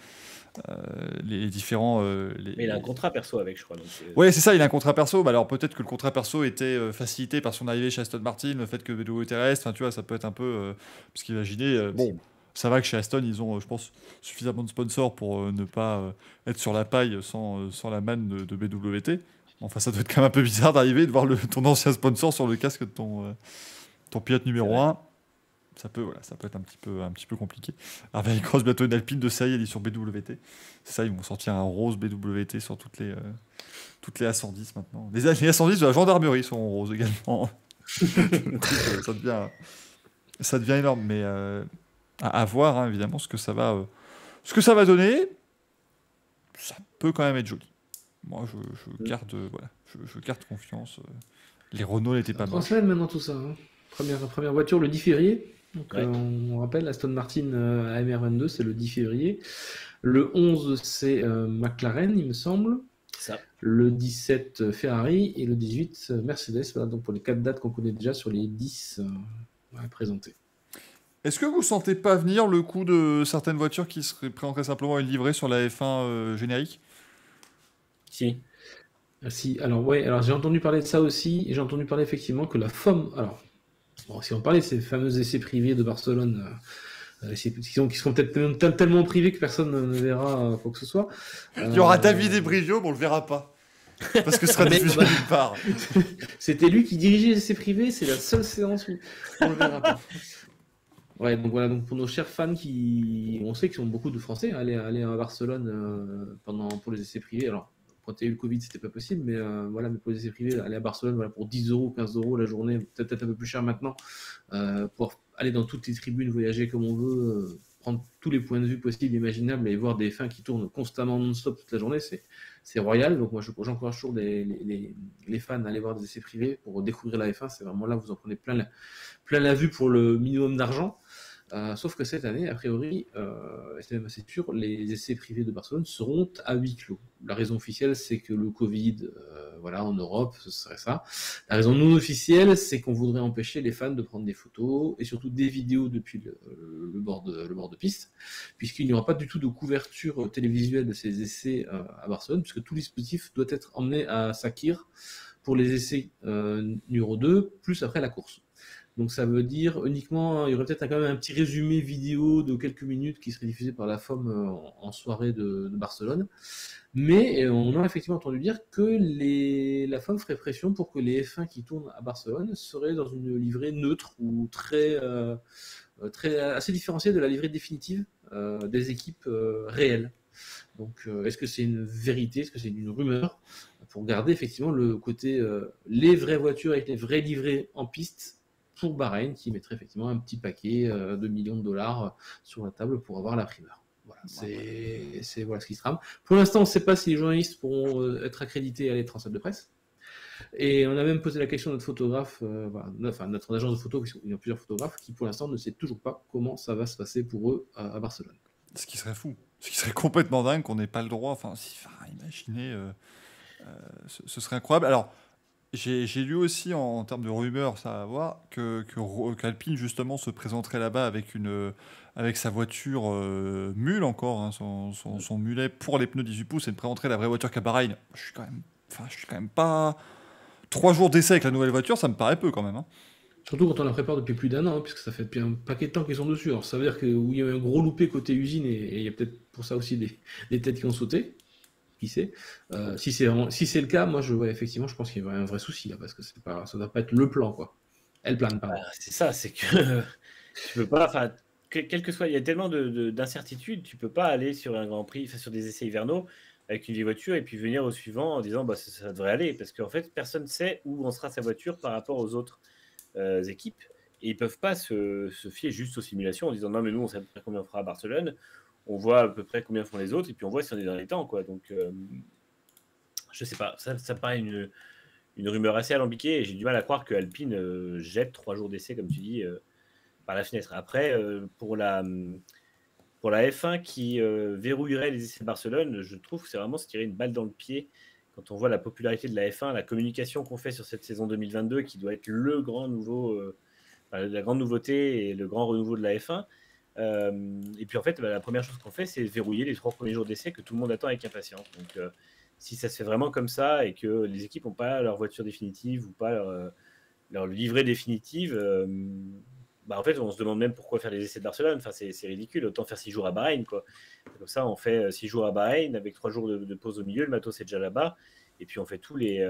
les différents. Mais il a un contrat perso avec, je crois. Oui, c'est ça, il a un contrat perso. Bah, alors peut-être que le contrat perso était facilité par son arrivée chez Aston Martin, le fait que BWT reste, tu vois, ça peut être un peu. Parce qu'imaginez, bon, ça va que chez Aston, ils ont, je pense, suffisamment de sponsors pour ne pas être sur la paille sans la manne de BWT. Enfin, ça doit être quand même un peu bizarre d'arriver et de voir ton ancien sponsor sur le casque de ton pilote numéro 1. Ça peut être un petit peu compliqué. Alors, il croise bientôt une Alpine de série édition BWT. C'est ça, ils vont sortir un rose BWT sur toutes les A110 maintenant. Les A110 de la gendarmerie sont en rose également. Ça devient énorme, mais à voir, hein, évidemment, ce que ça va donner. Ça peut quand même être joli. Moi, je garde confiance. Les Renault n'étaient pas 3 moches. semaines maintenant tout ça. Hein. Première voiture le 10 février. Donc, Ouais. on rappelle, Aston Martin AMR22, c'est le 10 février. Le 11, c'est McLaren, il me semble. Ça. Le 17, Ferrari. Et le 18, Mercedes. Voilà, donc pour les 4 dates qu'on connaît déjà sur les 10 à présenter. Est-ce que vous sentez pas venir le coup de certaines voitures qui seraient présenteraient simplement une livrée sur la F1 générique ? Si. Si, alors ouais, alors j'ai entendu parler de ça aussi, et j'ai entendu parler effectivement que la FOM, alors bon, si on parlait de ces fameux essais privés de Barcelone, qui seront peut-être tellement privés que personne ne verra quoi que ce soit. Il y aura David et Brivio, mais on le verra pas. Parce que ce sera Mais- diffusé nulle part. C'était lui qui dirigeait les essais privés, c'est la seule séance où on le verra pas. Ouais, donc voilà, donc pour nos chers fans on sait qu'ils sont beaucoup de Français aller à Barcelone pour les essais privés. Alors, quand il y a eu le Covid, c'était pas possible, mais voilà, mais pour les essais privés, aller à Barcelone, voilà, pour 10 euros, 15 euros la journée, peut-être un peu plus cher maintenant, pour aller dans toutes les tribunes, voyager comme on veut, prendre tous les points de vue possibles, imaginables, et voir des F1 qui tournent constamment non-stop toute la journée, c'est royal. Donc moi, j'encourage toujours les fans à aller voir des essais privés pour découvrir la F1. C'est vraiment là où vous en prenez plein la vue pour le minimum d'argent. Sauf que cette année, a priori, c'est même assez sûr, les essais privés de Barcelone seront à huis clos. La raison officielle, c'est que le Covid, voilà, en Europe, ce serait ça. La raison non officielle, c'est qu'on voudrait empêcher les fans de prendre des photos et surtout des vidéos depuis le bord de piste, puisqu'il n'y aura pas du tout de couverture télévisuelle de ces essais à Barcelone, puisque tout le dispositif doit être emmené à Sakir pour les essais numéro 2, plus après la course. Donc ça veut dire uniquement, il y aurait peut-être quand même un petit résumé vidéo de quelques minutes qui serait diffusé par la FOM en soirée de Barcelone. Mais on a effectivement entendu dire que la FOM ferait pression pour que les F1 qui tournent à Barcelone seraient dans une livrée neutre ou assez différenciée de la livrée définitive des équipes réelles. Donc est-ce que c'est une vérité, est-ce que c'est une rumeur, pour garder effectivement le côté les vraies voitures avec les vrais livrets en piste pour Bahreïn, qui mettrait effectivement un petit paquet de millions de dollars sur la table pour avoir la primeur. Voilà, c'est voilà ce qui se trame. Pour l'instant, on ne sait pas si les journalistes pourront être accrédités à être en salle de presse. Et on a même posé la question à notre photographe, notre agence de photo, il y a plusieurs photographes, qui pour l'instant ne sait toujours pas comment ça va se passer pour eux à Barcelone. Ce qui serait fou. Ce qui serait complètement dingue qu'on n'ait pas le droit. Imaginez, ce serait incroyable. Alors, j'ai lu aussi en termes de rumeurs, ça va voir, qu'Alpine justement se présenterait là-bas avec sa voiture mule encore, hein, son mulet pour les pneus 18 pouces, et ne présenterait la vraie voiture qu'à Bahreïn. Je suis quand même pas 3 jours d'essai avec la nouvelle voiture, ça me paraît peu quand même. Hein. Surtout quand on la prépare depuis plus d'1 an, puisque ça fait depuis un paquet de temps qu'ils sont dessus. Alors ça veut dire qu'il y a eu un gros loupé côté usine, et il y a peut-être pour ça aussi des têtes qui ont sauté. Qui sait. Si c'est le cas, moi effectivement, je pense qu'il y a un vrai souci là, parce que ça ne doit pas être le plan, quoi. Elle plane, pardon. C'est ça, c'est que tu peux pas, quel que soit, il y a tellement d'incertitudes, tu peux pas aller sur un Grand Prix, sur des essais hivernaux avec une vieille voiture et puis venir au suivant en disant ça devrait aller, parce qu'en fait personne ne sait où en sera sa voiture par rapport aux autres équipes, et ils peuvent pas se fier juste aux simulations en disant non mais nous on sait pas combien on fera à Barcelone, on voit à peu près combien font les autres et puis on voit si on est dans les temps, quoi. Donc je sais pas, ça me paraît une rumeur assez alambiquée, et j'ai du mal à croire que Alpine jette 3 jours d'essai, comme tu dis, par la fenêtre. Après, pour la F1 qui verrouillerait les essais de Barcelone, je trouve que c'est vraiment se tirer une balle dans le pied quand on voit la popularité de la F1, la communication qu'on fait sur cette saison 2022, qui doit être le grand nouveau, la grande nouveauté et le grand renouveau de la F1. Et puis en fait, la première chose qu'on fait, c'est verrouiller les 3 premiers jours d'essai que tout le monde attend avec impatience. Donc si ça se fait vraiment comme ça et que les équipes n'ont pas leur voiture définitive ou pas leur livret définitive, en fait, on se demande même pourquoi faire les essais de Barcelone. Enfin, c'est ridicule. Autant faire 6 jours à Bahreïn, quoi. Comme ça, on fait 6 jours à Bahreïn avec 3 jours de pause au milieu. Le matos est déjà là-bas. Et puis, on fait tous les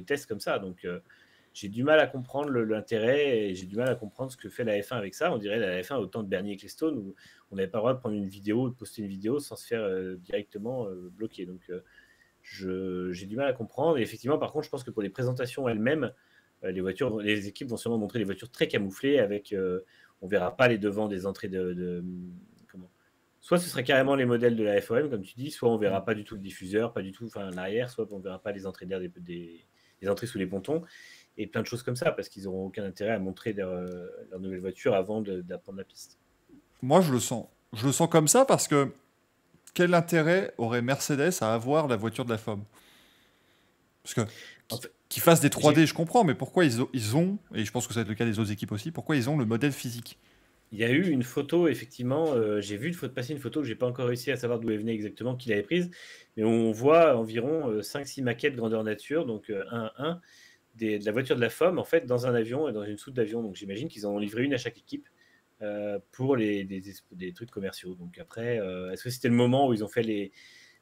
tests comme ça. Donc, j'ai du mal à comprendre l'intérêt, et j'ai du mal à comprendre ce que fait la F1 avec ça. On dirait la F1 autant de Bernie Ecclestone, où on n'avait pas le droit de prendre une vidéo, de poster une vidéo sans se faire directement bloquer. Donc, j'ai du mal à comprendre. Et effectivement, par contre, je pense que pour les présentations elles-mêmes, les équipes vont sûrement montrer des voitures très camouflées avec, on verra pas les devants des entrées soit ce serait carrément les modèles de la FOM, comme tu dis, soit on verra pas du tout le diffuseur, pas du tout, l'arrière, soit on verra pas les entrées d'air des entrées sous les pontons, et plein de choses comme ça, parce qu'ils n'auront aucun intérêt à montrer leur nouvelle voiture avant d'apprendre la piste. Moi, je le sens comme ça, parce que quel intérêt aurait Mercedes à avoir la voiture de la FOM? Parce que qu'ils fassent des 3D, je comprends, mais pourquoi ils ont, et je pense que ça va être le cas des autres équipes aussi, pourquoi ils ont le modèle physique? Il y a eu une photo, effectivement, j'ai vu passer une photo que j'ai pas encore réussi à savoir d'où elle venait exactement, qui l'avait prise, mais on voit environ 5-6 maquettes grandeur nature, donc de la voiture de la FOM, en fait, dans un avion et dans une soute d'avion. Donc j'imagine qu'ils en ont livré une à chaque équipe pour des trucs commerciaux. Donc après, est-ce que c'était le moment où ils ont fait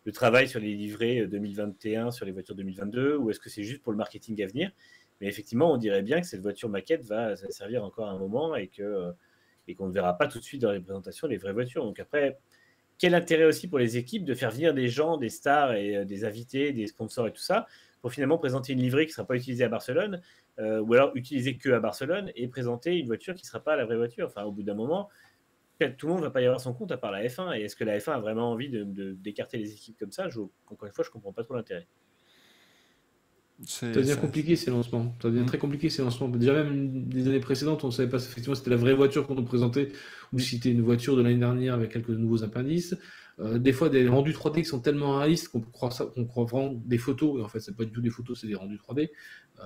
le travail sur les livrets 2021, sur les voitures 2022, ou est-ce que c'est juste pour le marketing à venir? Mais effectivement, on dirait bien que cette voiture maquette va servir encore un moment et qu'on ne verra pas tout de suite dans les présentations les vraies voitures. Donc après, quel intérêt aussi pour les équipes de faire venir des gens, des stars et des invités, des sponsors et tout ça, pour finalement présenter une livrée qui ne sera pas utilisée à Barcelone, ou alors utilisée que à Barcelone, et présenter une voiture qui ne sera pas la vraie voiture. Enfin, au bout d'un moment, tout le monde ne va pas y avoir son compte à part la F1. Et est-ce que la F1 a vraiment envie d'écarter les équipes comme ça? Encore une fois, je ne comprends pas trop l'intérêt. Ça devient compliqué ces lancements. Ça devient très compliqué ces lancements. Déjà même des années précédentes, on ne savait pas effectivement si c'était la vraie voiture qu'on nous présentait ou si c'était une voiture de l'année dernière avec quelques nouveaux appendices. Des fois, des rendus 3D qui sont tellement réalistes qu'on croit vraiment des photos. Et en fait, c'est pas du tout des photos, c'est des rendus 3D.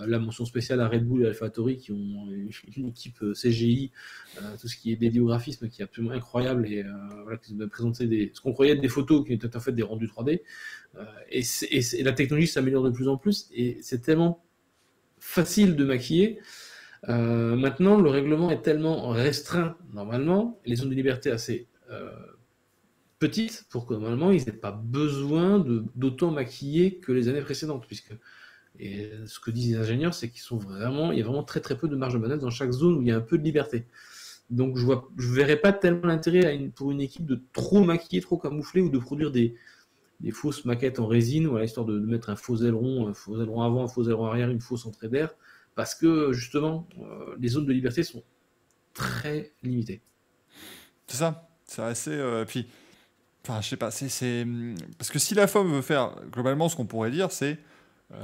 La mention spéciale à Red Bull et AlphaTauri qui ont une équipe CGI, tout ce qui est dédié au graphisme qui est absolument incroyable et voilà, qui nous a présenté ce qu'on croyait être des photos qui étaient en fait des rendus 3D. Et la technologie s'améliore de plus en plus et c'est tellement facile de maquiller. Maintenant, le règlement est tellement restreint normalement, les zones de liberté assez petites pour que normalement ils n'aient pas besoin d'autant maquiller que les années précédentes, et ce que disent les ingénieurs, c'est qu'il y a vraiment très très peu de marge de manœuvre dans chaque zone où il y a un peu de liberté. Donc je verrais pas tellement l'intérêt pour une équipe de trop maquiller, trop camoufler ou de produire des fausses maquettes en résine, voilà, histoire de mettre un faux aileron avant, un faux aileron arrière, une fausse entrée d'air, parce que justement les zones de liberté sont très limitées. C'est ça, c'est assez. Puis, enfin, je sais pas, parce que si la FOM veut faire globalement, ce qu'on pourrait dire, c'est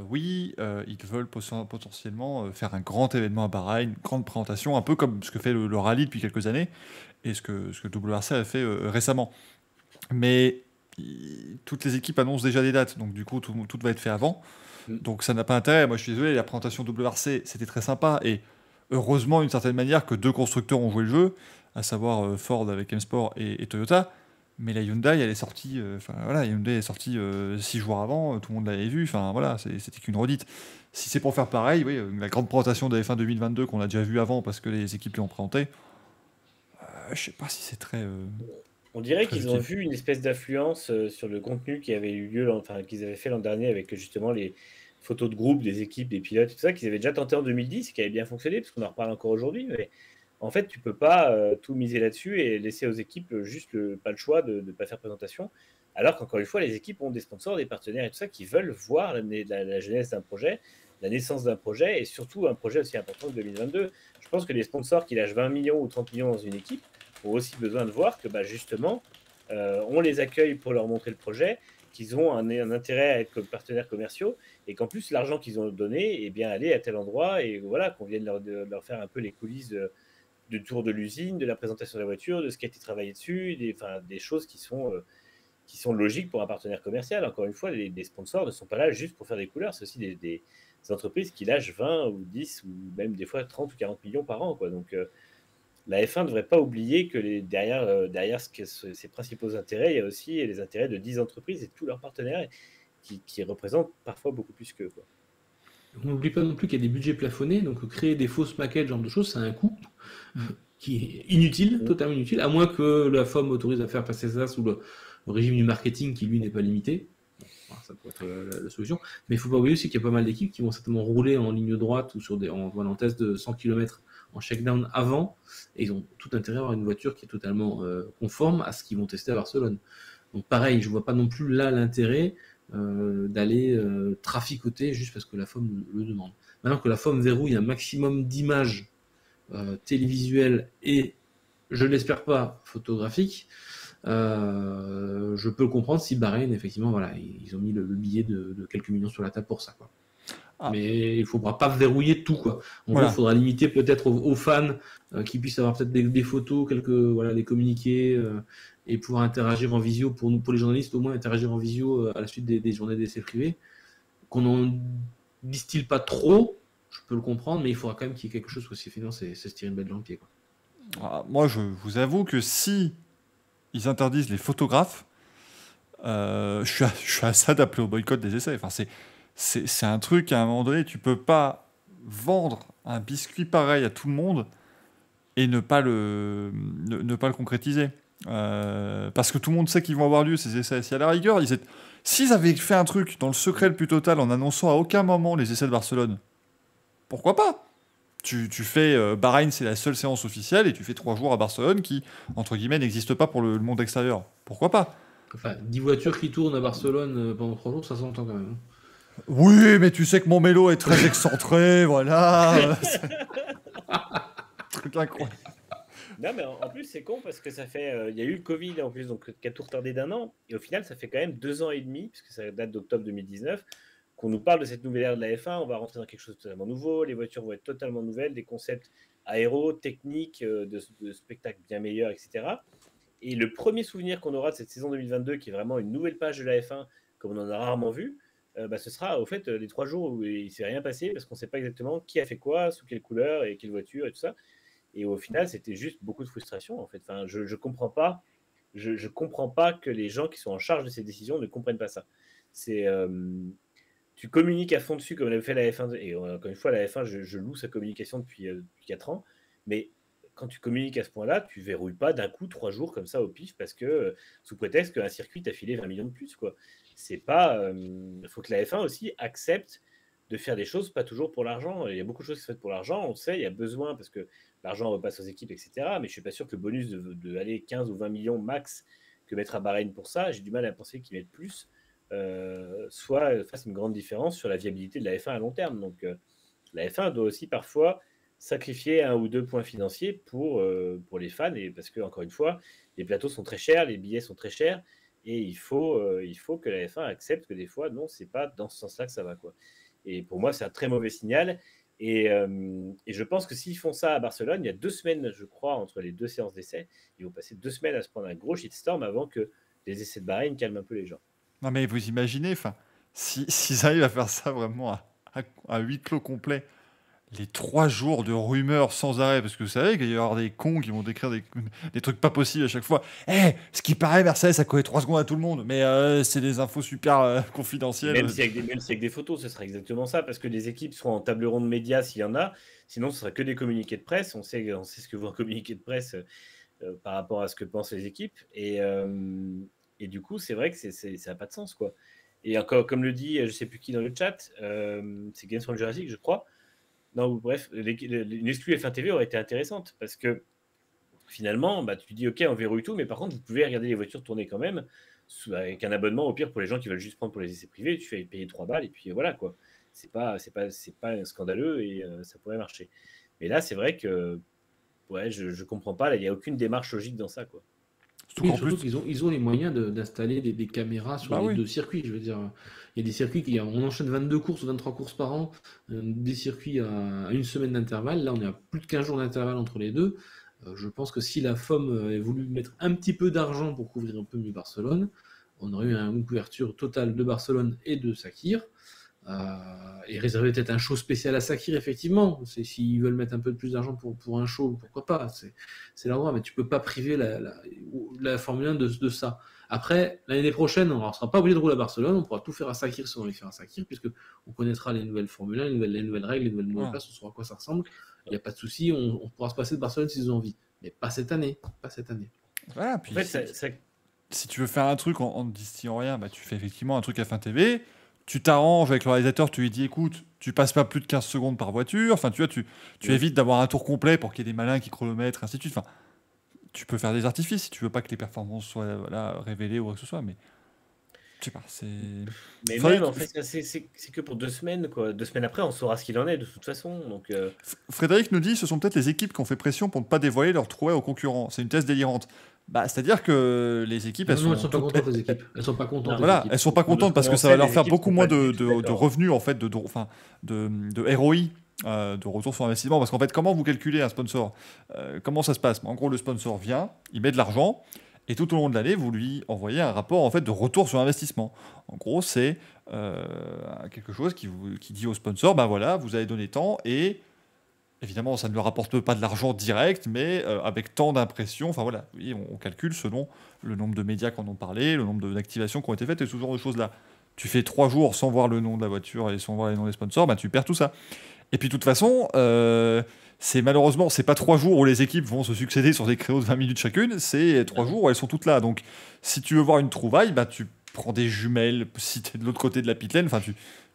oui, ils veulent potentiellement faire un grand événement à Bahreïn, une grande présentation, un peu comme ce que fait le rallye depuis quelques années et ce que WRC a fait récemment. Mais toutes les équipes annoncent déjà des dates, donc du coup tout va être fait avant. Donc ça n'a pas intérêt. Moi je suis désolé, la présentation WRC c'était très sympa et heureusement d'une certaine manière que deux constructeurs ont joué le jeu, à savoir Ford avec M-Sport et Toyota. Mais la Hyundai, elle est sortie. Hyundai est sortie 6 jours avant. Tout le monde l'avait vu. Enfin voilà, c'était qu'une redite. Si c'est pour faire pareil, oui, la grande présentation de la F1 2022 qu'on a déjà vue avant parce que les équipes l'ont présenté. Je sais pas si c'est très. On dirait qu'ils ont vu une espèce d'influence sur le contenu qui avait eu lieu, qu'ils avaient fait l'an dernier avec justement les photos de groupe des équipes, des pilotes, tout ça, qu'ils avaient déjà tenté en 2010, qui avait bien fonctionné, parce qu'on en reparle encore aujourd'hui. Mais en fait, tu peux pas tout miser là-dessus et laisser aux équipes pas le choix de ne pas faire présentation. Alors qu'encore une fois, les équipes ont des sponsors, des partenaires et tout ça qui veulent voir la genèse d'un projet, la naissance d'un projet et surtout un projet aussi important que 2022. Je pense que les sponsors qui lâchent 20 millions ou 30 millions dans une équipe ont aussi besoin de voir que justement, on les accueille pour leur montrer le projet, qu'ils ont un intérêt à être comme partenaires commerciaux et qu'en plus, l'argent qu'ils ont donné, aller à tel endroit et voilà, qu'on vienne leur faire un peu les coulisses du tour de l'usine, de la présentation de la voiture, de ce qui a été travaillé dessus, des choses qui sont logiques pour un partenaire commercial. Encore une fois, les sponsors ne sont pas là juste pour faire des couleurs, c'est aussi des entreprises qui lâchent 20 ou 10 ou même des fois 30 ou 40 millions par an, quoi. Donc, la F1 ne devrait pas oublier que derrière ses principaux intérêts, il y a aussi les intérêts de 10 entreprises et tous leurs partenaires qui représentent parfois beaucoup plus qu'eux, quoi. On n'oublie pas non plus qu'il y a des budgets plafonnés, donc créer des fausses maquettes, ce genre de choses, ça a un coût qui est inutile, totalement inutile, à moins que la FOM autorise à faire passer ça sous le régime du marketing qui, lui, n'est pas limité. Bon, ça pourrait être la solution. Mais il ne faut pas oublier aussi qu'il y a pas mal d'équipes qui vont certainement rouler en ligne droite ou en test de 100 km en shakedown avant, et ils ont tout intérêt à avoir une voiture qui est totalement conforme à ce qu'ils vont tester à Barcelone. Donc pareil, je ne vois pas non plus là l'intérêt d'aller traficoter juste parce que la FOM le demande. Maintenant que la FOM verrouille un maximum d'images télévisuelles et, je ne l'espère pas, photographiques, je peux le comprendre si Bahreïn, effectivement, voilà, ils ont mis le billet de quelques millions sur la table pour ça, quoi. Mais il ne faudra pas verrouiller tout, quoi. En gros, il faudra limiter peut-être aux fans qui puissent avoir peut-être des photos, des communiqués et pouvoir interagir en visio pour les journalistes, au moins interagir en visio à la suite des journées d'essais privés. Qu'on n'en distille pas trop, je peux le comprendre, mais il faudra quand même qu'il y ait quelque chose, parce que sinon c'est se tirer une balle dans le pied, quoi. Moi, je vous avoue que si ils interdisent les photographes, je suis à ça d'appeler au boycott des essais. Enfin, c'est un truc, à un moment donné, tu peux pas vendre un biscuit pareil à tout le monde et ne pas le concrétiser. Parce que tout le monde sait qu'ils vont avoir lieu, ces essais. Si à la rigueur, s'ils avaient fait un truc dans le secret le plus total en annonçant à aucun moment les essais de Barcelone, pourquoi pas? Tu fais Bahreïn, c'est la seule séance officielle, et tu fais 3 jours à Barcelone qui, entre guillemets, n'existe pas pour le monde extérieur. Pourquoi pas? Enfin, 10 voitures qui tournent à Barcelone pendant 3 jours, ça s'entend quand même. Oui, mais tu sais que mon mélo est très excentré, voilà. Truc incroyable. Non, mais en plus, c'est con parce que ça fait. Il y a eu le Covid en plus, donc qui a tout retardé d'un an. Et au final, ça fait quand même 2 ans et demi, puisque ça date d'octobre 2019, qu'on nous parle de cette nouvelle ère de la F1. On va rentrer dans quelque chose de totalement nouveau. Les voitures vont être totalement nouvelles, des concepts aéro, techniques, de spectacles bien meilleurs, etc. Et le premier souvenir qu'on aura de cette saison 2022, qui est vraiment une nouvelle page de la F1, comme on en a rarement vu, ce sera au fait les 3 jours où il ne s'est rien passé, parce qu'on ne sait pas exactement qui a fait quoi, sous quelle couleur et quelle voiture et tout ça. Et au final, c'était juste beaucoup de frustration, en fait. Enfin, je comprends pas. Je comprends pas que les gens qui sont en charge de ces décisions ne comprennent pas ça. C'est, tu communiques à fond dessus comme l'avait fait la F1. Et encore une fois, la F1, je loue sa communication depuis 4 ans. Mais quand tu communiques à ce point-là, tu verrouilles pas d'un coup 3 jours comme ça au pif parce que sous prétexte qu'un circuit t'a filé 20 millions de plus, quoi. C'est pas. Il faut que la F1 aussi accepte de faire des choses pas toujours pour l'argent. Il y a beaucoup de choses qui sont faites pour l'argent, on le sait, il y a besoin parce que l'argent repasse aux équipes, etc. Mais je suis pas sûr que le bonus de aller 15 ou 20 millions max que mettre à Bahreïn pour ça, j'ai du mal à penser qu'ils mettent plus, soit fasse une grande différence sur la viabilité de la F1 à long terme. Donc la F1 doit aussi parfois sacrifier 1 ou 2 points financiers pour les fans, et parce que, encore une fois, les plateaux sont très chers, les billets sont très chers, et il faut que la F1 accepte que des fois, non, c'est pas dans ce sens-là que ça va, quoi. Et pour moi, c'est un très mauvais signal. Et je pense que s'ils font ça à Barcelone, il y a 2 semaines, je crois, entre les 2 séances d'essai, ils vont passer 2 semaines à se prendre un gros shitstorm avant que les essais de Bahreïn calment un peu les gens. Non, mais vous imaginez, s'ils arrivent à faire ça vraiment à huis clos complet, les 3 jours de rumeurs sans arrêt, parce que vous savez qu'il va y avoir des cons qui vont décrire des trucs pas possibles à chaque fois. Ce qui paraît, Mercedes a collé 3 secondes à tout le monde, mais c'est des infos super confidentielles. Même si avec des photos, ce sera exactement ça, parce que les équipes seront en table ronde média s'il y en a, sinon ce sera que des communiqués de presse. On sait ce que vaut un communiqué de presse par rapport à ce que pensent les équipes, et du coup, c'est vrai que ça n'a pas de sens, quoi. Et encore, comme le dit, je sais plus qui dans le chat, c'est Games from Jurassic, je crois. Non, bref, une exclue F1 TV aurait été intéressante parce que finalement, tu dis ok, on verrouille tout, mais par contre, vous pouvez regarder les voitures tourner quand même avec un abonnement au pire pour les gens qui veulent juste prendre pour les essais privés. Tu fais payer 3 balles et puis voilà, quoi. C'est pas scandaleux et ça pourrait marcher. Mais là, c'est vrai que ouais, je comprends pas. Là, il n'y a aucune démarche logique dans ça, quoi. Surtout qu'ils ont les moyens d'installer des caméras sur les 2 circuits. Je veux dire, il y a des circuits on enchaîne 22 courses ou 23 courses par an, des circuits à 1 semaine d'intervalle. Là, on est à plus de 15 jours d'intervalle entre les deux. Je pense que si la FOM avait voulu mettre un petit peu d'argent pour couvrir un peu mieux Barcelone, on aurait eu une couverture totale de Barcelone et de Sakir. Et réserver peut-être un show spécial à Sakir, effectivement. S'ils veulent mettre un peu de plus d'argent pour un show, pourquoi pas, c'est leur droit, mais tu peux pas priver la Formule 1 de ça. Après, l'année prochaine, on ne sera pas obligé de rouler à Barcelone, on pourra tout faire à Sakir si on veut faire à Sakir, puisque on connaîtra les nouvelles Formule 1, les nouvelles règles, les nouvelles monoplaces, on saura à quoi ça ressemble. Il n'y a pas de souci, on pourra se passer de Barcelone s'ils ont envie, mais pas cette année. Voilà, puis En fait, si tu veux faire un truc en ne distillant rien, tu fais effectivement un truc à F1 TV. Tu t'arranges avec le réalisateur, tu lui dis écoute, tu passes pas plus de 15 secondes par voiture, enfin tu vois, tu évites d'avoir un tour complet pour qu'il y ait des malins qui chronomètrent, ainsi de suite. Enfin, tu peux faire des artifices si tu veux pas que les performances soient révélées ou quoi que ce soit, mais je sais pas, c'est. Mais même en fait, c'est que pour 2 semaines, quoi. 2 semaines après, on saura ce qu'il en est de toute façon. Donc, Frédéric nous dit ce sont peut-être les équipes qui ont fait pression pour ne pas dévoiler leur trouet aux concurrents. C'est une thèse délirante. C'est-à-dire que les équipes, elles sont pas contentes, les équipes. Elles sont pas contentes. Voilà, elles sont pas contentes parce que ça va leur faire beaucoup moins de revenus, en fait, de ROI, de retour sur investissement. Parce qu'en fait, comment vous calculez un sponsor ? Comment ça se passe ? En gros, le sponsor vient, il met de l'argent, et tout au long de l'année, vous lui envoyez un rapport en fait de retour sur investissement. En gros, c'est quelque chose qui dit au sponsor, voilà, vous avez donné tant, et évidemment, ça ne leur rapporte pas de l'argent direct, mais avec tant d'impressions, enfin voilà, oui, on calcule selon le nombre de médias qui en ont parlé, le nombre d'activations qui ont été faites et ce genre de choses-là. Tu fais 3 jours sans voir le nom de la voiture et sans voir les noms des sponsors, tu perds tout ça. Et puis de toute façon, malheureusement, c'est pas 3 jours où les équipes vont se succéder sur des créneaux de 20 minutes chacune, c'est 3 jours où elles sont toutes là. Donc, si tu veux voir une trouvaille, bah, tu prends des jumelles, si tu es de l'autre côté de la pitlane, enfin,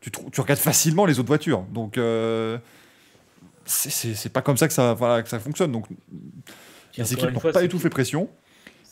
tu regardes facilement les autres voitures. Donc, c'est pas comme ça que ça fonctionne. Donc, Puis les encore équipes une n'ont fois, pas c'est du tout que, fait pression.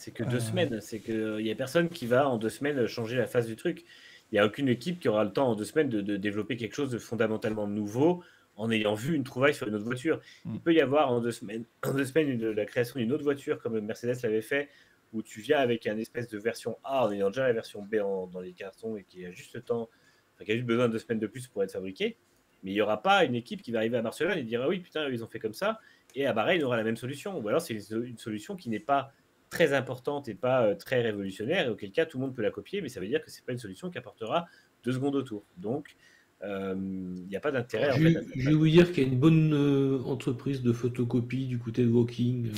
c'est que 2 semaines. C'est qu'il n'y a personne qui va en 2 semaines changer la face du truc. Il n'y a aucune équipe qui aura le temps en 2 semaines de développer quelque chose de fondamentalement nouveau en ayant vu une trouvaille sur une autre voiture. Il peut y avoir en 2 semaines, la création d'une autre voiture comme Mercedes l'avait fait, où tu viens avec un espèce de version A en ayant déjà la version B dans les cartons et qui a juste le temps, enfin, qui a juste besoin de 2 semaines de plus pour être fabriquée. Mais il n'y aura pas une équipe qui va arriver à Barcelone et dire ah oui, putain, ils ont fait comme ça. Et à Bahreïn, on aura la même solution. Ou alors, c'est une solution qui n'est pas très importante et pas très révolutionnaire, et auquel cas, tout le monde peut la copier, mais ça veut dire que ce n'est pas une solution qui apportera 2 secondes au tour. Donc, il n'y a pas d'intérêt. En fait, Je vais vous dire qu'il y a une bonne entreprise de photocopie du côté de Walking.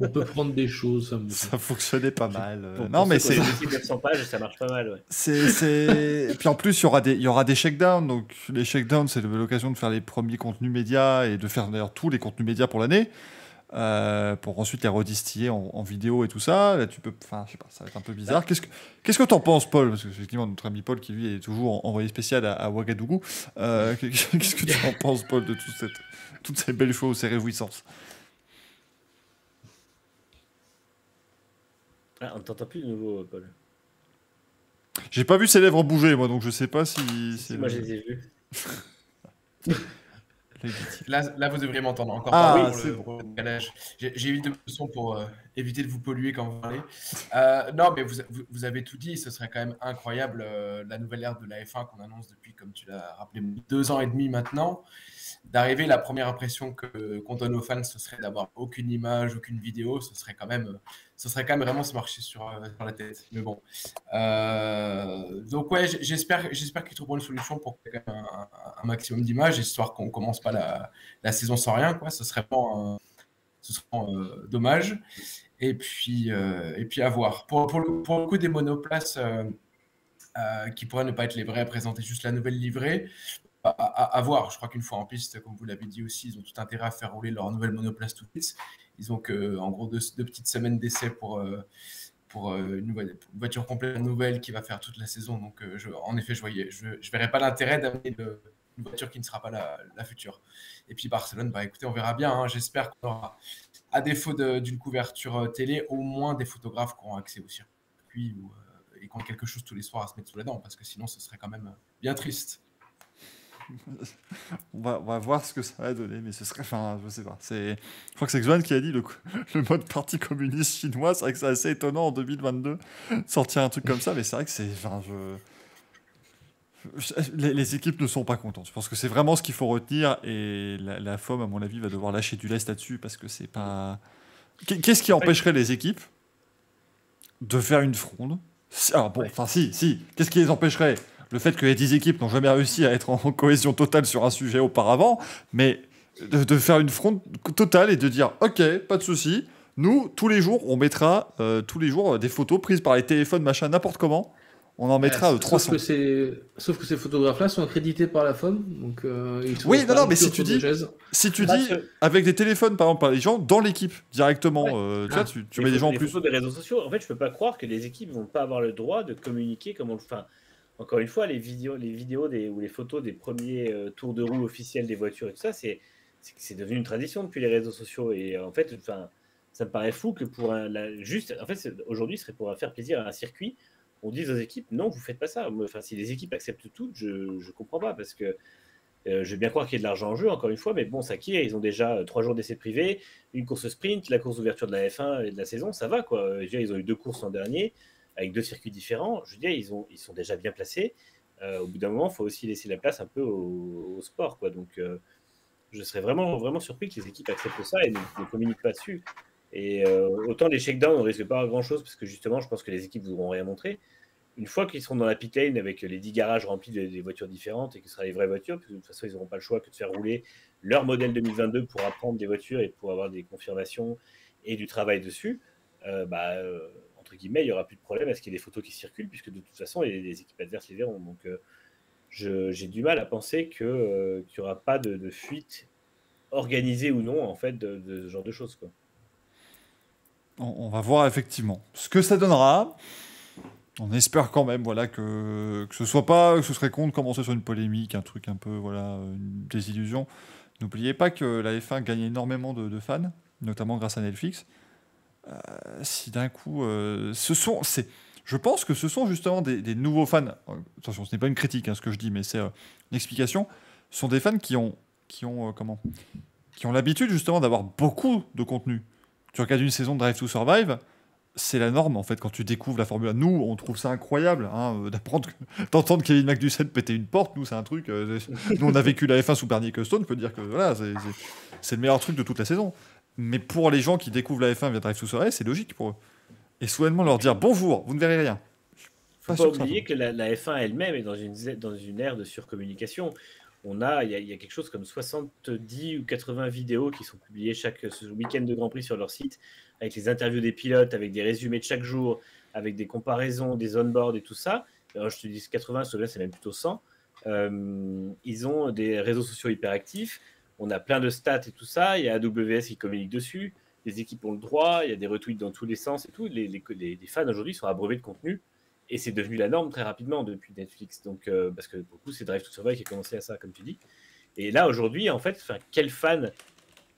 On peut prendre des choses. Ça fonctionnait pas mal. Pour Non, mais ceux c'est. qui ont des équipes de 100 pages, ça marche pas mal. Ouais. Et puis en plus, il y aura des shakedowns. Donc, les shakedowns, c'est l'occasion de faire les premiers contenus médias et de faire d'ailleurs tous les contenus médias pour l'année. Pour ensuite les redistiller en vidéo et tout ça. Là, tu peux, enfin, je sais pas, ça va être un peu bizarre. Qu'est-ce que t'en penses, Paul? Parce que effectivement, notre ami Paul, qui lui est toujours envoyé spécial à Ouagadougou. Qu'est-ce que tu en penses, Paul, de toutes ces belles choses, ces réjouissances? Ah, on ne t'entend plus de nouveau, Paul. J'ai pas vu ses lèvres bouger, moi, donc je sais pas si. Si, moi, je les ai vus. Là, vous devriez m'entendre. Encore Ah, pardon c'est pour le décalage. J'ai évité le son pour éviter de vous polluer quand vous parlez. Non, mais vous avez tout dit. Ce serait quand même incroyable la nouvelle ère de la F1 qu'on annonce depuis, comme tu l'as rappelé, 2 ans et demi maintenant. D'arriver, la première impression qu'on donne aux fans, ce serait d'avoir aucune image, aucune vidéo. Ce serait quand même vraiment se marcher sur la tête. Mais bon. Donc ouais, j'espère qu'ils trouveront une solution pour qu'il y ait quand même un maximum d'images, histoire qu'on commence pas la saison sans rien, quoi. Ce serait vraiment dommage. Et puis à voir. Pour le coup des monoplaces qui pourraient ne pas être les vrais, présenter juste la nouvelle livrée, à voir. Je crois qu'une fois en piste, comme vous l'avez dit aussi, ils ont tout intérêt à faire rouler leur nouvelle monoplace tout de suite. Ils ont en gros deux petites semaines d'essai pour une voiture complètement nouvelle qui va faire toute la saison. Donc, en effet, je verrais pas l'intérêt d'amener une voiture qui ne sera pas la future. Et puis Barcelone, bah écoutez, on verra bien. Hein. J'espère qu'on aura, à défaut d'une couverture télé, au moins des photographes qui auront accès au circuit et qui ont quelque chose tous les soirs à se mettre sous la dent, parce que sinon, ce serait quand même bien triste. On va voir ce que ça va donner, mais ce serait, enfin, je sais pas. Je crois que c'est Xuan qui a dit le mode parti communiste chinois. C'est vrai que c'est assez étonnant en 2022 sortir un truc comme ça, mais c'est vrai que c'est, enfin, les équipes ne sont pas contentes. Je pense que c'est vraiment ce qu'il faut retenir, et la FOM, à mon avis, va devoir lâcher du lest là-dessus, parce que c'est pas. Qu'est-ce qui empêcherait les équipes de faire une fronde? Alors bon, enfin si. Qu'est-ce qui les empêcherait? Le fait que les 10 équipes n'ont jamais réussi à être en cohésion totale sur un sujet auparavant, mais de faire une fronde totale et de dire ok, pas de souci, nous tous les jours on mettra des photos prises par les téléphones machin n'importe comment, on en mettra 300. Sauf que ces photographes-là sont accrédités par la FOM, donc ils sont Oui, non, mais si sur tu des dis chaises. avec des téléphones par exemple par les gens dans l'équipe directement, tu mets des gens en les plus. photos des réseaux sociaux. En fait, je peux pas croire que les équipes vont pas avoir le droit de communiquer comme on le fait. Encore une fois, les vidéos ou les photos des premiers tours de roue officiels des voitures et tout ça, c'est devenu une tradition depuis les réseaux sociaux. Et en fait, ça me paraît fou que aujourd'hui, ce serait pour faire plaisir à un circuit. On dise aux équipes, non, vous faites pas ça. Enfin, si les équipes acceptent tout, je comprends pas, parce que je veux bien croire qu'il y a de l'argent en jeu, encore une fois, mais bon, ça qui est, ils ont déjà 3 jours d'essai privé, une course sprint, la course d'ouverture de la F1 et de la saison, ça va quoi. Je veux dire, ils ont eu 2 courses l'an dernier, avec 2 circuits différents. Je veux dire, ils sont déjà bien placés. Au bout d'un moment, il faut aussi laisser la place un peu au sport, quoi. Donc, je serais vraiment, vraiment surpris que les équipes acceptent ça et ne communiquent pas dessus. Et autant les shakedowns, on risque pas grand-chose, parce que justement, je pense que les équipes ne voudront rien montrer. Une fois qu'ils seront dans la pit lane avec les 10 garages remplis des voitures différentes et que ce sera les vraies voitures, parce que de toute façon, ils n'auront pas le choix que de faire rouler leur modèle 2022 pour apprendre des voitures et pour avoir des confirmations et du travail dessus, entre guillemets, il n'y aura plus de problème à ce qu'il y ait des photos qui circulent, puisque de toute façon, les équipes adverses les verront. Donc, j'ai du mal à penser qu'il n'y aura pas de fuite organiser ou non en fait de ce genre de choses, quoi. On va voir effectivement ce que ça donnera. On espère quand même, voilà, que ce soit pas, que ce serait con de commencer sur une polémique, un truc un peu, voilà, une désillusion. N'oubliez pas que la F1 gagne énormément de fans, notamment grâce à Netflix. Si d'un coup, je pense que ce sont justement des nouveaux fans. Attention, ce n'est pas une critique, hein, ce que je dis, mais c'est une explication. Ce sont des fans qui ont l'habitude justement d'avoir beaucoup de contenu. Tu regardes une saison de Drive to Survive, c'est la norme en fait quand tu découvres la Formule 1. Nous, on trouve ça incroyable d'entendre Kevin Magnussen péter une porte. Nous, c'est un truc. Nous, on a vécu la F1 sous Bernie Ecclestone. Je peux dire que voilà, c'est le meilleur truc de toute la saison. Mais pour les gens qui découvrent la F1 via Drive to Survive, c'est logique pour eux. Et soudainement leur dire bonjour, vous ne verrez rien. Faut pas oublier que la F1 elle-même est dans une ère de surcommunication. Il y a quelque chose comme 70 ou 80 vidéos qui sont publiées ce week-end de Grand Prix sur leur site, avec les interviews des pilotes, avec des résumés de chaque jour, avec des comparaisons, des on-board et tout ça. Alors, je te dis 80, celui-là c'est même plutôt 100. Ils ont des réseaux sociaux hyper actifs. On a plein de stats et tout ça. Il y a AWS qui communique dessus. Les équipes ont le droit. Il y a des retweets dans tous les sens et tout. Les fans aujourd'hui sont abreuvés de contenu. Et c'est devenu la norme très rapidement depuis Netflix. Donc, parce que beaucoup, c'est Drive to Survive qui a commencé à ça, comme tu dis. Et là, aujourd'hui, en fait, quel fan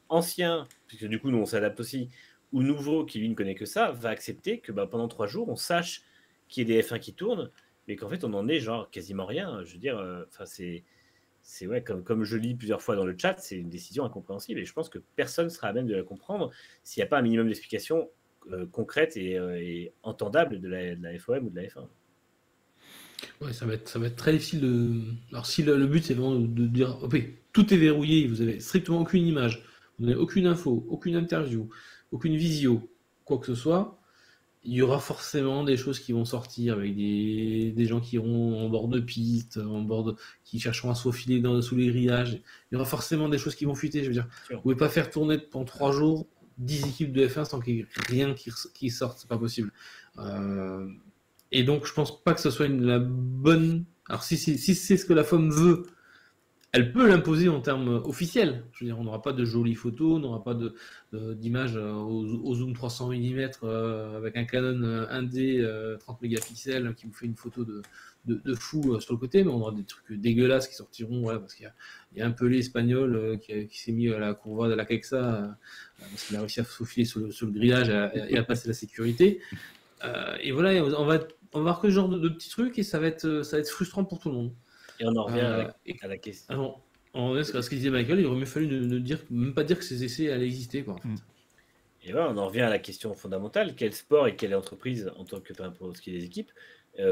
ancien, puisque du coup, nous, on s'adapte aussi, ou nouveau, qui lui ne connaît que ça, va accepter que pendant 3 jours, on sache qu'il y a des F1 qui tournent, mais qu'en fait, on en est genre quasiment rien. Je veux dire, c'est ouais, comme je lis plusieurs fois dans le chat, c'est une décision incompréhensible. Et je pense que personne ne sera à même de la comprendre s'il n'y a pas un minimum d'explications concrète et entendable de la FOM ou de la F1. Ouais, ça va être très difficile. Alors, si le but c'est vraiment de dire ok, tout est verrouillé, vous avez strictement aucune image, vous n'avez aucune info, aucune interview, aucune visio, quoi que ce soit, il y aura forcément des choses qui vont sortir avec des gens qui iront en bord de piste, qui chercheront à se faufiler sous les grillages. Il y aura forcément des choses qui vont fuiter. Je veux dire, vous ne pouvez pas faire tourner pendant 3 jours 10 équipes de F1 sans qu'il y ait rien qui sorte, c'est pas possible. Et donc je pense pas que ce soit la bonne. Alors si c'est ce que la FOM veut, elle peut l'imposer en termes officiels. Je veux dire, on n'aura pas de jolies photos, on n'aura pas d'images au zoom 300 mm avec un Canon 1D 30 mégapixels qui vous fait une photo de fou sur le côté, mais on aura des trucs dégueulasses qui sortiront, voilà, parce qu'il y a un pelé espagnol qui s'est mis à la courroie de la Quexa parce qu'il a réussi à se faufiler sur le grillage et à passer la sécurité. Et voilà, on va voir que ce genre de petits trucs et ça va être frustrant pour tout le monde. Et on en revient à la question. Alors, on revient à ce que disait Michael, il aurait mieux fallu même pas dire que ces essais allaient exister, quoi, en fait. Et voilà, on en revient à la question fondamentale. Quel sport et quelle entreprise, en tant que pour ce qui est des équipes,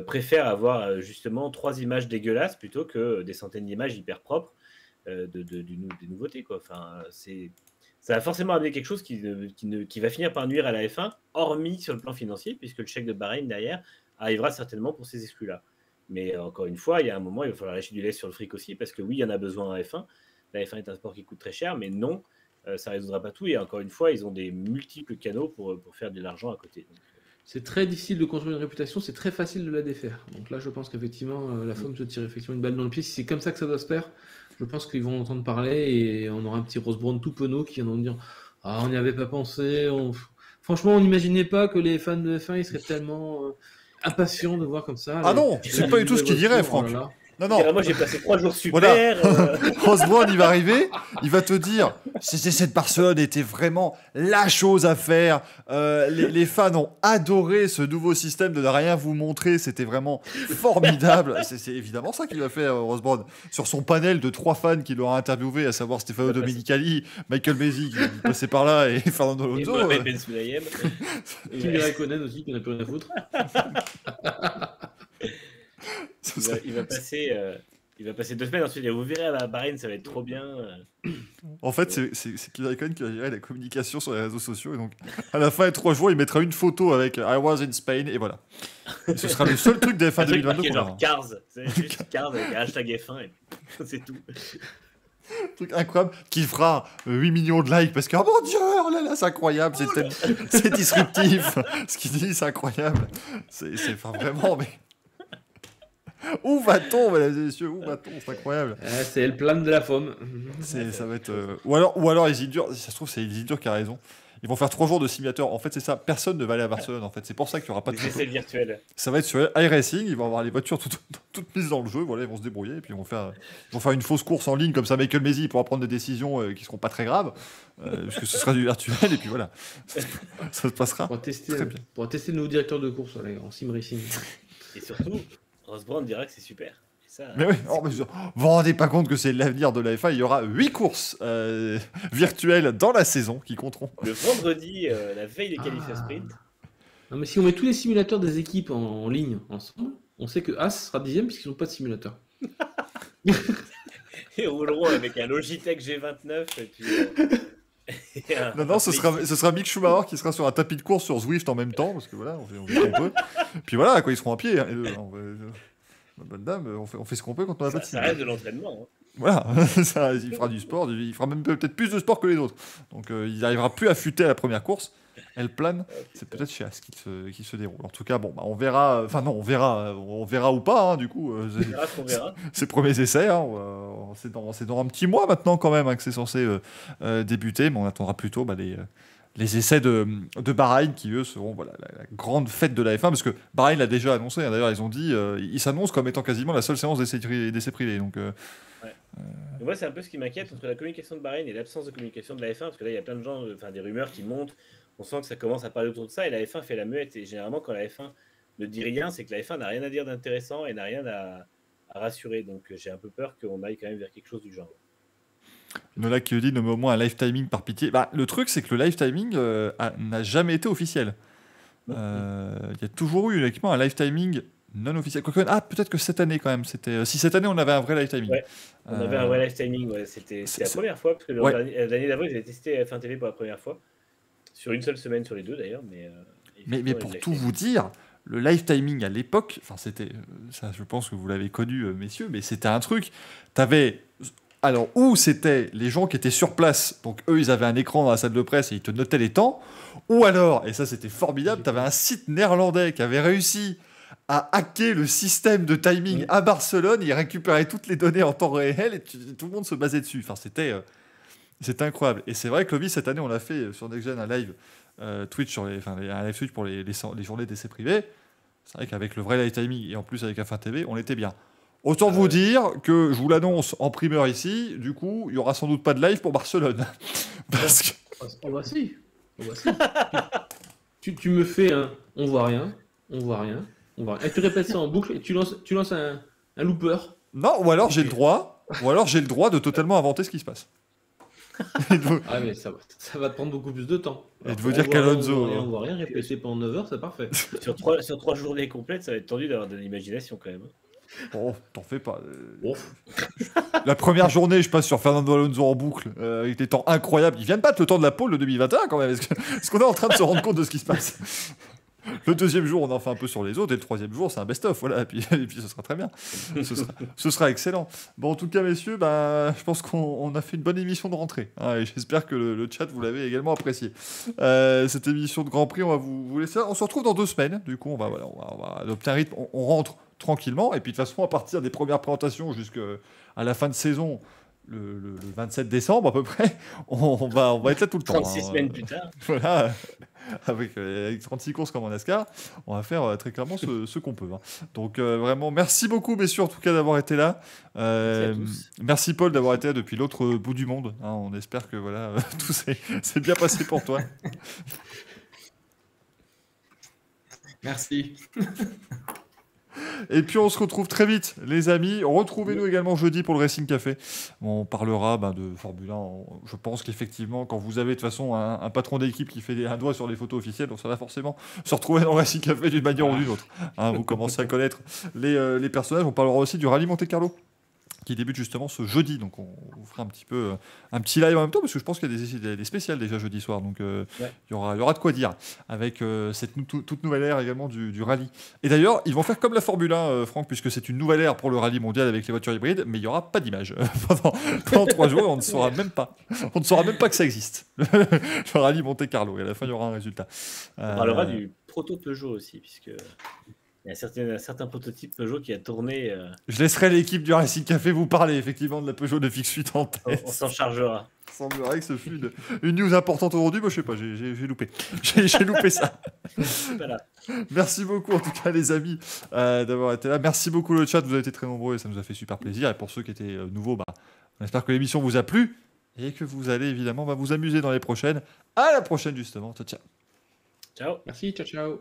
préfèrent avoir justement 3 images dégueulasses plutôt que des centaines d'images hyper propres des nouveautés, quoi. Enfin, ça va forcément amener quelque chose qui va finir par nuire à la F1, hormis sur le plan financier, puisque le chèque de Bahreïn derrière arrivera certainement pour ces exclus-là. Mais encore une fois, il y a un moment, il va falloir lâcher du lait sur le fric aussi, parce que oui, il y en a besoin en F1. La F1 est un sport qui coûte très cher, mais non, ça ne résoudra pas tout. Et encore une fois, ils ont des multiples canaux pour faire de l'argent à côté. Donc, c'est très difficile de construire une réputation, c'est très facile de la défaire. Donc là, je pense qu'effectivement, la FOM se tire effectivement une balle dans le pied. Si c'est comme ça que ça doit se faire, je pense qu'ils vont entendre parler et on aura un petit Ross Brown tout penaud qui vont dire « Ah, on n'y avait pas pensé. Franchement, on n'imaginait pas que les fans de F1 ils seraient tellement impatients de voir comme ça. » Ah non, c'est pas du tout ce qu'il dirait, Franck. Non. Moi, j'ai passé 3 jours super. Voilà. Ross Brown, il va arriver, il va te dire ces essais de Barcelone était vraiment la chose à faire. Les fans ont adoré ce nouveau système de ne rien vous montrer. C'était vraiment formidable. C'est évidemment ça qu'il va faire, Ross Brown. Sur son panel de 3 fans qu'il aura interviewé, à savoir Stefano Domenicali, Michael Masi qui passait par là et Fernando Alonso. Et Mohamed Ben Sulayem. Kimi Raikkonen aussi, qui n'a plus rien à foutre. Il va passer 2 semaines ensuite. Vous verrez à la Bahreïn, ça va être trop bien. En fait, c'est Kimi Raikkonen qui va gérer la communication sur les réseaux sociaux. Et donc, à la fin des 3 jours, il mettra une photo avec I was in Spain et voilà. Et ce sera le seul truc de F1 2022 qu'on genre Cars. C'est juste Cars avec un hashtag F1 et c'est tout. Truc incroyable qui fera 8 millions de likes parce que oh mon dieu, oh là là, c'est incroyable, c'est disruptif. Ce qu'il dit, c'est incroyable. C'est vraiment, mais. Où va-t-on, mesdames et messieurs? Où va-t-on? C'est incroyable. C'est le plan de la pomme. Ça va être. Ou alors Isildur, si ça se trouve, c'est Isildur qui a raison. Ils vont faire 3 jours de simulateur. En fait, c'est ça. Personne ne va aller à Barcelone. En fait, c'est pour ça qu'il n'y aura pas de Des photos. essais virtuels. Ça va être sur iRacing. Ils vont avoir les voitures toutes mises dans le jeu. Voilà, ils vont se débrouiller. Et puis, ils vont faire une fausse course en ligne. Comme ça, Michael Masi pourra prendre des décisions qui ne seront pas très graves. Puisque ce sera du virtuel. Et puis voilà. Ça se passera. Pour tester, Très bien. pour tester le nouveau directeur de course allez, en sim racing. Et surtout, Ross Brown dira que c'est super. Et ça, Mais oui, vous vous rendez pas compte que c'est l'avenir de la F1. Il y aura 8 courses virtuelles dans la saison qui compteront. le vendredi, la veille des qualifs sprint, Non, mais si on met tous les simulateurs des équipes en ligne ensemble, on sait que As sera 10ème puisqu'ils n'ont pas de simulateur. et rouleront avec un Logitech G29. Et puis, Non, ce sera Mick Schumacher qui sera sur un tapis de course sur Zwift en même temps, parce que voilà, on fait ce qu'on peut. Puis voilà, quoi, ils seront à pied. Hein, les deux, hein, bonne dame, on fait ce qu'on peut quand on n'a pas de ça cible. reste de l'entraînement. Hein. Voilà, il fera du sport, il fera même peut-être plus de sport que les autres. Donc il n'arrivera plus à futer à la première course. Elle plane, c'est peut-être chez As qui se déroule. En tout cas, bon, on verra. Enfin non, on verra ou pas. Hein, du coup, On verra ce qu'on verra. ces premiers essais. Hein, c'est dans un petit mois maintenant quand même hein, que c'est censé débuter, mais on attendra plutôt les essais de Bahreïn qui eux seront la grande fête de la F1 parce que Bahreïn l'a déjà annoncé. Hein, d'ailleurs, ils ont dit, ils s'annoncent comme étant quasiment la seule séance d'essais privés. Donc Moi, c'est un peu ce qui m'inquiète entre la communication de Bahreïn et l'absence de communication de la F1, parce que là, il y a plein de gens, des rumeurs qui montent. On sent que ça commence à parler autour de ça, et la F1 fait la muette. Et généralement, quand la F1 ne dit rien, c'est que la F1 n'a rien à dire d'intéressant et n'a rien à rassurer. Donc, j'ai un peu peur qu'on aille quand même vers quelque chose du genre. Nola qui dit nomme au moins un live timing par pitié. Bah, le truc, c'est que le live timing n'a jamais été officiel. Il y a toujours eu uniquement un live timing non officiel. Peut-être que cette année quand même. Si cette année on avait un vrai live timing. Ouais, on avait un vrai live timing. Ouais. C'était la première fois, parce que l'année d'avant, ils avaient testé F1 TV pour la première fois. Sur une seule semaine sur les deux d'ailleurs. Mais pour tout vous dire, le live timing à l'époque, c'était. Ça, je pense que vous l'avez connu, messieurs, mais c'était un truc. T'avais. Alors, où c'était les gens qui étaient sur place, donc eux, ils avaient un écran dans la salle de presse et ils te notaient les temps, ou alors, et ça c'était formidable, tu avais un site néerlandais qui avait réussi à hacker le système de timing à Barcelone, il récupérait toutes les données en temps réel et tout le monde se basait dessus. Enfin, c'était incroyable. Et c'est vrai que Lobby, cette année, on a fait sur Next Gen un live Twitch, un live Twitch pour les journées d'essais privés. C'est vrai qu'avec le vrai live timing et en plus avec F1 TV, on était bien. Autant vous dire que je vous l'annonce en primeur ici, du coup, il n'y aura sans doute pas de live pour Barcelone. Parce que... Oh bah si. Tu me fais un on voit rien. Et tu répètes ça en boucle et tu lances un looper. Non, ou alors j'ai le droit de totalement inventer ce qui se passe. Ah mais ça va te prendre beaucoup plus de temps. Et de vous dire qu'Alonso... On voit rien, répéter pendant 9 heures, c'est parfait. Sur 3 journées complètes, ça va être tendu d'avoir de l'imagination quand même. Oh, t'en fais pas. La première journée, je passe sur Fernando Alonso en boucle, avec des temps incroyables. Ils viennent battre le temps de la pole de 2021 quand même. Est-ce qu'on est en train de se rendre compte de ce qui se passe? Le deuxième jour, on en fait un peu sur les autres, et le troisième jour, c'est un best-of, voilà, et puis ce sera très bien. Ce sera excellent. Bon, en tout cas, messieurs, je pense qu'on a fait une bonne émission de rentrée, hein, et j'espère que le chat, vous l'avez également apprécié. Cette émission de Grand Prix, on va vous laisser. On se retrouve dans 2 semaines, du coup, on va adopter un rythme, on rentre tranquillement, et puis de toute façon, à partir des premières présentations jusqu'à la fin de saison, le 27 décembre à peu près, on va être là tout le temps. 36 semaines plus tard. Voilà. Avec 36 courses comme en NASCAR, on va faire très clairement ce qu'on peut. Hein. Donc vraiment, merci beaucoup messieurs en tout cas d'avoir été là. Merci Paul d'avoir été là depuis l'autre bout du monde. Hein. On espère que voilà, tout s'est bien passé pour toi. Merci. Et puis on se retrouve très vite, les amis. Retrouvez-nous également jeudi pour le Racing Café. On parlera de Formule 1. Je pense qu'effectivement, quand vous avez de toute façon un patron d'équipe qui fait un doigt sur les photos officielles, ça va forcément se retrouver dans le Racing Café d'une manière ou d'une autre. Hein, vous commencez à connaître les personnages. On parlera aussi du Rallye Monte Carlo, qui débute justement ce jeudi. Donc on vous fera un petit live en même temps, parce que je pense qu'il y a des spéciales déjà jeudi soir. Donc il y aura de quoi dire avec cette toute nouvelle ère également du rallye. Et d'ailleurs, ils vont faire comme la Formule 1, Franck, puisque c'est une nouvelle ère pour le rallye mondial avec les voitures hybrides, mais il n'y aura pas d'image. Pendant 3 jours, on ne saura même pas que ça existe. Le rallye Monte Carlo. Et à la fin, il y aura un résultat. On parlera du proto Peugeot aussi, puisque Il y a certains prototypes Peugeot qui a tourné. Je laisserai l'équipe du Racing Café vous parler effectivement de la Peugeot 9X8 en tête. On s'en chargera. Il semblerait que ce fût une news importante aujourd'hui. Moi, je sais pas, j'ai loupé. J'ai loupé ça. Voilà. Merci beaucoup en tout cas les amis d'avoir été là. Merci beaucoup le chat, vous avez été très nombreux et ça nous a fait super plaisir. Et pour ceux qui étaient nouveaux, on espère que l'émission vous a plu et que vous allez évidemment vous amuser dans les prochaines. À la prochaine justement. Ciao. Ciao. Merci, ciao ciao.